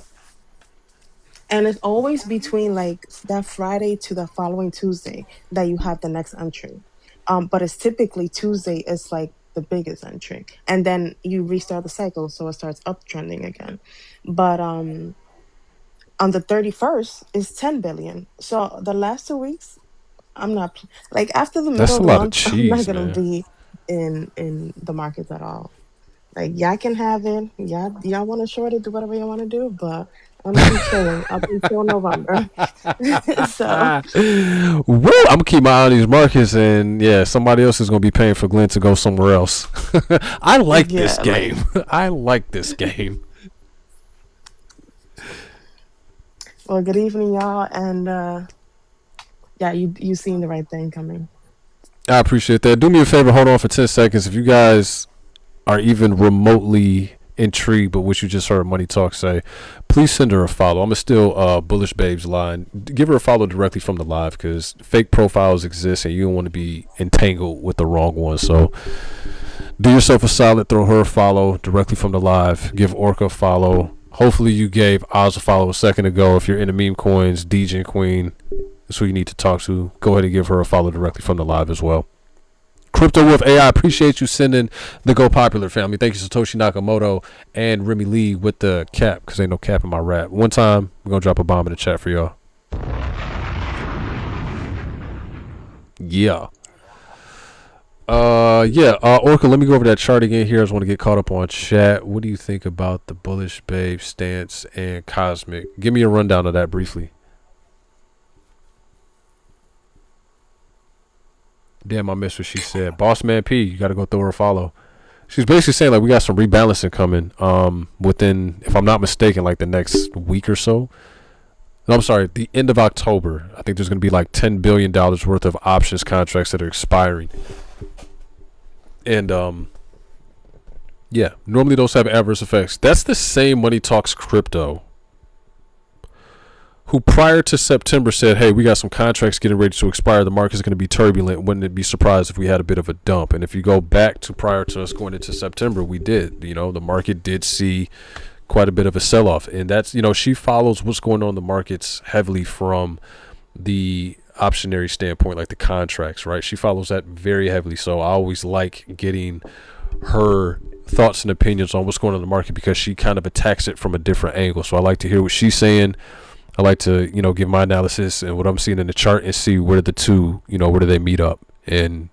And it's always between like that Friday to the following Tuesday that you have the next entry. But it's typically Tuesday is like the biggest entry, and then you restart the cycle, so it starts uptrending again. But on the 31st is 10 billion. So the last 2 weeks, I'm not like after the middle That's of a the lot of month, I'm not cheese, gonna man. be in the markets at all. Like y'all can have it. Y'all want to short it, do whatever you want to do, but I'm chilling up until November. So Woo! I'm gonna keep my eye on these markets, and yeah, somebody else is gonna be paying for Glenn to go somewhere else. I like this yeah, like game. I like this game. well, good evening, y'all, and yeah, you seen the right thing coming. I appreciate that. Do me a favor, hold on for 10 seconds. If you guys are even remotely intrigued by what you just heard Money Talk say, please send her a follow. I'm going to steal Bullish Babe's line. Give her a follow directly from the live because fake profiles exist and you don't want to be entangled with the wrong one. So do yourself a solid. Throw her a follow directly from the live. Give Orca a follow. Hopefully you gave Oz a follow a second ago. If you're into meme coins, DJ Queen, that's who you need to talk to. Go ahead and give her a follow directly from the live as well. Crypto with AI, appreciate you sending the Go Popular family. Thank you, Satoshi Nakamoto and Remy Lee with the cap, because ain't no cap in my rap. One time, we're going to drop a bomb in the chat for y'all. Yeah. Orca, let me go over that chart again here. I just want to get caught up on chat. What do you think about the Bullish Babe stance and Cosmic? Give me a rundown of that briefly. Damn, I missed what she said. Boss Man P, you got to go throw her a follow. She's basically saying like we got some rebalancing coming within, if I'm not mistaken, like the next week or so. No, I'm sorry, the end of October. I think there's going to be like $10 billion worth of options contracts that are expiring. And yeah, normally those have adverse effects. That's the same Money Talks Crypto who prior to September said, hey, we got some contracts getting ready to expire. The market's going to be turbulent. Wouldn't it be surprised if we had a bit of a dump? And if you go back to prior to us going into September, we did. You know, the market did see quite a bit of a sell-off. And that's, you know, she follows what's going on in the markets heavily from the optionary standpoint, like the contracts, right? She follows that very heavily. So I always like getting her thoughts and opinions on what's going on in the market because she kind of attacks it from a different angle. So I like to hear what she's saying. I like to, you know, give my analysis and what I'm seeing in the chart and see where the two, you know, where do they meet up. And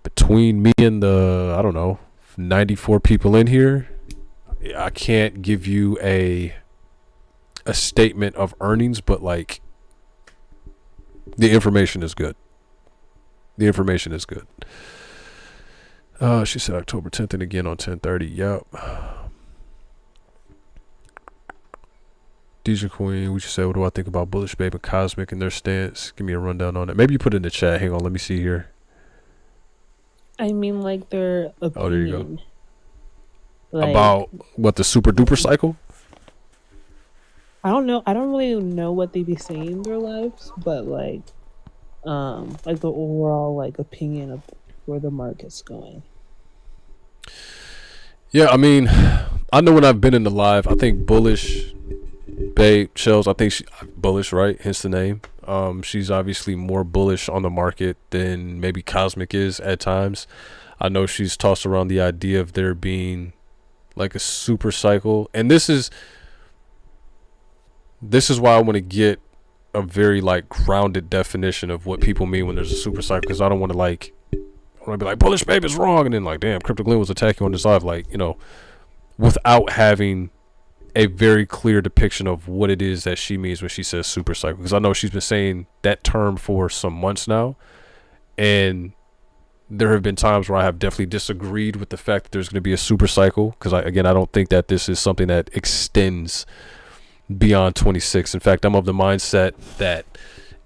between me and the, I don't know, 94 people in here, I can't give you a statement of earnings, but like the information is good. The information is good. She said October 10th and again on 10:30. Yep. DJ Queen, what you say? What do I think about Bullish Babe and Cosmic and their stance? Give me a rundown on it. Maybe you put it in the chat. Hang on, let me see here. I mean, like their opinion. Oh, there you go. Like, about what, the super duper cycle? I don't know. I don't really know what they be saying in their lives, but like the overall like opinion of where the market's going. Yeah, I mean, I know when I've been in the live, I think Bullish Babe Shells, I think she bullish, right? Hence the name. She's obviously more bullish on the market than maybe Cosmic is at times. I know she's tossed around the idea of there being like a super cycle, and this is why I want to get a very like grounded definition of what people mean when there's a super cycle, because I don't want to like I'd be like, bullish babe is wrong, and then like, damn, Crypto Glenn was attacking on this live, like, you know, without having a very clear depiction of what it is that she means when she says super cycle. Because I know she's been saying that term for some months now, and there have been times where I have definitely disagreed with the fact that there's going to be a super cycle, because I don't think that this is something that extends beyond 26. In fact, I'm of the mindset that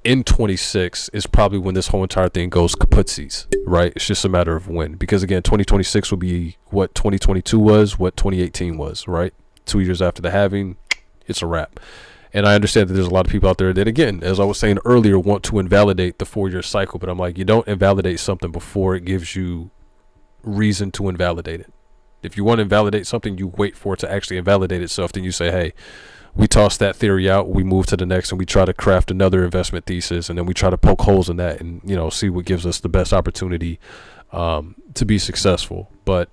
in 26 is probably when this whole entire thing goes kaputsies, right? It's just a matter of when, because again, 2026 will be what 2022 was, what 2018 was, right? 2 years after the halving, it's a wrap. And I understand that there's a lot of people out there that, again, as I was saying earlier, want to invalidate the 4-year cycle, but I'm like, you don't invalidate something before it gives you reason to invalidate it. If you want to invalidate something, you wait for it to actually invalidate itself. Then you say, hey, we toss that theory out, we move to the next, and we try to craft another investment thesis, and then we try to poke holes in that and, you know, see what gives us the best opportunity to be successful. But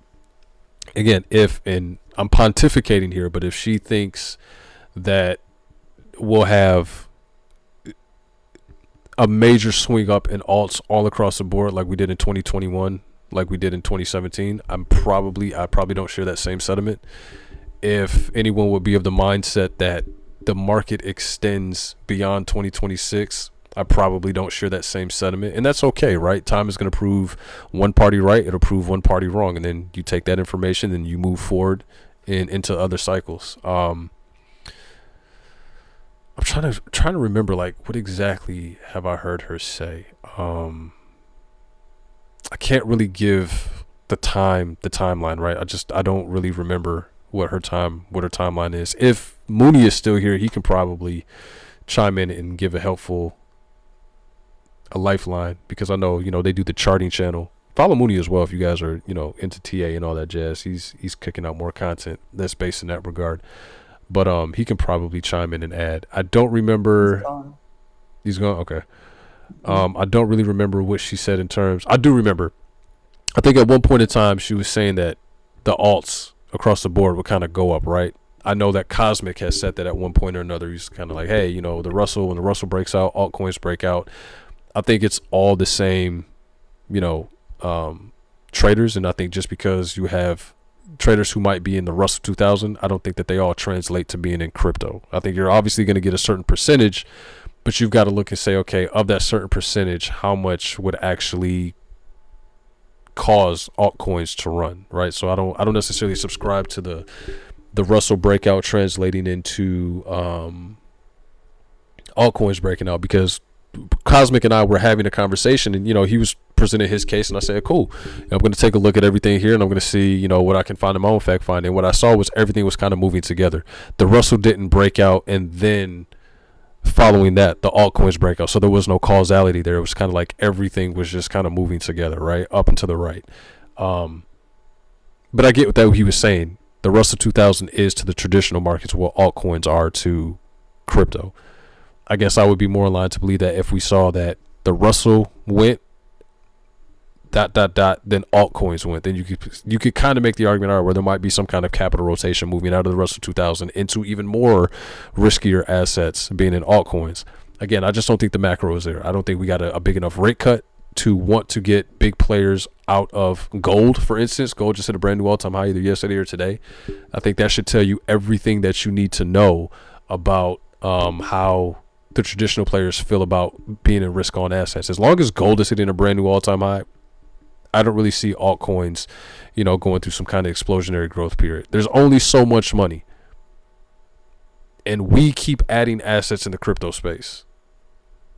again, and I'm pontificating here, but if she thinks that we'll have a major swing up in alts all across the board like we did in 2021, like we did in 2017, I probably don't share that same sentiment. If anyone would be of the mindset that the market extends beyond 2026, I probably don't share that same sentiment, and that's okay, right? Time is going to prove one party right, it'll prove one party wrong, and then you take that information and you move forward into other cycles. I'm trying to remember, like, what exactly have I heard her say? I can't really give the timeline, right? I don't really remember what her timeline is. If Mooney is still here, he can probably chime in and give a lifeline, because I know, you know, they do the charting channel. Follow Mooney as well if you guys are, you know, into TA and all that jazz. He's kicking out more content that's based in that regard. But he can probably chime in and add. I don't remember. He's gone. Okay. I don't really remember what she said in terms. I do remember. I think at one point in time she was saying that the alts across the board would kind of go up, right? I know that Cosmic has said that at one point or another. He's kind of like, hey, you know, when the Russell breaks out, altcoins break out. I think it's all the same, you know, traders, and I think just because you have traders who might be in the Russell 2000, I don't think that they all translate to being in crypto. I think you're obviously going to get a certain percentage, but you've got to look and say, okay, of that certain percentage, how much would actually cause altcoins to run, right? So I don't necessarily subscribe to the Russell breakout translating into altcoins breaking out, because Cosmic and I were having a conversation, and, you know, he was presenting his case, and I said, cool, I'm going to take a look at everything here, and I'm going to see, you know, what I can find in my own fact finding. What I saw was everything was kind of moving together. The Russell didn't break out, and then following that, the altcoins break out. So there was no causality there. It was kind of like everything was just kind of moving together, right, up and to the right. But I get what that he was saying. The Russell 2000 is to the traditional markets what altcoins are to crypto. I guess I would be more aligned to believe that if we saw that the Russell went ... then altcoins went, then you could kind of make the argument, all right, where there might be some kind of capital rotation moving out of the Russell 2000 into even more riskier assets being in altcoins. Again, I just don't think the macro is there. I don't think we got a big enough rate cut to want to get big players out of gold. For instance, gold just hit a brand new all-time high either yesterday or today. I think that should tell you everything that you need to know about how the traditional players feel about being in risk on assets. As long as gold is hitting a brand new all-time high, I don't really see altcoins, you know, going through some kind of explosionary growth period. There's only so much money, and we keep adding assets in the crypto space,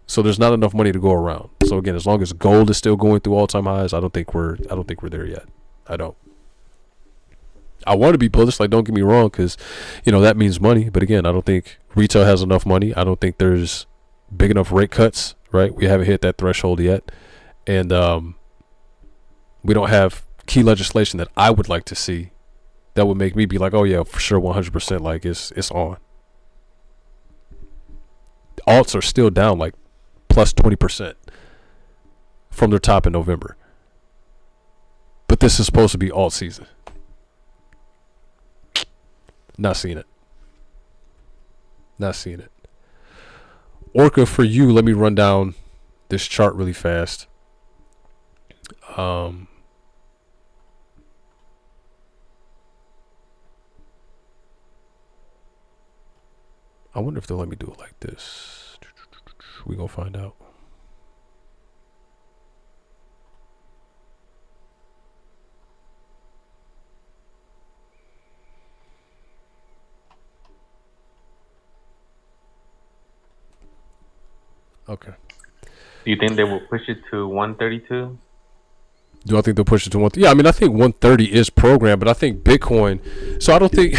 so there's not enough money to go around. So again, as long as gold is still going through all-time highs, I don't think we're there yet. I don't. I want to be bullish, like, don't get me wrong, because, you know, that means money. But again, I don't think retail has enough money. I don't think there's big enough rate cuts, right? We haven't hit that threshold yet. And we don't have key legislation that I would like to see that would make me be like, oh yeah, for sure, 100%, like it's on. Alts are still down like plus 20% from their top in November. But this is supposed to be alt season. Not seeing it. Not seeing it. Orca, for you, let me run down this chart really fast. Um, I wonder if they'll let me do it like this. We gonna find out. Okay. Do you think they will push it to 132? Do I think they'll push it to one? Yeah, I mean, I think 130 is programmed, but I think Bitcoin. So I don't think,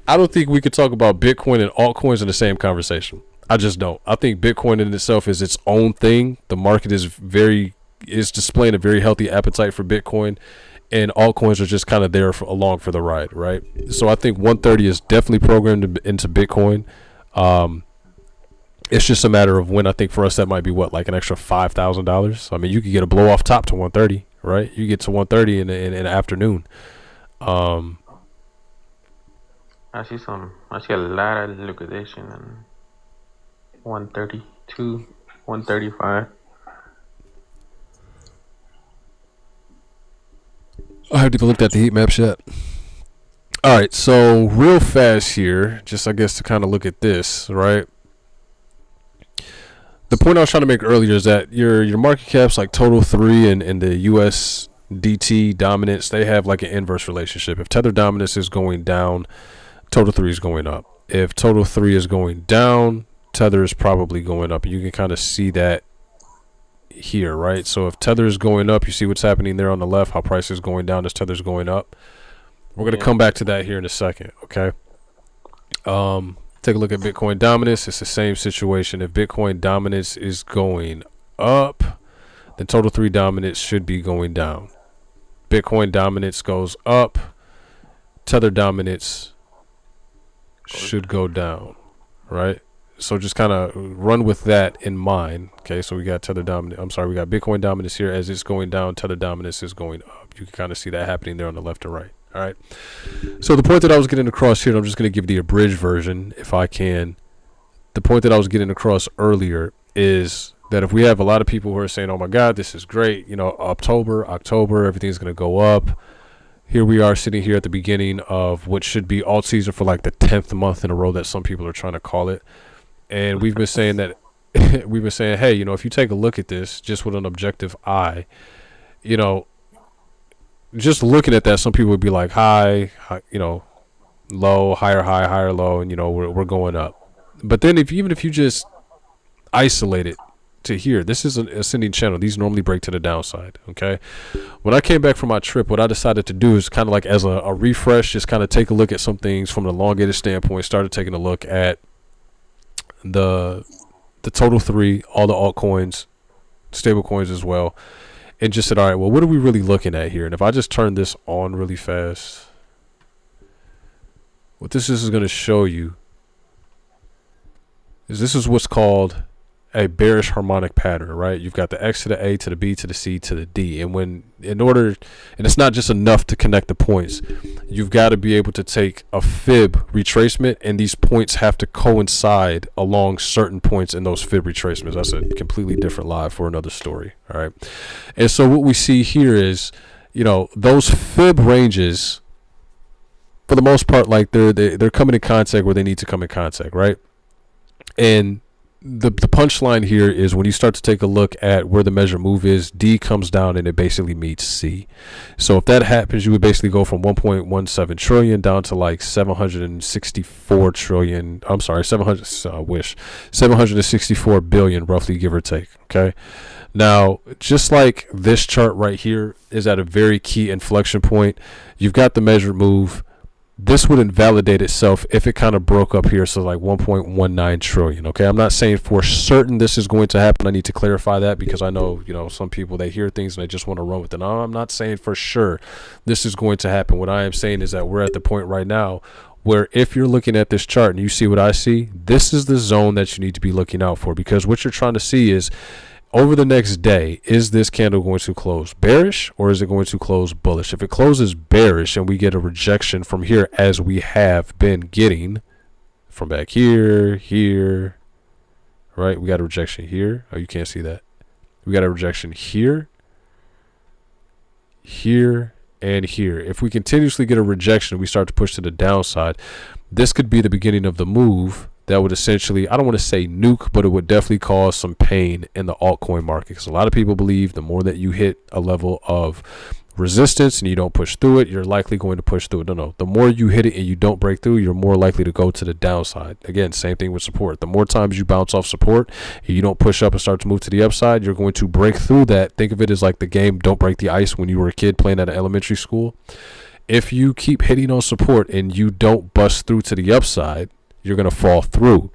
I don't think we could talk about Bitcoin and altcoins in the same conversation. I just don't. I think Bitcoin in itself is its own thing. The market is displaying a very healthy appetite for Bitcoin, and altcoins are just kind of there along for the ride, right? So I think 130 is definitely programmed into Bitcoin. It's just a matter of when. I think for us that might be what, like an extra $5,000. I mean, you could get a blow off top to 130, right? You get to 130 in the afternoon. I see a lot of liquidation in 132, 135. I haven't even looked at the heat maps yet. All right, so real fast here, just I guess to kind of look at this, right? The point I was trying to make earlier is that your market caps like Total 3 and the USDT dominance, they have like an inverse relationship. If Tether dominance is going down, Total 3 is going up. If Total 3 is going down, Tether is probably going up. You can kind of see that here, right? So if Tether is going up, you see what's happening there on the left, how price is going down as Tether's going up. We're going to come back to that here in a second, okay? Take a look at Bitcoin dominance. It's the same situation. If Bitcoin dominance is going up, then Total 3 dominance should be going down. Bitcoin dominance goes up, Tether dominance should go down, right? So just kind of run with that in mind. Okay, so we got we got Bitcoin dominance here. As it's going down, Tether dominance is going up. You can kind of see that happening there on the left and right. All right. So the point that I was getting across here, and I'm just going to give the abridged version if I can. The point that I was getting across earlier is that if we have a lot of people who are saying, oh my God, this is great, you know, October, everything's going to go up. Here we are sitting here at the beginning of what should be alt season for like the 10th month in a row that some people are trying to call it. And we've been saying that, hey, you know, if you take a look at this just with an objective eye, you know, just looking at that, some people would be like high, you know, low, higher high, higher low, and you know we're going up. But then even if you just isolate it to here, this is an ascending channel. These normally break to the downside. Okay. When I came back from my trip, what I decided to do is kind of like as a refresh, just kind of take a look at some things from an elongated standpoint. Started taking a look at the Total 3, all the altcoins, stable coins as well. And just said, all right, well, what are we really looking at here? And if I just turn this on really fast, what this is going to show you is this is what's called a bearish harmonic pattern, right? You've got the X to the A to the B to the C to the D. And and it's not just enough to connect the points. You've got to be able to take a fib retracement, and these points have to coincide along certain points in those fib retracements. That's a completely different live for another story. All right. And so what we see here is, you know, those fib ranges, for the most part, like they're coming in contact where they need to come in contact, right? And the punchline here is when you start to take a look at where the measure move is, D comes down and it basically meets C. So if that happens, you would basically go from 1.17 trillion down to like 764 trillion. I'm sorry, 764 billion, roughly, give or take. Okay. Now, just like this chart right here is at a very key inflection point, you've got the measured move. This would invalidate itself if it kind of broke up here, so like 1.19 trillion. Okay, I'm not saying for certain this is going to happen. I need to clarify that because I know, you know, some people, they hear things and they just want to run with it. No, I'm not saying for sure this is going to happen. What I am saying is that we're at the point right now where if you're looking at this chart and you see what I see, this is the zone that you need to be looking out for, because what you're trying to see is, over the next day, is this candle going to close bearish or is it going to close bullish? If it closes bearish and we get a rejection from here, as we have been getting from back here, right? We got a rejection here. Oh, you can't see that. We got a rejection here. here, and here. If we continuously get a rejection, we start to push to the downside. This could be the beginning of the move that would essentially, I don't want to say nuke, but it would definitely cause some pain in the altcoin market. Because a lot of people believe the more that you hit a level of resistance and you don't push through it, you're likely going to push through it. No. The more you hit it and you don't break through, you're more likely to go to the downside. Again, same thing with support. The more times you bounce off support and you don't push up and start to move to the upside, you're going to break through that. Think of it as like the game Don't Break the Ice when you were a kid playing at an elementary school. If you keep hitting on support and you don't bust through to the upside, you're going to fall through.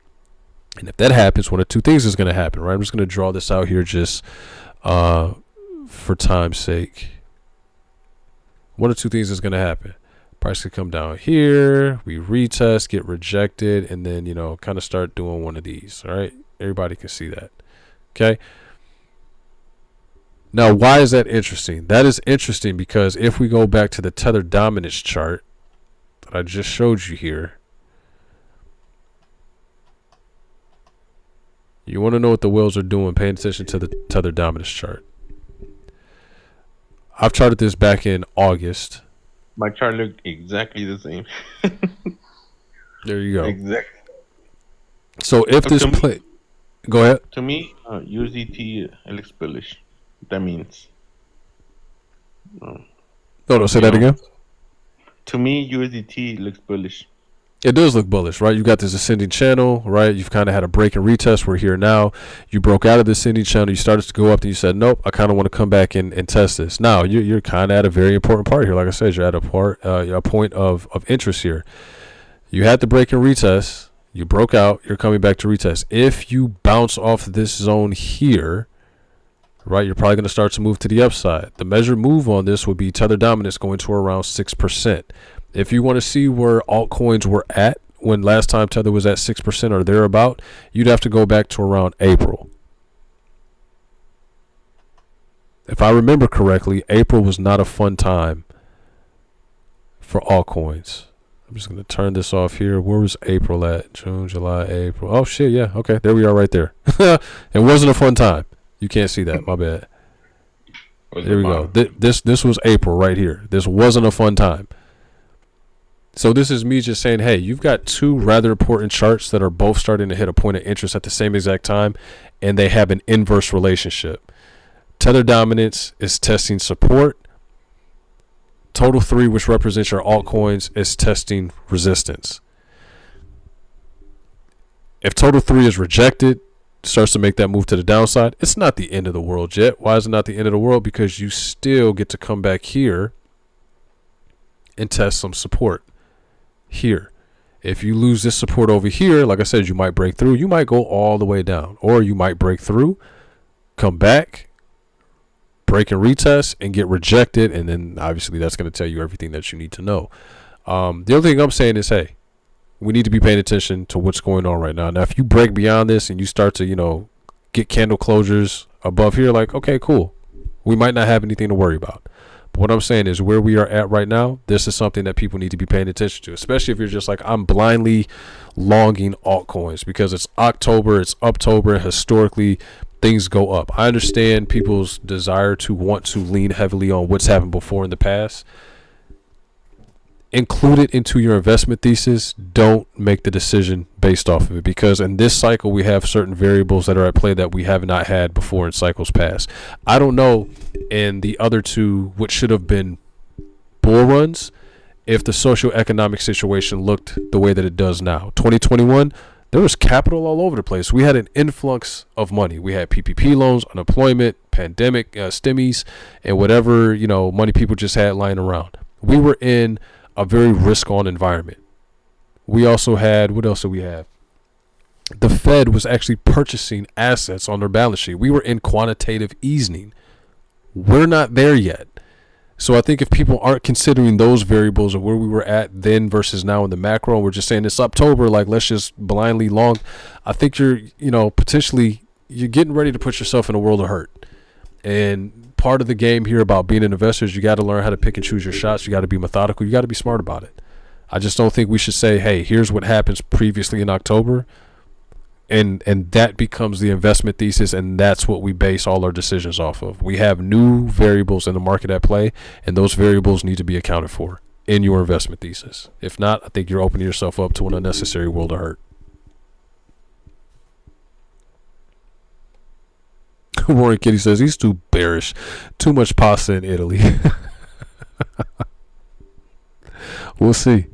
And if that happens, one of two things is going to happen, right? I'm just going to draw this out here just for time's sake. One of two things is going to happen. Price could come down here, we retest, get rejected, and then, kind of start doing one of these, all right? Everybody can see that, okay? Now, why is that interesting? That is interesting because if we go back to the tether dominance chart that I just showed you here, you want to know what the whales are doing, paying attention to the tether dominance chart. I've charted this back in August. My chart looked exactly the same. There you go. Exactly. So if this play... Go ahead. To me, USDT looks bullish. That means... No, say that again. To me, USDT looks bullish. It does look bullish, right? You got this ascending channel, right? You've kind of had a break and retest. We're here now. You broke out of the ascending channel. You started to go up, and you said, nope, I kind of want to come back and test this. Now, you're kind of at a very important part here. Like I said, you're at a point of interest here. You had the break and retest. You broke out. You're coming back to retest. If you bounce off this zone here, right, you're probably going to start to move to the upside. The measured move on this would be tether dominance going to around 6%. If you want to see where altcoins were at when last time Tether was at 6% or thereabout, you'd have to go back to around April. If I remember correctly, April was not a fun time for altcoins. I'm just going to turn this off here. Where was April at? June, July, April. Oh, shit, yeah. Okay, there we are right there. It wasn't a fun time. You can't see that. My bad. There we go. This was April right here. This wasn't a fun time. So this is me just saying, hey, you've got two rather important charts that are both starting to hit a point of interest at the same exact time, and they have an inverse relationship. Tether dominance is testing support. Total 3, which represents your altcoins, is testing resistance. If total 3 is rejected, starts to make that move to the downside, it's not the end of the world yet. Why is it not the end of the world? Because you still get to come back here and test some support here. If you lose this support over here, like I said, you might break through. You might go all the way down, or you might break through, come back, break and retest, and get rejected, and then obviously that's going to tell you everything that you need to know. The other thing I'm saying is, hey, we need to be paying attention to what's going on right now. Now, if you break beyond this and you start to, get candle closures above here, like, okay, cool, we might not have anything to worry about. What I'm saying is where we are at right now, this is something that people need to be paying attention to, especially if you're just like, I'm blindly longing altcoins because it's October, it's Uptober, and historically things go up. I understand people's desire to want to lean heavily on what's happened before in the past. Include it into your investment thesis. Don't make the decision based off of it, because in this cycle we have certain variables that are at play that we have not had before in cycles past. I don't know in the other two, what should have been bull runs, if the socioeconomic situation looked the way that it does now. 2021, there was capital all over the place. We had an influx of money. We had PPP loans, unemployment, pandemic, stimmies, and whatever, money people just had lying around. We were in a very risk-on environment. We also had, what else did we have? The Fed was actually purchasing assets on their balance sheet. We were in quantitative easing. We're not there yet. So I think if people aren't considering those variables of where we were at then versus now in the macro, and we're just saying it's October, like let's just blindly long, I think you're, potentially you're getting ready to put yourself in a world of hurt. And part of the game here about being an investor is you got to learn how to pick and choose your shots. You got to be methodical. You got to be smart about it. I just don't think we should say, hey, here's what happens previously in October. and that becomes the investment thesis, and that's what we base all our decisions off of. We have new variables in the market at play, and those variables need to be accounted for in your investment thesis. If not, I think you're opening yourself up to an unnecessary world of hurt. Rory Kitty says he's too bearish. Too much pasta in Italy. We'll see.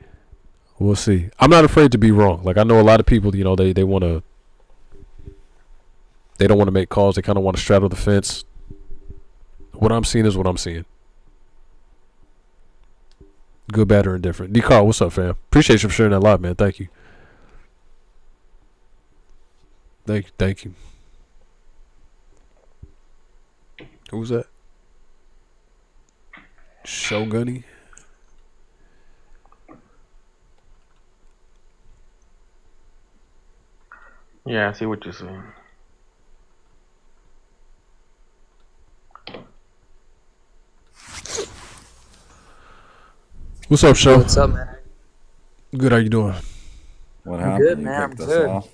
We'll see. I'm not afraid to be wrong. Like, I know a lot of people, you know, they don't want to make calls. They kind of want to straddle the fence. What I'm seeing is what I'm seeing. Good, bad, or indifferent. D. Carl, what's up, fam? Appreciate you for sharing that live, man. Thank you. Thank you. Who's that? Shogunny? Yeah, I see what you're saying. What's up, Show? What's up, man? Good, how you doing? What I'm happened? good, You man. I'm kicked us good. off?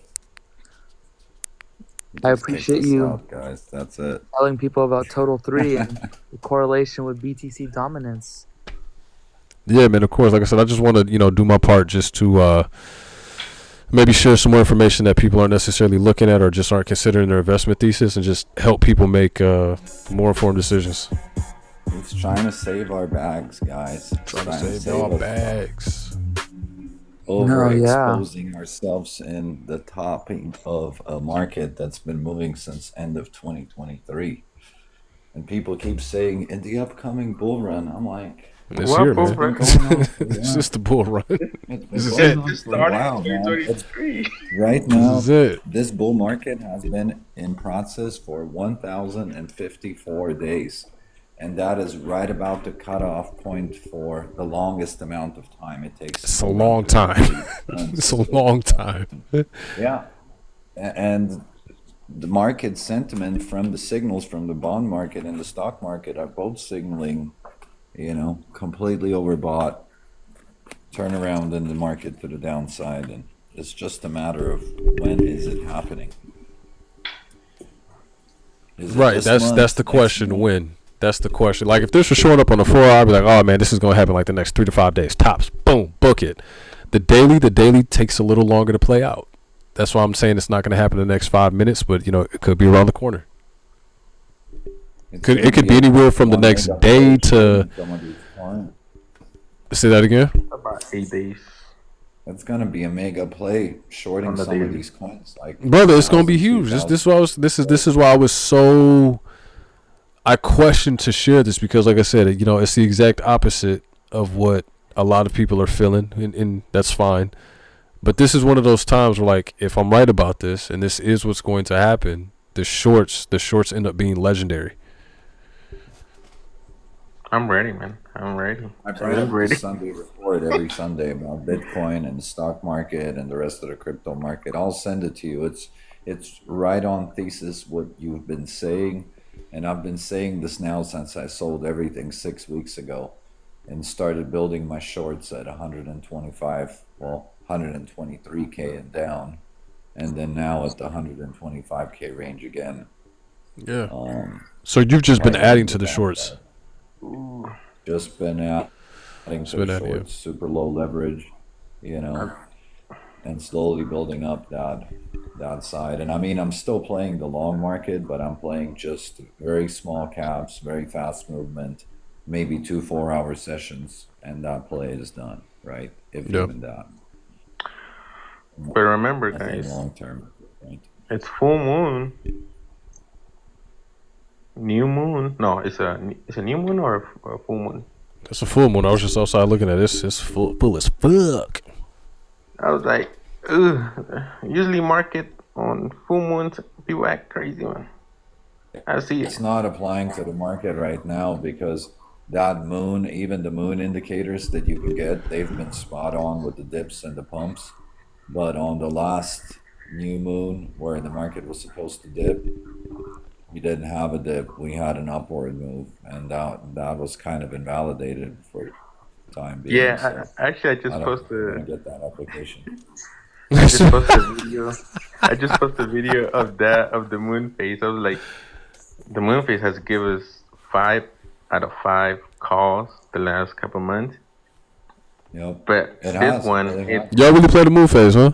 You I just kicked appreciate us you out, guys. That's it. telling people about Total 3 and the correlation with BTC dominance. Yeah, man, of course. Like I said, I just want to, you know, do my part just to maybe share some more information that people aren't necessarily looking at or just aren't considering their investment thesis, and just help people make more informed decisions. He's trying to save our bags, guys. Trying to save our bags. Overexposing ourselves in the topping of a market that's been moving since end of 2023. And people keep saying, in the upcoming bull run, I'm like, This What year, bull man. run? It's just the bull run. This is it. It started Wow, in man. 2023. Right This now, is it. this bull market has been in process for 1,054 days. And that is right about the cutoff point for the longest amount of time it takes. It's a long time. It's a long time. Yeah. And the market sentiment from the signals from the bond market and the stock market are both signaling, you know, completely overbought, turnaround in the market to the downside. And it's just a matter of when is it happening. Is it Right, this that's month, the next question. month? When? That's the question. Like, if this was showing up on the 4 hour, I'd be like, oh man, this is gonna happen like the next 3 to 5 days. Tops. Boom, book it. The daily takes a little longer to play out. That's why I'm saying it's not gonna happen in the next 5 minutes, but you know, it could be around the corner. It's It gonna could be a anywhere from the one next mega day push to. in some of these clients. Say that again. About 8 days. It's gonna be a mega play shorting On the some of daily. these coins, like Brother, it's gonna be 1,000, huge. This 2,000. is why I was. This is why I was so. I questioned to share this because, like I said, you know, it's the exact opposite of what a lot of people are feeling, and that's fine. But this is one of those times where, like, if I'm right about this, and this is what's going to happen, the shorts end up being legendary. I'm ready, man. I'm ready. I I'm bring ready. the Sunday report every Sunday about Bitcoin and the stock market and the rest of the crypto market. I'll send it to you. It's right on thesis what you've been saying, and I've been saying this now since I sold everything 6 weeks ago, and started building my shorts at 125, well, 123K and down, and then now at the 125K range again. Yeah. Um, So you've just been right adding on to the the shorts. downside. Just been adding to been the adding, yeah. shorts, super low leverage, you know, and slowly building up that side. And I mean, I'm still playing the long market, but I'm playing just very small caps, very fast movement, maybe 2 4 hour sessions, and that play is done, right? If Yep. even that. But remember, I think guys, long term, right? it's full moon. New moon. No, it's a new moon or a full moon. That's a full moon. I was just outside looking at this. It's full as fuck. I was like, ugh. Usually market on full moons, people act crazy, man. I see It's it. not applying to the market right now because that moon, even the moon indicators that you can get, they've been spot on with the dips and the pumps. But on the last new moon where the market was supposed to dip, we didn't have a dip. We had an upward move, and that was kind of invalidated for the time being. Yeah, So actually, I I just don't think we're gonna posted. get that application. I just posted a video. I just posted a video of the moon phase. I was like, the moon phase has given us 5 out of 5 calls the last couple months. Yep. But It this has. one, It really has. Y'all really play the moon phase, huh?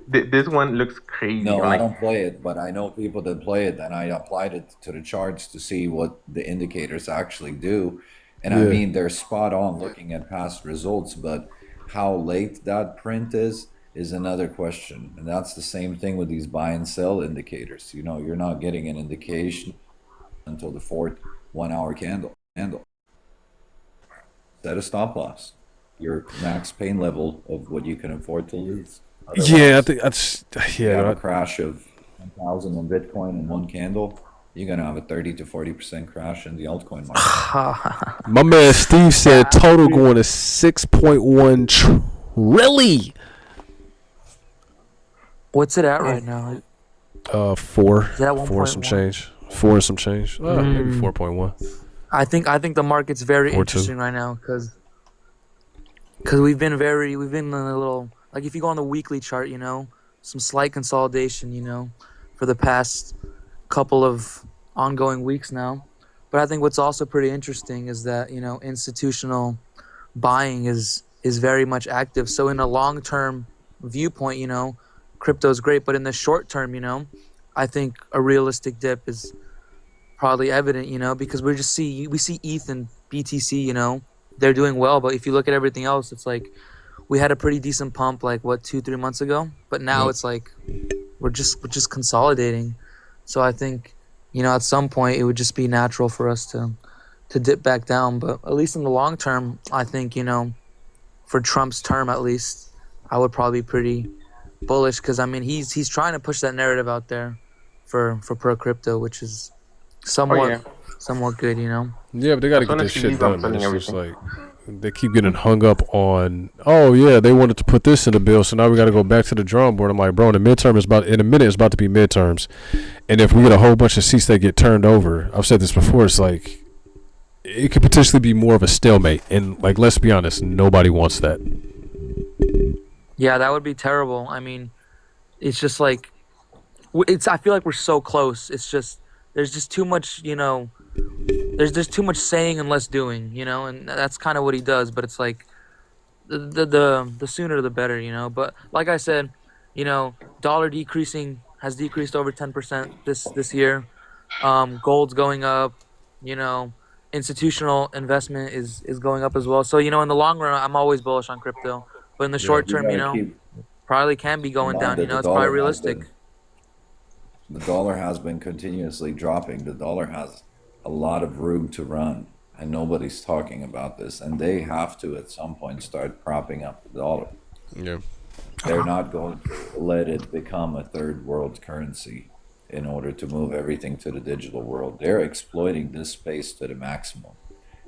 this one looks crazy. No, I'm I like, don't play it, but I know people that play it, and I applied it to the charts to see what the indicators actually do. And I Yeah. mean, they're spot on looking at past results, but how late that print is another question. And that's the same thing with these buy and sell indicators. You know, you're not getting an indication until the fourth 1 hour candle. Set a stop loss. Your max pain level of what you can afford to lose. Yeah, I Otherwise, think that's if you have yeah. a crash of 10,000 in Bitcoin in one candle, you're gonna have a 30 to 40% crash in the altcoin market. My man Steve said total going to 6.1 trillion. What's it at right now? Four, Is it at four some 1.1? change, four and some change. Maybe 4.1. I think the market's very 4.2. interesting right now because we've been in a little, like, if you go on the weekly chart, you know, some slight consolidation, you know, for the past couple of ongoing weeks now. But I think what's also pretty interesting is that, you know, institutional buying is very much active. So in a long-term viewpoint, you know, crypto is great, but in the short term, you know, I think a realistic dip is probably evident, you know, because we see ETH and BTC, you know, they're doing well, but if you look at everything else, it's like we had a pretty decent pump like 2-3 months ago, but now Yep. it's like we're just consolidating. So I think, you know, at some point it would just be natural for us to dip back down, but at least in the long term, I think, you know, for Trump's term at least, I would probably be pretty bullish because I mean he's trying to push that narrative out there for pro crypto, which is somewhat good, you know. Yeah, but they got to as soon get as this he shit leaves, I'm done, man. selling It's just everything. like they keep getting hung up on. Oh yeah, they wanted to put this in the bill, so now we got to go back to the drawing board. I'm like, bro, in a minute it's about to be midterms, and if we get a whole bunch of seats that get turned over, I've said this before, it's like it could potentially be more of a stalemate, and like let's be honest, nobody wants that. Yeah, that would be terrible. I mean, it's just like I feel like we're so close. It's just there's just too much, you know. There's just too much saying and less doing, you know, and that's kind of what he does. But it's like the sooner the better, you know. But like I said, you know, dollar has decreased over 10% this year. Gold's going up, you know. Institutional investment is going up as well. So, you know, in the long run, I'm always bullish on crypto. But in the short You term, you gotta know, keep probably can be in going mind down. You that know, the it's probably dollar has realistic. been the dollar has been continuously dropping. The dollar has a lot of room to run, and nobody's talking about this. And they have to, at some point, start propping up the dollar. Yeah. They're not going to let it become a third world currency in order to move everything to the digital world. They're exploiting this space to the maximum.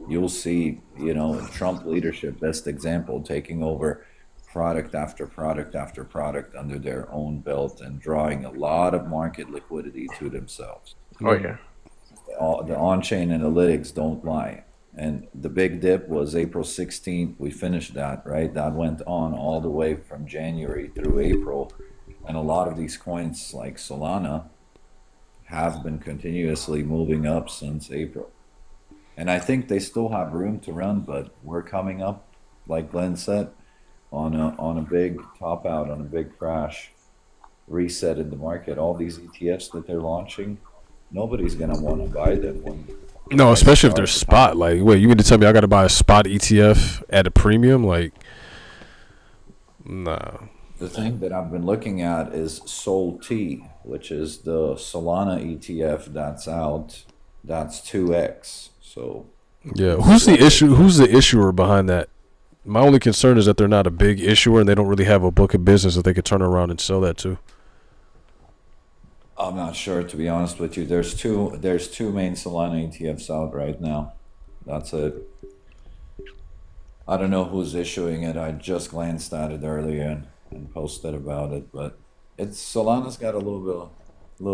You'll see, you know, Trump leadership, best example, taking over product after product after product under their own belt and drawing a lot of market liquidity to themselves. Oh yeah. The on-chain analytics don't lie. And the big dip was April 16th. We finished that, right? That went on all the way from January through April. And a lot of these coins like Solana have been continuously moving up since April. And I think they still have room to run, but we're coming up, like Glenn said, on a big top out, on a big crash, reset in the market. All these ETFs that they're launching, nobody's gonna want to buy them when No, prices especially if they're start to pop. spot. Like, wait, you mean to tell me I got to buy a spot ETF at a premium? Like, nah. The thing that I've been looking at is Sol T, which is the Solana ETF that's out. That's 2x. So Yeah, who's the issue? Who's the issuer behind that? My only concern is that they're not a big issuer and they don't really have a book of business that they could turn around and sell that to. I'm not sure, to be honest with you. There's two main Solana ETFs out right now. That's it. I don't know who's issuing it. I just glanced at it earlier and posted about it, but Solana's got a little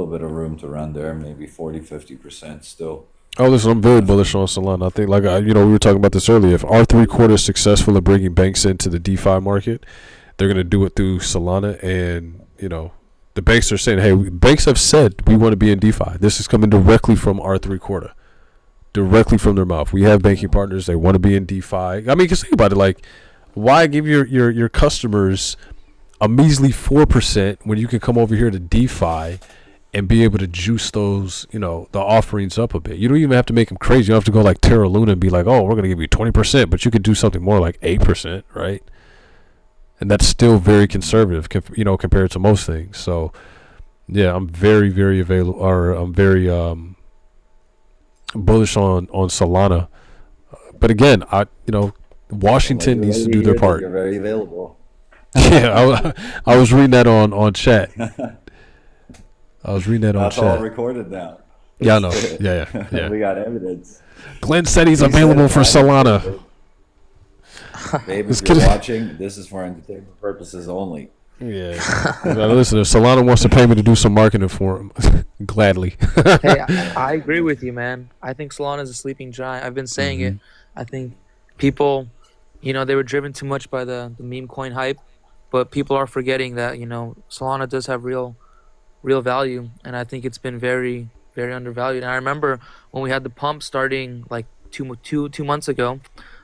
bit of room to run there, maybe 40-50% still. Oh, listen, I'm very bullish on Solana. I think, like, we were talking about this earlier. If R3 Quarter is successful at bringing banks into the DeFi market, they're going to do it through Solana, and the banks are saying, hey, banks have said we want to be in DeFi. This is coming directly from R3 Quarter, directly from their mouth. We have banking partners. They want to be in DeFi. I mean, because think about it. Like, why give your customers a measly 4% when you can come over here to DeFi and be able to juice those, the offerings up a bit? You don't even have to make them crazy. You don't have to go like Terra Luna and be like, oh, we're going to give you 20%, but you could do something more like 8%, right? And that's still very conservative, compared to most things. So, yeah, I'm very, very available, or I'm very bullish on Solana. But again, Washington needs to do their part. You're very available. Yeah, I was reading that on chat. I was reading that on That's chat. all recorded now. Yeah, I know. Yeah. We got evidence. Glenn said he's available for Solana. Babe, if you're watching, this is for entertainment purposes only. Yeah. Now, listen, if Solana wants to pay me to do some marketing for him, gladly. Hey, I agree with you, man. I think Solana is a sleeping giant. I've been saying it. I think people, they were driven too much by the meme coin hype, but people are forgetting that, Solana does have real value, and I think it's been very, very undervalued. And I remember when we had the pump starting like two months ago,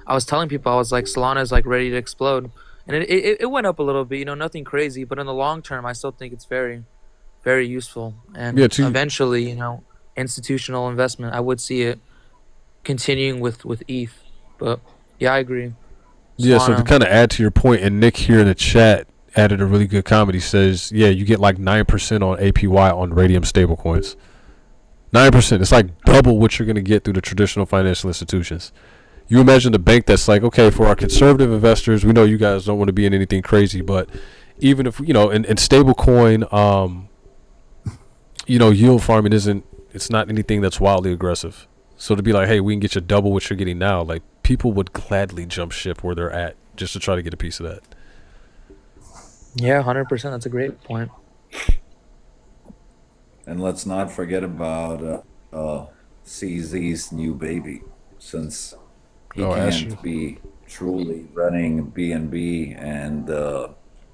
I was telling people, I was like, Solana is like ready to explode, and it went up a little bit, nothing crazy, but in the long term, I still think it's very, very useful, and eventually, institutional investment, I would see it continuing with ETH, but yeah, I agree. Solana. Yeah, so to kind of add to your point, and Nick here in the chat added a really good comment. He says, yeah, you get like 9% on APY on Radium stablecoins. 9%. It's like double what you're going to get through the traditional financial institutions. You imagine the bank that's like, okay, for our conservative investors, we know you guys don't want to be in anything crazy, but even if, in stablecoin, yield farming it's not anything that's wildly aggressive. So to be like, hey, we can get you double what you're getting now, like people would gladly jump ship where they're at just to try to get a piece of that. Yeah, 100%. That's a great point. And let's not forget about CZ's new baby, since he can't be truly running BNB and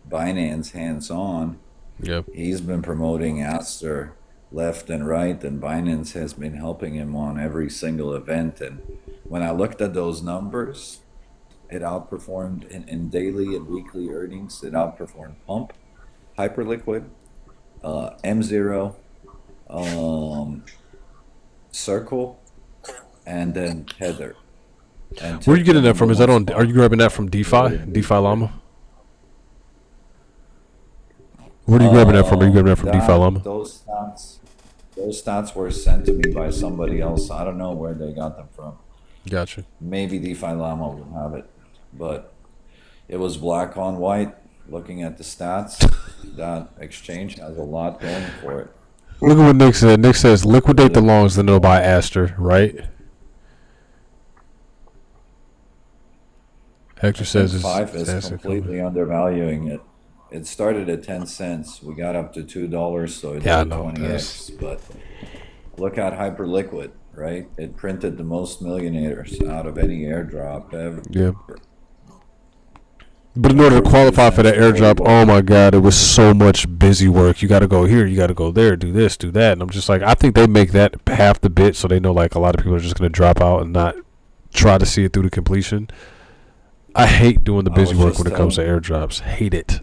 Binance hands-on. Yep. He's been promoting Aster left and right, and Binance has been helping him on every single event. And when I looked at those numbers, it outperformed in daily and weekly earnings. It outperformed Pump, Hyperliquid, M0, Circle, and then Tether. And where are you getting that from? Are you grabbing that from DeFi Llama? Where are you grabbing that from? Are you grabbing that from DeFi Llama? Those stats were sent to me by somebody else. I don't know where they got them from. Gotcha. Maybe DeFi Llama will have it, but it was black on white. Looking at the stats, that exchange has a lot going for it. Look at what Nick said. Nick says, liquidate the longs, then they'll buy Aster, right? Hector says it's 5 is completely undervaluing it. It started at 10 cents. We got up to $2, so it did 20x. But look at Hyperliquid, right? It printed the most millionaires out of any airdrop ever. Yeah. But in order to qualify for that airdrop, oh my God, it was so much busy work. You got to go here, you got to go there, do this, do that. And I'm just like, I think they make that half the bit so they know like a lot of people are just going to drop out and not try to see it through to completion. I hate doing the busy work when it comes to airdrops. Hate it.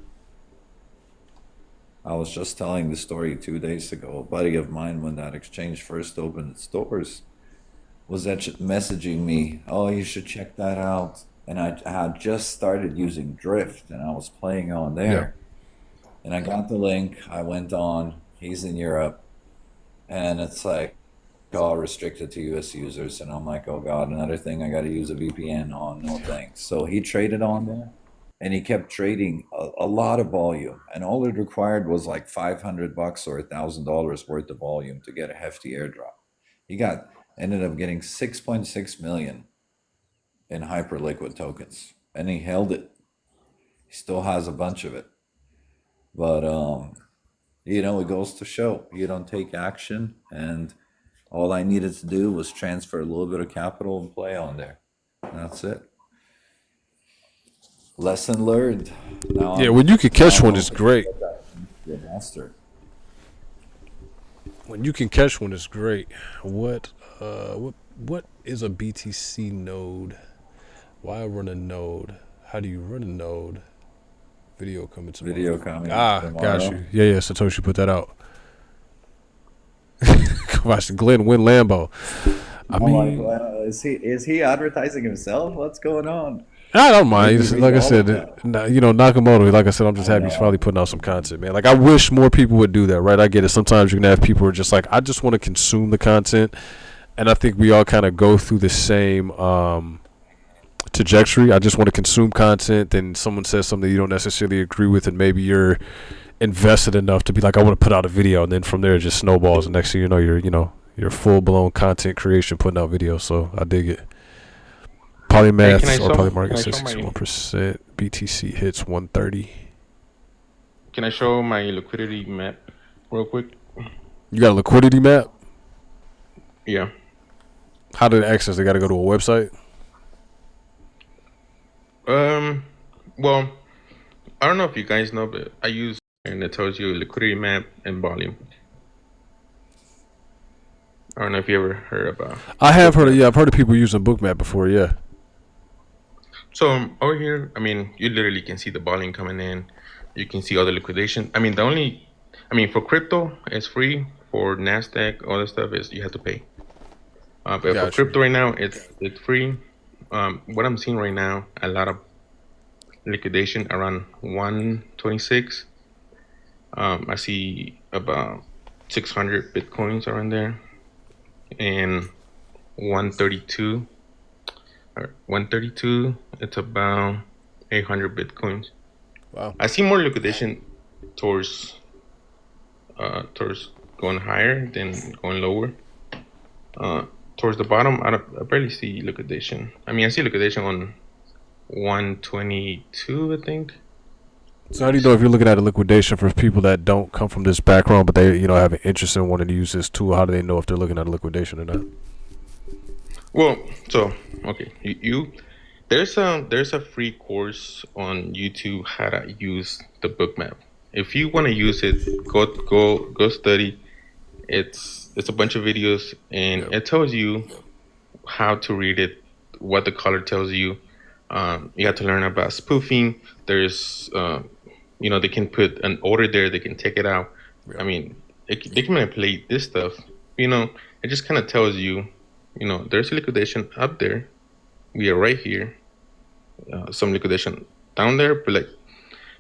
I was just telling the story 2 days ago. A buddy of mine, when that exchange first opened its doors, was messaging me, oh, you should check that out. And I had just started using Drift, and I was playing on there. Yeah. And I got the link. I went on. He's in Europe. And it's like, all restricted to US users. And I'm like, oh God, another thing I got to use a VPN on. No thanks. So he traded on there. And he kept trading a lot of volume. And all it required was like $500 or $1,000 worth of volume to get a hefty airdrop. He ended up getting 6.6 million in Hyperliquid tokens. And he held it. He still has a bunch of it. But, it goes to show. You don't take action. And all I needed to do was transfer a little bit of capital and play on there. And that's it. Lesson learned. Now Yeah, when you can catch I'm one, it's hoping great. you're a master. When you can catch one, it's great. What is a BTC node? Why run a node? How do you run a node? Video coming tomorrow. Video coming Got tomorrow. you. Yeah, Satoshi put that out. Watch Glenn win Lambo. I I'm mean, like, well, is he advertising himself? What's going on? I don't mind. Maybe Like I all said, of that. Nakamoto. Like I said, I'm just I happy he's finally know. putting out some content, man. Like I wish more people would do that, right? I get it. Sometimes you can have people who are just like, I just want to consume the content, and I think we all kind of go through the same trajectory. I just want to consume content. Then someone says something you don't necessarily agree with, and maybe you're invested enough to be like, I want to put out a video, and then from there it just snowballs. And next thing you know, you're full blown content creation, putting out videos. So I dig it. Hey, Polymaths or Polymarket can I says show my 61%. BTC hits 130. can I show my liquidity map real quick? You got a liquidity map? Yeah. How do they access? They got to go to a website. Well, I don't know if you guys know, but I use and it tells you liquidity map and volume. I don't know if you ever heard about. I have heard of, Bookmap. yeah, I've heard of people using Bookmap before, yeah. So over here, I mean, you literally can see the volume coming in. You can see all the liquidation. I mean, for crypto, it's free. For Nasdaq, all that stuff is you have to pay. But for Gotcha. crypto right now, it's free. What I'm seeing right now, a lot of liquidation around 126. I see about 600 bitcoins around there, and 132. 132. It's about 800 bitcoins. Wow. I see more liquidation towards going higher than going lower. Towards the bottom, I barely see liquidation. I mean, I see liquidation on 122, I think. So how do you know if you're looking at a liquidation for people that don't come from this background, but they, have an interest in wanting to use this tool? How do they know if they're looking at a liquidation or not? Well, so okay, there's a free course on YouTube how to use the Bookmap. If you want to use it, go study. It's a bunch of videos, and it tells you how to read it, what the color tells you. You have to learn about spoofing. There's they can put an order there. They can take it out. I mean, they can manipulate this stuff. It just kind of tells you. There's liquidation up there. We are right here. Some liquidation down there, but like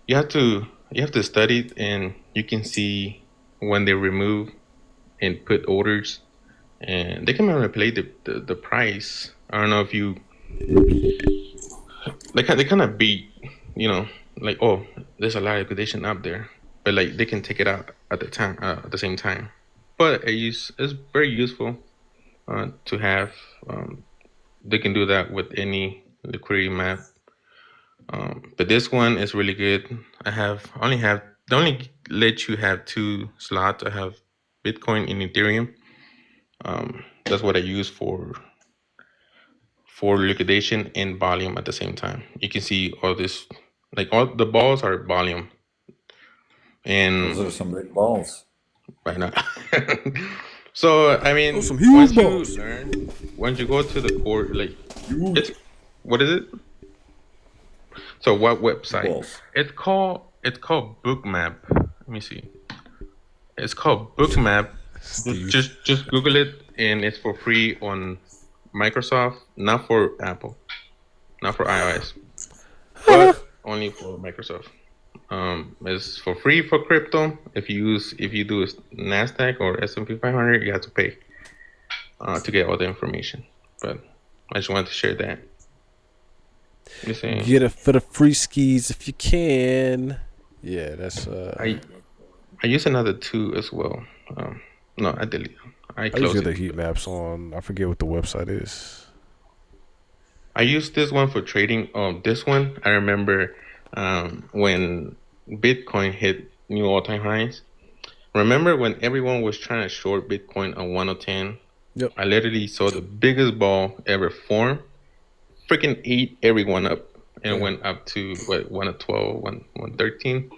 you have to study it, and you can see when they remove and put orders, and they can manipulate the price. I don't know if you they kind of beat, like, oh, there's a lot of liquidation up there, but like they can take it out at the same time. But it's very useful to have. They can do that with any liquidity map. But this one is really good. They only let you have 2 slots. I have Bitcoin and Ethereum. That's what I use for liquidation and volume at the same time. You can see all this, like all the balls are volume, and Those are some big balls. right now. So I mean, Those some huge once balls. you learn, once you go to the core, like it's what is it? So what website? Balls. It's called Bookmap. Let me see. It's called Bookmap. Steve. Just Google it, and it's for free on Microsoft, not for Apple, not for iOS, but only for Microsoft. It's for free for crypto. If you do Nasdaq or S&P 500, you have to pay to get all the information. But I just wanted to share that. Just saying. Get it for the free skis if you can. Yeah, that's. I use another two as well. No, I delete. I I close use the it. heat maps on. I forget what the website is. I use this one for trading. This one I remember when Bitcoin hit new all-time highs. Remember when everyone was trying to short Bitcoin on 110? Yep. I literally saw the biggest ball ever form. Freaking ate everyone up, and it went up to what 112, 113.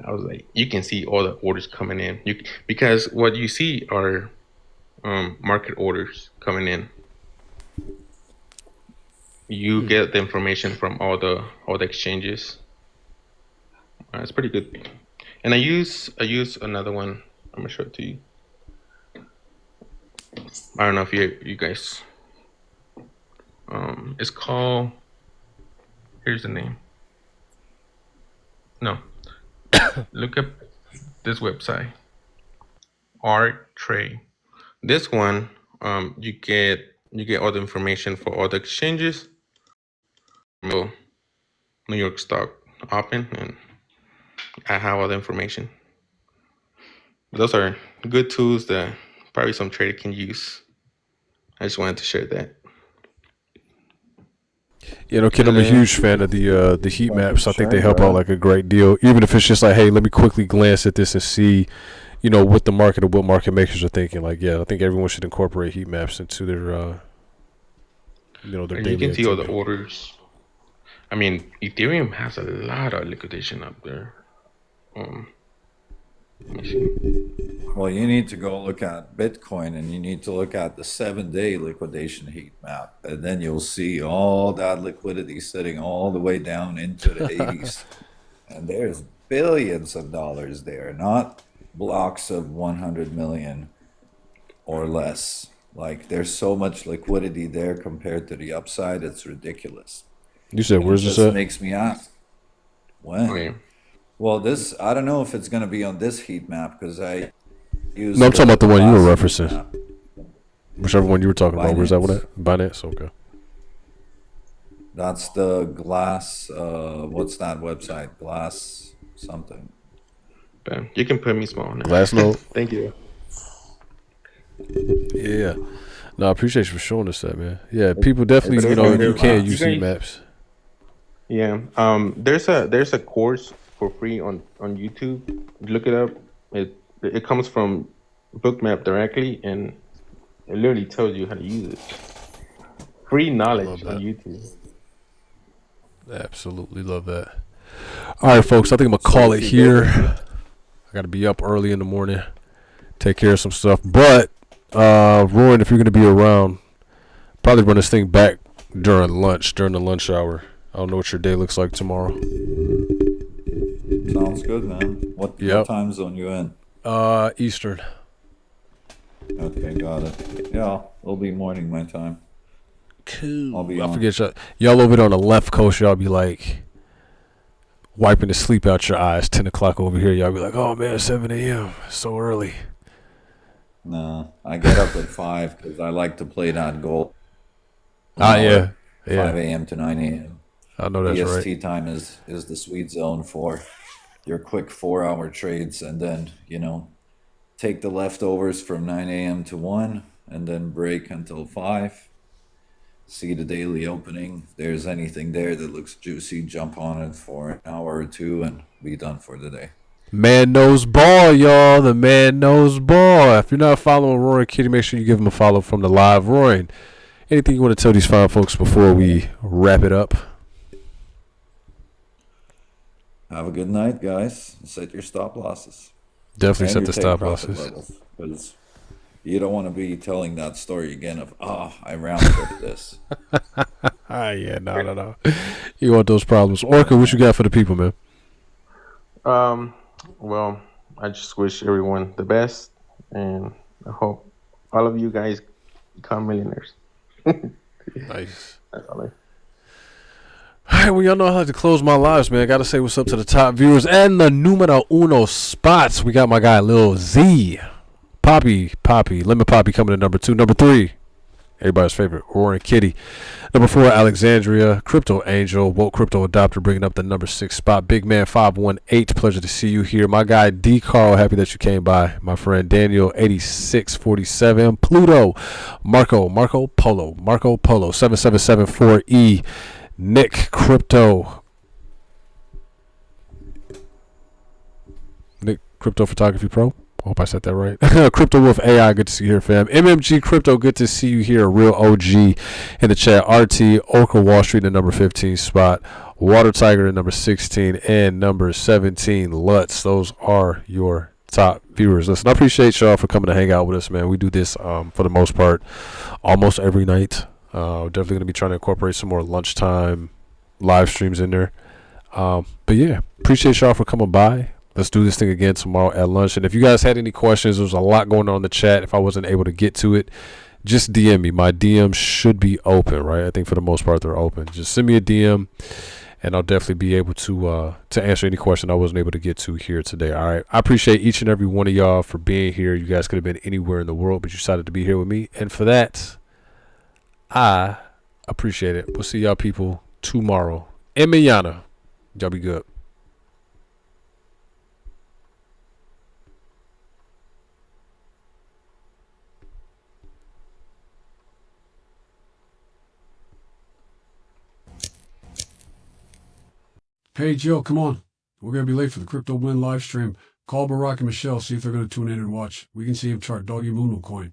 I was like, you can see all the orders coming in. Because what you see are market orders coming in. You get the information from all the exchanges. It's pretty good. And I use another one. I'm gonna show it to you. I don't know if you guys. It's called. Here's the name. No. Look up this website. Art Trade. This one, you get all the information for all the exchanges. New York Stock Open, and I have all the information. Those are good tools that probably some trader can use. I just wanted to share that. You know, kid, I'm a huge fan of the heat maps. I think they help out like a great deal. Even if it's just like, hey, let me quickly glance at this and see, you know, what the market or what market makers are thinking. Like, yeah, I think everyone should incorporate heat maps into their, you know, their And daily you can see all the activity. orders. I mean, Ethereum has a lot of liquidation up there. Let me see. Well, you need to go look at Bitcoin, and you need to look at the 7-day liquidation heat map, and then you'll see all that liquidity sitting all the way down into the 80s. And there's billions of dollars there, not blocks of 100 million or less. Like, there's so much liquidity there compared to the upside, it's ridiculous. You said, And where's it this just at? makes me ask, when? Okay. Well, this, I don't know if it's going to be on this heat map, because I use No, I'm talking about the one you were last heat referencing. map. Whichever one you were talking about. Where's that one Binance. at? Binance? Okay. That's the Glass, what's that website? Glass something. But you can put me small now. Glassnode? Thank you. Yeah. No, I appreciate you for showing us that, man. Yeah, people definitely, you know, you can use heat maps. Yeah. There's a course for free on YouTube. Look it up. It comes from Bookmap directly, and it literally tells you how to use it. Free knowledge on YouTube. Absolutely love that. All right, folks, I think I'm going to call it here. I got to be up early in the morning, take care of some stuff. But, Rowan, if you're going to be around, probably run this thing back during the lunch hour. I don't know what your day looks like tomorrow. Sounds good, man. What time zone you in? Eastern. Okay, got it. Yeah, it'll be morning my time. Cool. I'll be I on. forget y'all over there on the left coast. Y'all be like wiping the sleep out your eyes. 10 o'clock over here. Y'all be like, oh man, 7 a.m. So early. Nah, I get up at 5 because I like to play that goal. Yeah. 5 a.m. to 9 a.m. I know that's EST right. time is the sweet zone for your quick 4-hour trades, and then, you know, take the leftovers from 9 a.m. to 1 and then break until 5. See the daily opening. If there's anything there that looks juicy, jump on it for an hour or two and be done for the day. Man knows ball, y'all. The man knows ball. If you're not following Roaring Kitty, make sure you give him a follow from the live. Roaring, anything you want to tell these fine folks before we wrap it up? Have a good night, guys. Set your stop losses. Definitely And set the your take stop profit losses. levels, because you don't want to be telling that story again of, I round trip this. Yeah, no. You want those problems. Orca, what you got for the people, man? Well, I just wish everyone the best, and I hope all of you guys become millionaires. Nice. That's all I. All right, well, y'all know how to close my lives, man. I got to say what's up to the top viewers and the numero uno spots. We got my guy, Lil Z. Poppy, Lemon Poppy coming in number 2. Number 3, everybody's favorite, Roaring Kitty. Number 4, Alexandria, Crypto Angel, Woke Crypto Adopter, bringing up the number 6 spot. Big Man 518, pleasure to see you here. My guy, D. Carl, happy that you came by. My friend Daniel 8647, Pluto, Marco Polo, 7774E. Nick Crypto Photography Pro. I hope I said that right. Crypto Wolf AI, good to see you here, fam. MMG Crypto, good to see you here. Real OG in the chat. RT, Orca Wall Street, the number 15 spot. Water Tiger, the number 16. And number 17, Lutz. Those are your top viewers. Listen, I appreciate y'all for coming to hang out with us, man. We do this for the most part almost every night. Definitely going to be trying to incorporate some more lunchtime live streams in there. But yeah, appreciate y'all for coming by. Let's do this thing again tomorrow at lunch. And if you guys had any questions, there's a lot going on in the chat. If I wasn't able to get to it, just DM me. My DMs should be open, right? I think for the most part they're open. Just send me a DM, and I'll definitely be able to answer any question I wasn't able to get to here today. All right. I appreciate each and every one of y'all for being here. You guys could have been anywhere in the world, but you decided to be here with me. And for that, I appreciate it. We'll see y'all people tomorrow. En mañana. Y'all be good. Hey, Joe, come on. We're going to be late for the Crypto Blend live stream. Call Barack and Michelle, see if they're going to tune in and watch. We can see him chart Doggy Mumu coin.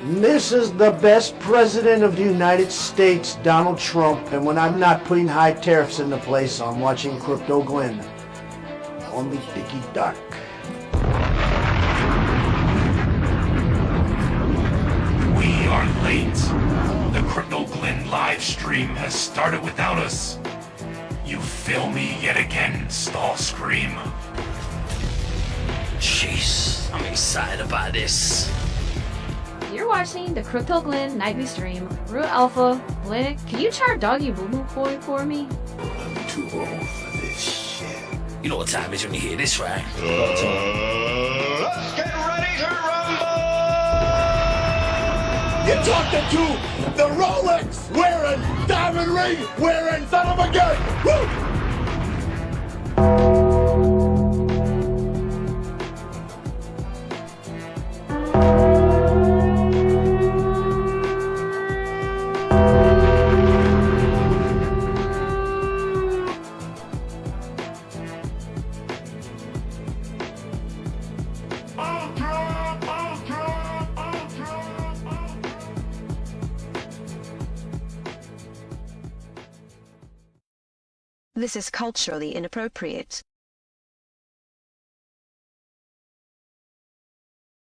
This is the best president of the United States, Donald Trump, and when I'm not putting high tariffs into place, I'm watching Crypto Glenn. Call me Dicky Duck. We are late. The Crypto Glenn live stream has started without us. You fail me yet again, Starscream. Jeez, I'm excited about this. You're watching the Crypto Glenn nightly stream. Real Alpha, Blake, can you chart Doggy Boo Boo Boy for me? I'm too old for this shit. You know what time it is when you hear this, right? Let's get ready to rumble! You're talking to the Rolex wearing, diamond ring wearing son of a gun! Woo! This is culturally inappropriate.